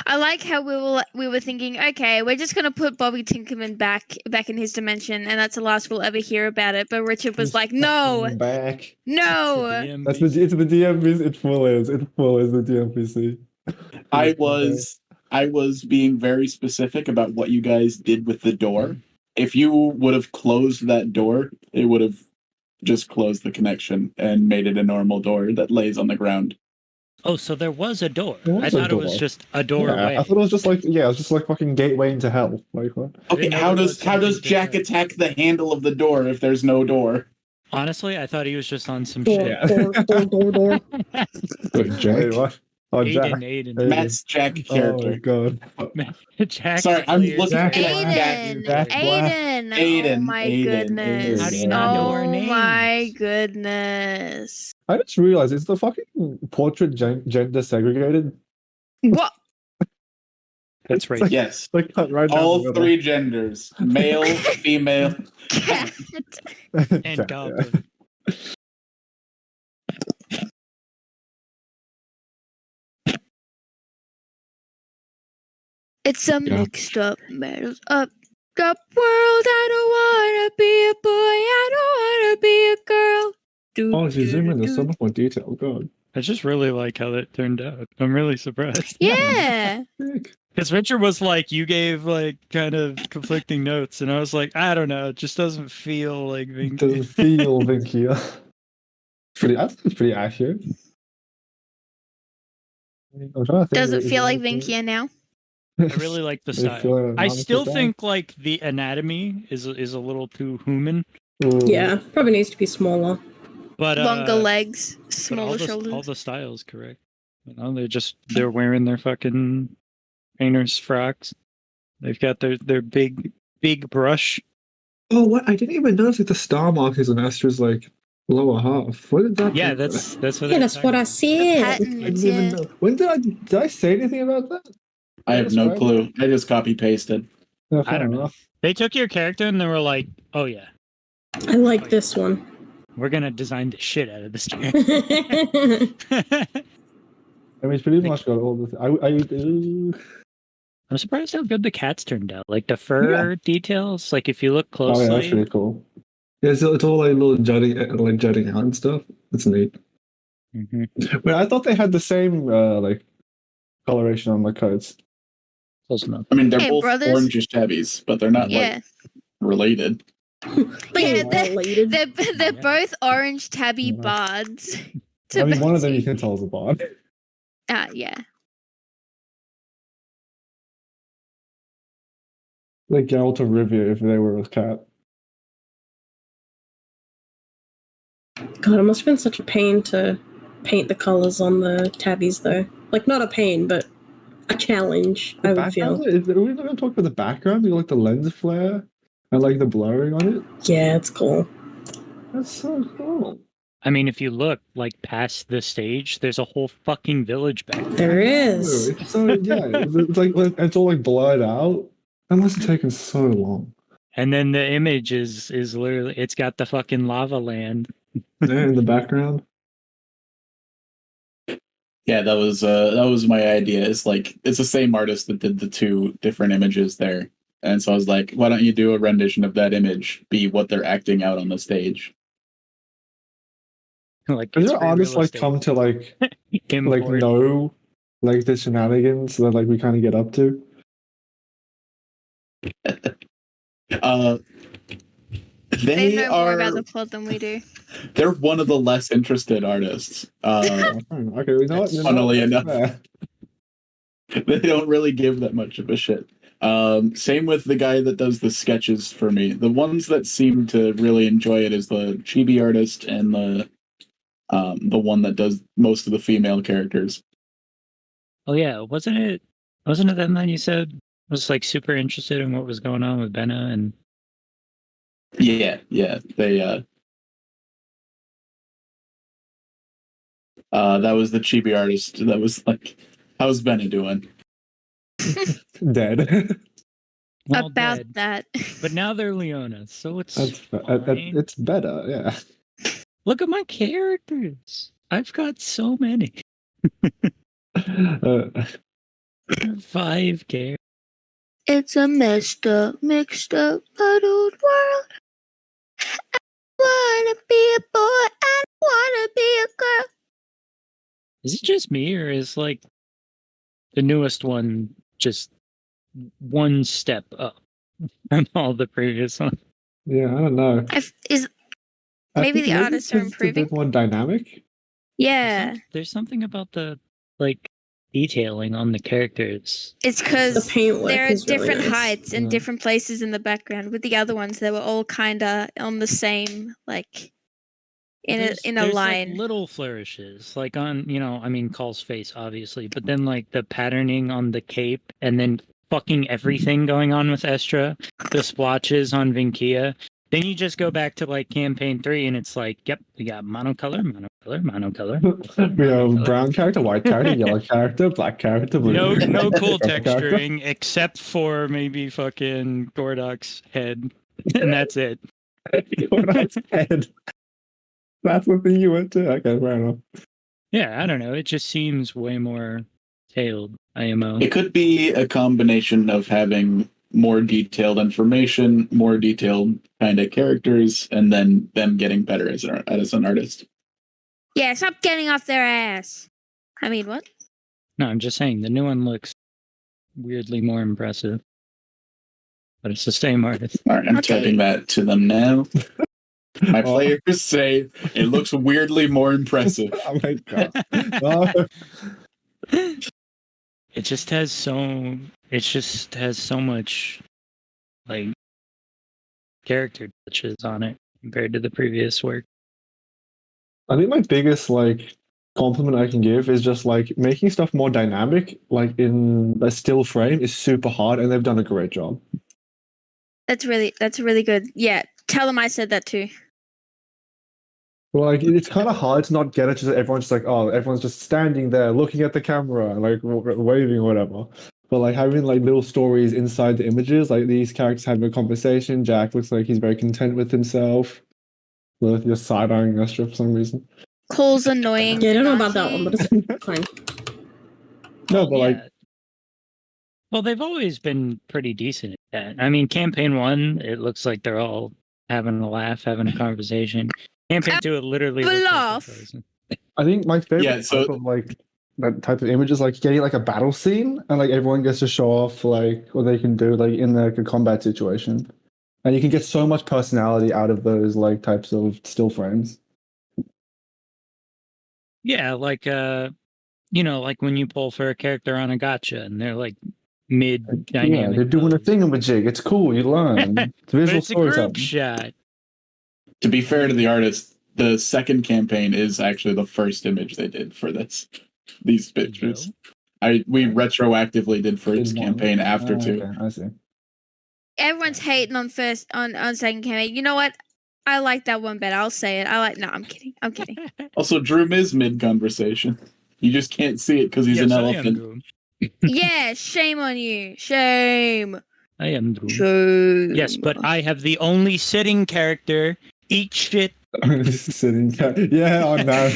I like how we were thinking, okay, we're just gonna put Bobby Tinkerman back in his dimension, and that's the last we'll ever hear about it. But Richard was like, no, Back. no. That's it's the DMPC. It full is the DMPC. I was being very specific about what you guys did with the door. If you would have closed that door, it would have just closed the connection and made it a normal door that lays on the ground. Oh, so there was a door. There was I a thought it was door. just a doorway. I thought it was just like fucking gateway into hell. Like what? Okay, how does Jack attack the handle of the door if there's no door? Honestly, I thought he was just on some Door, shit. door. Wait, Jack? What? Oh, Jack. Aiden. Matt's Jack Oh character. my god. Jack. Sorry, I'm clears looking Jack. at Jack. Aiden. Aiden. Oh my Aiden. goodness. How do you not know our Oh names? my goodness. I just realized it's the fucking portrait gender segregated. What? That's right. Like, Yes. like cut right down All the middle. three genders. Male, female. Cat. And Yeah. goblin. It's a mixed up, metals up world. I don't wanna be a boy. I don't wanna be a girl. Oh, if you zoom in, there's so much more detail. God. I just really like how that turned out. I'm really surprised. Yeah. Heck. Because Richard was like, you gave like kind of conflicting notes, and I was like, I don't know, it just doesn't feel like It doesn't Vinky. feel Vinky. I think it's pretty accurate. I'm trying to think Does of it feel like anything- Vinkia now? I really like the They feel style. like I an still honest think like the anatomy is a little too human, Ooh. Yeah, probably needs to be smaller. but Longer legs, but smaller shoulders. all the styles correct. You know, they're wearing their fucking painter's frocks. They've got their big brush. Oh, what? I didn't even notice like the star markers on Astra's like lower half. What did that? Yeah, do? that's what. Yeah, they're that's what I talking said. I Patterns, didn't even yeah. know. When did I say anything about that? I have no Describe clue. I just copy pasted. Yeah, I don't know. enough. They took your character and they were like, "Oh yeah, I like this one. we're gonna design the shit out of this yeah, character." I mean, it's pretty much got all the. I'm surprised how good the cats turned out. Like the fur details. Like if you look Oh yeah, that's closely, pretty cool. Yeah, it's all like little jutting out and stuff. That's neat. Mhm. Wait, I thought they had the same like coloration on the coats. Close enough. I mean, they're Hey, both brothers. orangish tabbies, but they're not Yeah. like related. Yeah, related. they're both orange tabby Yeah. bards. I mean, one of them Tabassi. you can tell is a bard. Yeah. Like Geralt of Rivia if they were a cat. God, it must have been such a pain to paint the colors on the tabbies, though. Like, not a pain, but a challenge, I would feel. Are we not going to talk about the background? You like the lens flare and like the blurring on it? Yeah, it's cool. That's so cool. I mean, if you look like past the stage, there's a whole fucking village back there. There is. It's so yeah, it's like it's all like blurred out. That must have taken so long. And then the image is literally it's got the fucking lava land. Yeah, in the background. Yeah, that was my idea. It's like it's the same artist that did the two different images there. And so I was like, why don't you do a rendition of that image be what they're acting out on the stage? Like Does it's your very artists like realistic. come to like Import. know like the shenanigans that like we kind of get up to? They They know more about are the plot than we do. they're one of the less interested artists. Okay, we know what. Funnily enough. Yeah. They don't really give that much of a shit. Same with the guy that does the sketches for me. The ones that seem to really enjoy it is the chibi artist and the one that does most of the female characters. Oh yeah, wasn't it them that you said was like super interested in what was going on with Benna and Yeah. They that was the chibi artist that was like, how's Benny doing? Dead. well, About dead. that. But now they're Leona, so it's That's fine. it's better. Yeah. Look at my characters. I've got so many. Uh, 5 characters. It's a mixed up, muddled world. I wanna be a boy. I wanna be a girl. Is it just me, or is like the newest one just one step up from all the previous ones? yeah, I don't know. I Maybe think the artists are it's a bit improving. more dynamic. Yeah, There's something about the like detailing on the characters. it's The because paintwork there are is really different nice. heights and Yeah. different places in the background. With the other ones, they were all kind of on the same, like in a There's, line. like little flourishes, like on I mean Call's face obviously, but then like the patterning on the cape, and then fucking everything going on with Estra, the splotches on Vinkia, Then you just go back to like campaign 3 and it's like, yep, we got monocolor. We have brown character, white character, yellow character, black character, blue No character. no cool purple character. texturing except for maybe fucking Gordok's head. And that's it. Gordok's head. That's the thing you went to? Okay, fair enough. Yeah, I don't know. It just seems way more tailed IMO. It could be a combination of having more detailed information, more detailed kind of characters, and then them getting better as an artist. Yeah, stop getting off their ass. I mean, what? No, I'm just saying the new one looks weirdly more impressive. But it's the same artist. All right, I'm Okay. typing that to them now. My players say it looks weirdly more impressive. Oh my god. Oh. It just has so much like character touches on it compared to the previous work. I think my biggest like compliment I can give is just like making stuff more dynamic, like in a still frame, is super hard, and they've done a great job. That's really good. Yeah, tell them I said that too. Well, like it's kind of hard to not get it. Just everyone's just like, oh, everyone's just standing there looking at the camera, like waving or whatever. But like having like little stories inside the images, like these characters having a conversation. Jack looks like he's very content with himself. Lilith, you're side-eyeing Esther for some reason. Cole's annoying. Yeah, I don't know about that one, but it's fine. No, but like, Yeah. Well, they've always been pretty decent at that. I mean, campaign 1, it looks like they're all having a laugh, having a conversation. Campaign 2, it literally looks like laugh. they're frozen. I think my favorite Yeah, so- type of like that type of image is like getting like a battle scene, and like everyone gets to show off like what they can do like in like a combat situation, and you can get so much personality out of those like types of still frames. Yeah, like like when you pull for a character on a gotcha and they're like mid dynamic. Yeah, they're doing a pose. thingamajig. It's cool. You learn. It's But visual it's a group storytelling. shot. To be fair to the artist, the second campaign is actually the first image they did for these pictures. We retroactively did first Did one. campaign after Oh, two. okay, I see. Everyone's hating on second campaign. You know what? I like that one better. I'll say it. No, I'm kidding. I'm kidding. Also, Droom is mid conversation. You just can't see it because he's an Yes, I am elephant. Droom. Yeah, shame on you. Shame. I am Droom. Shame. Yes, but I have the only sitting character. Eat shit. Just sitting. Yeah, I know.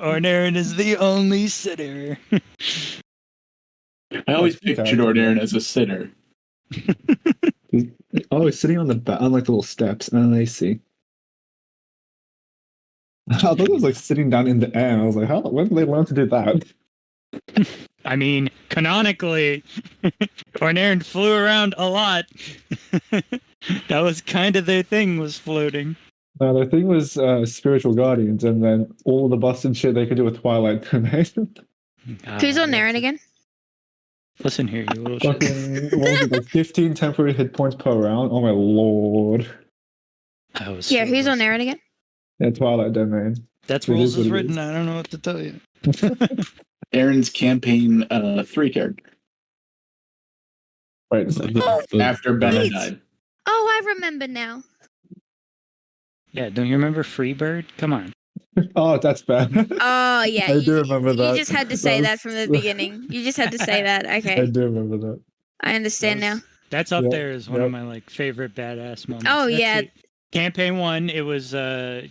Ornaren is the only sitter. I always Okay. pictured Ornaren as a sitter. Oh, he's sitting on on like the little steps, and I see. I thought it was like sitting down in the air. I was like, how? When did they learn to do that? I mean, canonically, Ornaren flew around a lot. That was kind of their thing, was floating. The thing was spiritual guardians, and then all the busted shit they could do with Twilight Domain. Who's on Aaron again? Listen here, you little shit. Fucking, what was it, like 15 temporary hit points per round? Oh my lord. Yeah, who's on Aaron again? Yeah, Twilight Domain. That's It rules is what as it written. is. I don't know what to tell you. Aaron's campaign 3 character Wait a second. after Bella Wait. died. Oh, I remember now. Yeah, don't you remember Freebird? Come on. Oh, that's bad. Oh, yeah. I do remember that. You just had to say That that was- from the beginning. You just had to say that. I Okay. do remember that. I understand now. That's up Yep, there as one yep. of my like favorite badass moments. Oh, That's yeah. it. Campaign 1, it was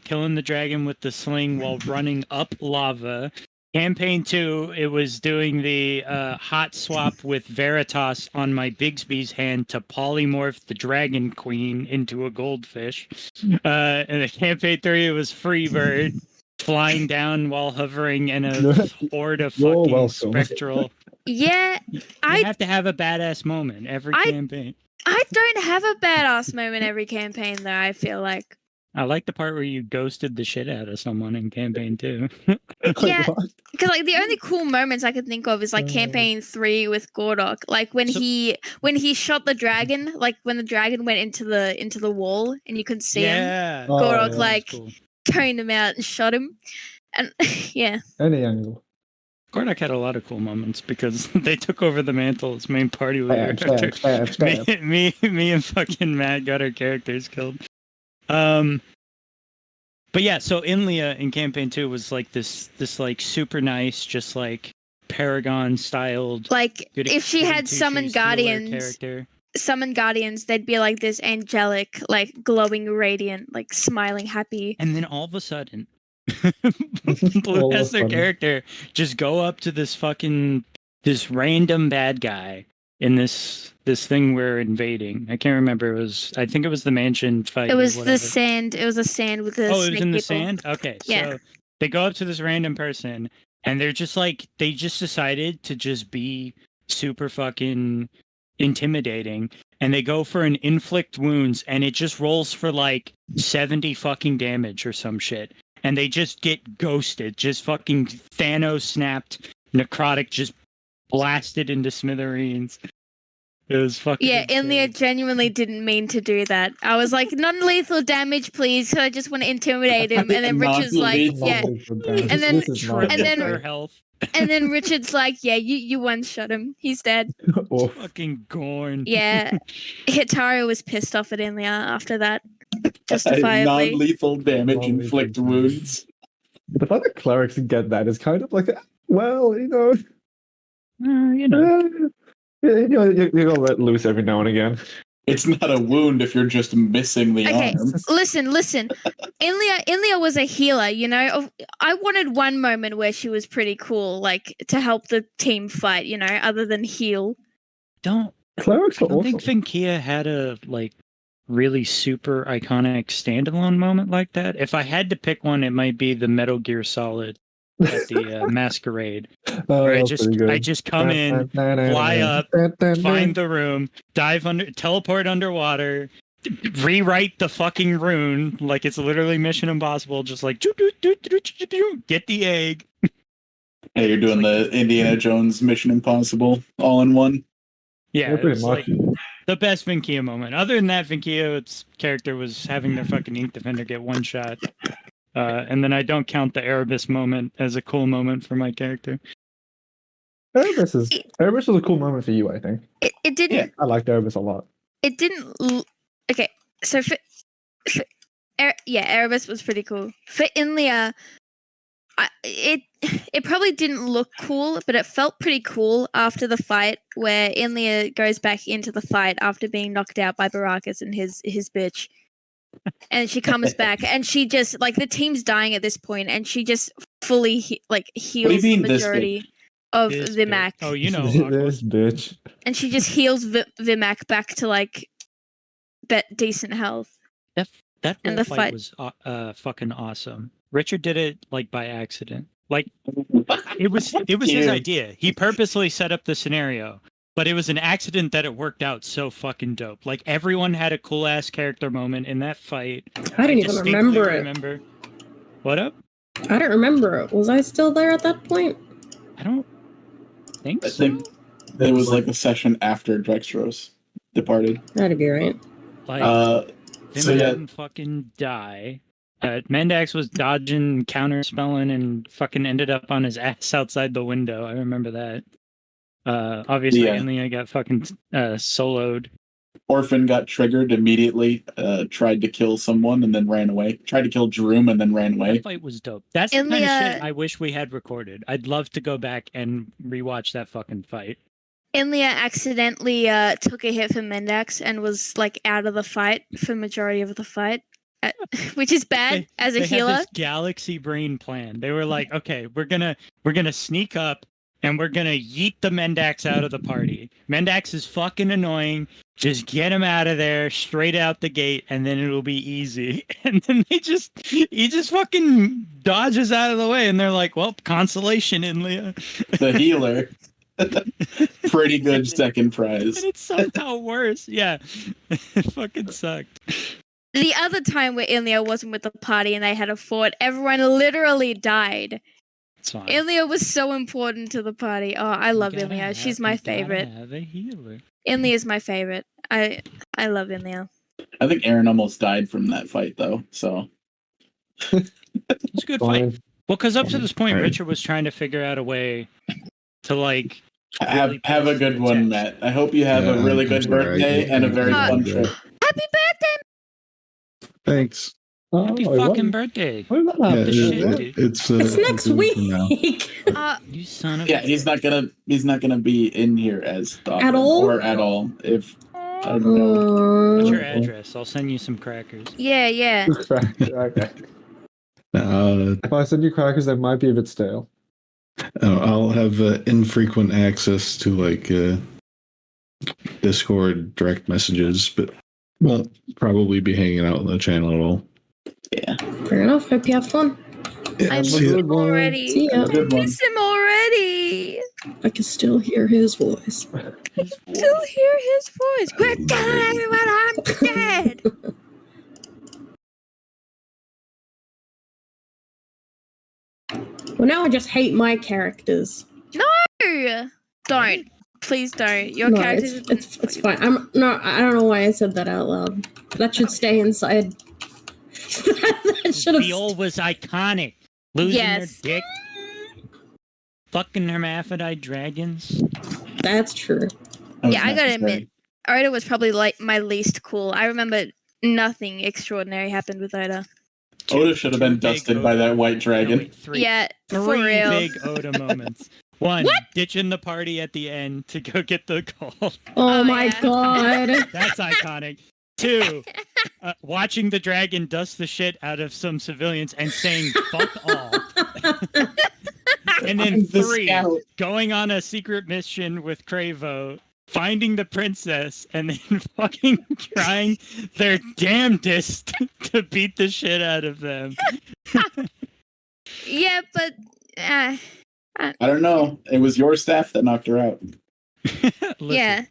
killing the dragon with the sling while running up lava. Campaign 2, it was doing the hot swap with Veritas on my Bigsby's hand to polymorph the Dragon Queen into a goldfish. And the Campaign 3, it was Freebird flying down while hovering in a horde of You're fucking welcome. spectral. Yeah, You I have to have a badass moment every I- campaign. I don't have a badass moment every campaign, though, I feel like. I like the part where you ghosted the shit out of someone in campaign 2. Like, Yeah. what? Because, like, the only cool moments I could think of is, like, campaign 3 with Gordok. Like, when So- he shot the dragon, like, when the dragon went into the wall and you couldn't see him, Yeah. Oh, Gordok, yeah. That was like, cool. toned him out and shot him. And, yeah. Any angle. Gordok had a lot of cool moments because they took over the mantle as main party leader. Me and fucking Matt got our characters killed. But yeah, so Inlia in campaign 2 was like this like super nice, just like Paragon styled. Like if she had summoned guardians, character. They'd be like this angelic, like glowing, radiant, like smiling, happy. And then all of a sudden, Blue has their character just go up to this random bad guy in this thing we're invading. I can't remember. I think it was the mansion fight. It was the sand. It was a sand with the it was snake in the people. sand? Okay. Yeah. So they go up to this random person and they're just like, they just decided to just be super fucking intimidating. And they go for an inflict wounds and it just rolls for like 70 fucking damage or some shit. And they just get ghosted. Just fucking Thanos snapped, necrotic just blasted into smithereens. It was fucking Inlia genuinely didn't mean to do that. I was like, non-lethal damage, please. So I just want to intimidate him. And then Richard's like, yeah. And then Richard's like, yeah, you one-shot him. He's dead. Fucking Gorn. Yeah. Hitaru was pissed off at Inlia after that. Justifiably. Non-lethal damage, inflict wounds. The fact that clerics get that is kind of like, well, you gotta let loose every now and again. It's not a wound if you're just missing the arm. Listen. Inlia was a healer, you know? I wanted one moment where she was pretty cool, like, to help the team fight, you know, other than heal. I don't think Finkia had a, like, really super iconic standalone moment like that. If I had to pick one, it might be the Metal Gear Solid at the Masquerade. Where I just come in, fly up, find the room, dive under, teleport underwater, rewrite the fucking rune like it's literally Mission Impossible, just like get the egg. Hey, you're doing the Indiana Jones Mission Impossible all in one. Yeah, it's like the best Vinkia moment. Other than that, Vinkia's character was having their fucking Ink Defender get one shot. And then I don't count the Erebus moment as a cool moment for my character. Erebus was a cool moment for you, I think. It didn't. Yeah, I liked Erebus a lot. It didn't. Okay, so Erebus was pretty cool. For Inlia, it probably didn't look cool, but it felt pretty cool after the fight, where Inlia goes back into the fight after being knocked out by Baracus and his bitch. And she comes back, and she just, like, the team's dying at this point, and she just fully heals the majority of Vimac. Oh, you know, this bitch. And she just heals Vimac back to like decent health. That whole fight was fucking awesome. Richard did it like by accident. Like it was his idea. He purposely set up the scenario. But it was an accident that it worked out so fucking dope. Like, everyone had a cool-ass character moment in that fight. I didn't even remember it. What up? I don't remember it. Was I still there at that point? I don't think so. I think it was like the session after Drexros departed. That'd be right. Like, didn't fucking die. Mendax was dodging, counterspelling, and fucking ended up on his ass outside the window. I remember that. Obviously, Inlia got fucking soloed. Orphan got triggered immediately, tried to kill someone and then ran away. Tried to kill Jeroom and then ran away. That fight was dope. That's the kind of shit I wish we had recorded. I'd love to go back and rewatch that fucking fight. Inlia accidentally took a hit from Mendax and was like out of the fight for majority of the fight, which is bad as a healer. Had this galaxy brain plan. They were like, okay, we're gonna sneak up. And we're gonna yeet the Mendax out of the party. Mendax is fucking annoying. Just get him out of there, straight out the gate, and then it'll be easy. And then he just fucking dodges out of the way, and they're like, well, consolation, Inlia. The healer. Pretty good second prize. And it's somehow worse. Yeah. It fucking sucked. The other time where Inlia wasn't with the party and they had a fort, everyone literally died. Inlia was so important to the party. Oh, I love Inlia. She's my favorite. Have a healer. Inlia is my favorite. I love Inlia. I think Aaron almost died from that fight, though. So it's a good fight. Well, because up to this point, Richard was trying to figure out a way to like have a good one, Matt. I hope you have a really good birthday and a very fun trip. Happy birthday! Thanks. Happy fucking birthday! What did that happen? It's next week. You son of Yeah, he's not gonna be in here as Goblin At all? or at all. If I don't know. What's your address? I'll send you some crackers. Yeah. Okay. If I send you crackers, they might be a bit stale. I'll have infrequent access to like Discord direct messages, but won't probably be hanging out on the channel at all. Yeah. Fair enough. Hope you have fun. Yeah, I miss see ya. him already. See ya. I miss him already. I can still hear his voice. Still hear his voice. Quit telling everyone I'm dead. Well, now I just hate my characters. No, don't. Please don't. Your No, characters. it's fine. I don't know why I said that out loud. That should stay inside. That should have. Viol was iconic. Losing Yes. their dick. Fucking hermaphrodite dragons. That's true. Yeah, I gotta admit, Oda was probably like my least cool. I remember nothing extraordinary happened with Oda. Oda should have been dusted by that white dragon. No, wait, three. Yeah, for Three real. big Oda moments. One, What? ditching the party at the end to go get the gold. Oh, my yeah. god. That's iconic. Two, watching the dragon dust the shit out of some civilians and saying "fuck all." And then The three, scout. going on a secret mission with Cravo, finding the princess, and then fucking trying their damnedest to beat the shit out of them. Yeah, but I don't know. It was your staff that knocked her out. Listen, yeah,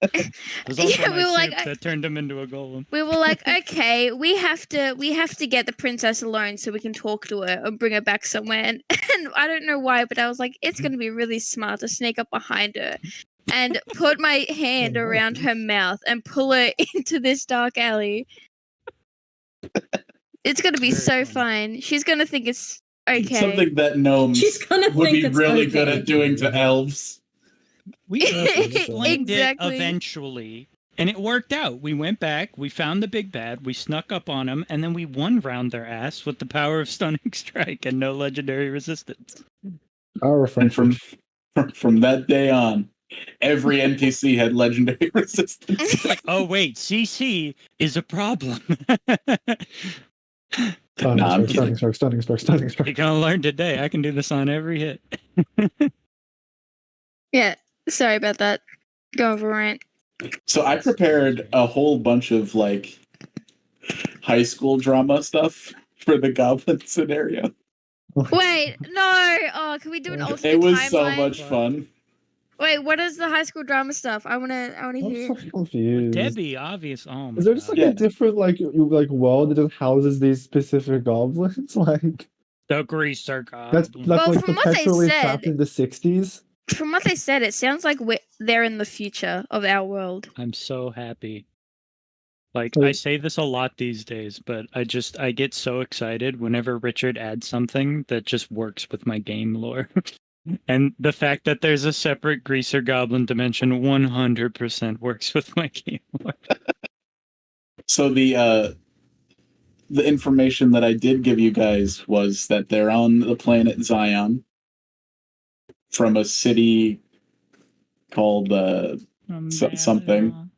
it was also Yeah, my we were like, ship that turned him into a golem. we were like, okay, we have to get the princess alone so we can talk to her and bring her back somewhere. And I don't know why, but I was like, it's gonna be really smart to sneak up behind her and put my hand around her mouth and pull her into this dark alley. It's gonna be Very so fun. fun. She's gonna think it's okay. Something that gnomes She's gonna would think be it's really okay. good at doing to elves. We explained Exactly. it eventually, and it worked out. We went back, we found the big bad, we snuck up on them, and then we one round their ass with the power of stunning strike and no legendary resistance. Our And friend from that day on, every NPC had legendary resistance. Like, oh wait, CC is a problem. Nah, I'm stunning strike. You're gonna learn today. I can do this on every hit. Yeah, sorry about that. Go over rant. So I prepared a whole bunch of like high school drama stuff for the goblin scenario. Wait, no. Oh, can we do an alternate It was timeline? so much fun. Wait, what is the high school drama stuff? I wanna I'm hear. so confused. Debbie, obvious. Oh my Is there just God. like a different world that just houses these specific goblins? Like The greaser goblin. that's Well, like from what they perpetually said- trapped in the 60s. From what they said, it sounds like they're in the future of our world. I'm so happy. Like, Oh. I say this a lot these days, but I get so excited whenever Richard adds something that just works with my game lore. And the fact that there's a separate greaser goblin dimension 100% works with my game lore. So the information that I did give you guys was that they're on the planet Zion from a city called something.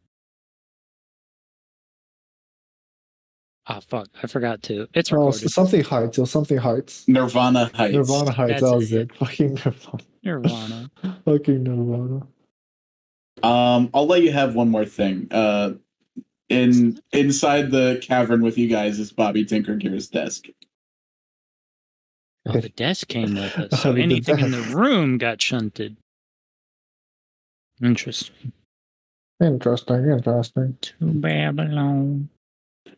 Oh fuck! I forgot to. It's Oh, recorded. something Heights. It was something Heights. Nirvana Heights. Nirvana Heights. That's That was it. it. Fucking Nirvana. Nirvana. Fucking Nirvana. I'll let you have one more thing. Inside the cavern with you guys is Bobby Tinkergear's desk. Oh, the desk came with us, so Oh, the anything in the desk. room got shunted. Interesting. Interesting. To Babylon.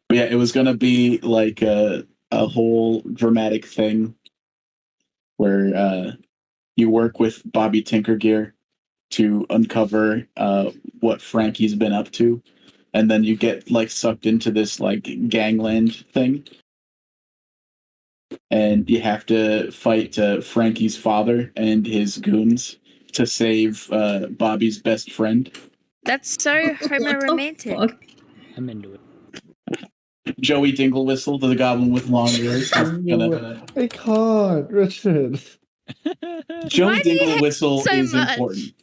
But yeah, it was gonna be like a whole dramatic thing where you work with Bobby Tinkergear to uncover what Frankie's been up to, and then you get like sucked into this like gangland thing. and you have to fight Frankie's father and his goons to save Bobby's best friend. That's so What the homo-romantic. fuck? I'm into it. Joey Dinglewhistle, the goblin with long ears. I can't, Richard. Joey Why do you hate Dinglewhistle so is much? important.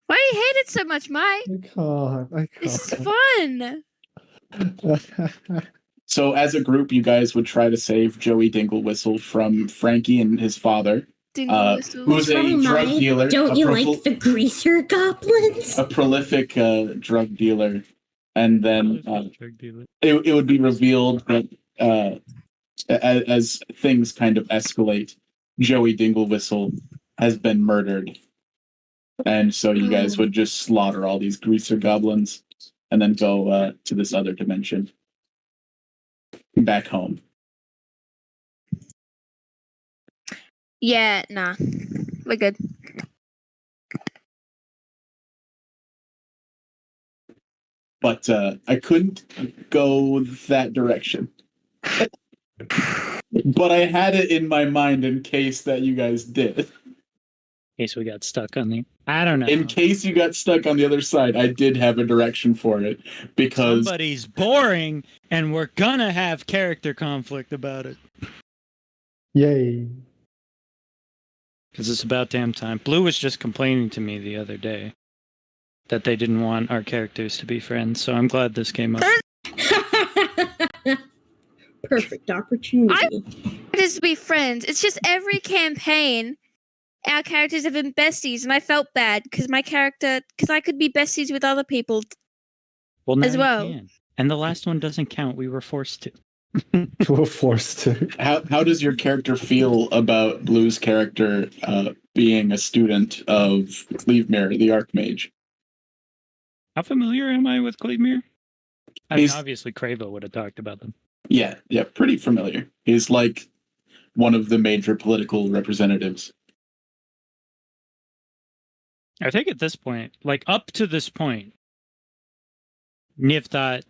Why do you hate it so much, Mike? I can't. This is fun. So as a group, you guys would try to save Joey Dinglewhistle from Frankie and his father, who's a drug dealer. Don't you like the greaser goblins? A prolific drug dealer. And then it would be revealed that as things kind of escalate, Joey Dinglewhistle has been murdered. And so you guys would just slaughter all these greaser goblins and then go to this other dimension. Back home. Yeah, nah. We're good. But I couldn't go that direction. But I had it in my mind in case that you guys did. In case we got stuck on the... I don't know. In case you got stuck on the other side, I did have a direction for it. Because somebody's boring, and we're gonna have character conflict about it. Yay. Because it's about damn time. Blue was just complaining to me the other day that they didn't want our characters to be friends, so I'm glad this came up. Perfect opportunity. It is to be friends. It's just every campaign, our characters have been besties, and I felt bad because I could be besties with other people Well, now as well. you can. And the last one doesn't count. We were forced to. We're forced to. how does your character feel about Blue's character being a student of Cleavemere, the Archmage? How familiar am I with Cleavemere? I mean, He's- obviously Cravo would have talked about them. Yeah, pretty familiar. He's like one of the major political representatives. I think at this point, like up to this point, Niv thought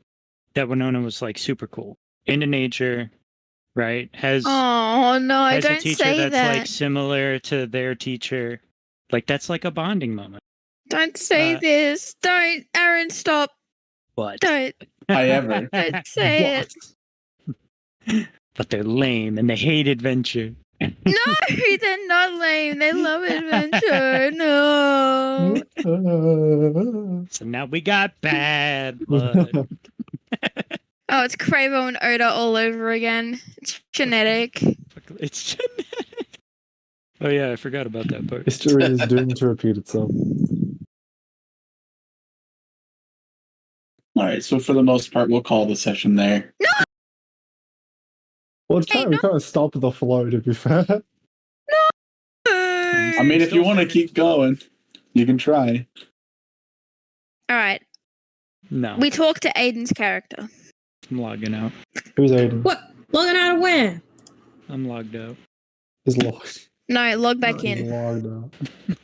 that Winona was like super cool. Into nature, right? Has Oh no, has a don't teacher say that's that. like similar to their teacher. Like that's like a bonding moment. Don't say this. Don't, Aaron, stop. But Don't Don't say it. but they're lame and they hate adventure. No, they're not lame. They love adventure. No. So now we got bad blood. Oh, it's Cravo and Oda all over again. It's genetic. It's genetic. Oh yeah, I forgot about that part. History is doomed to repeat itself. All right, so for the most part, we'll call the session there. Well, we kind of stopped the flow, to be fair. I mean, if you want to keep going, you can try. All right. No, We talked to Aiden's character. I'm logging out. Who's Aiden? What? Logging out of where? I'm logged out. He's locked. No, log back He's in. logged out.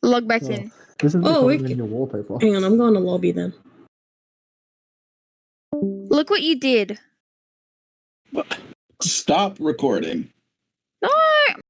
Log back Oh. in. This is Oh, in your wallpaper. Hang on, I'm going to lobby then. Look what you did. Stop recording.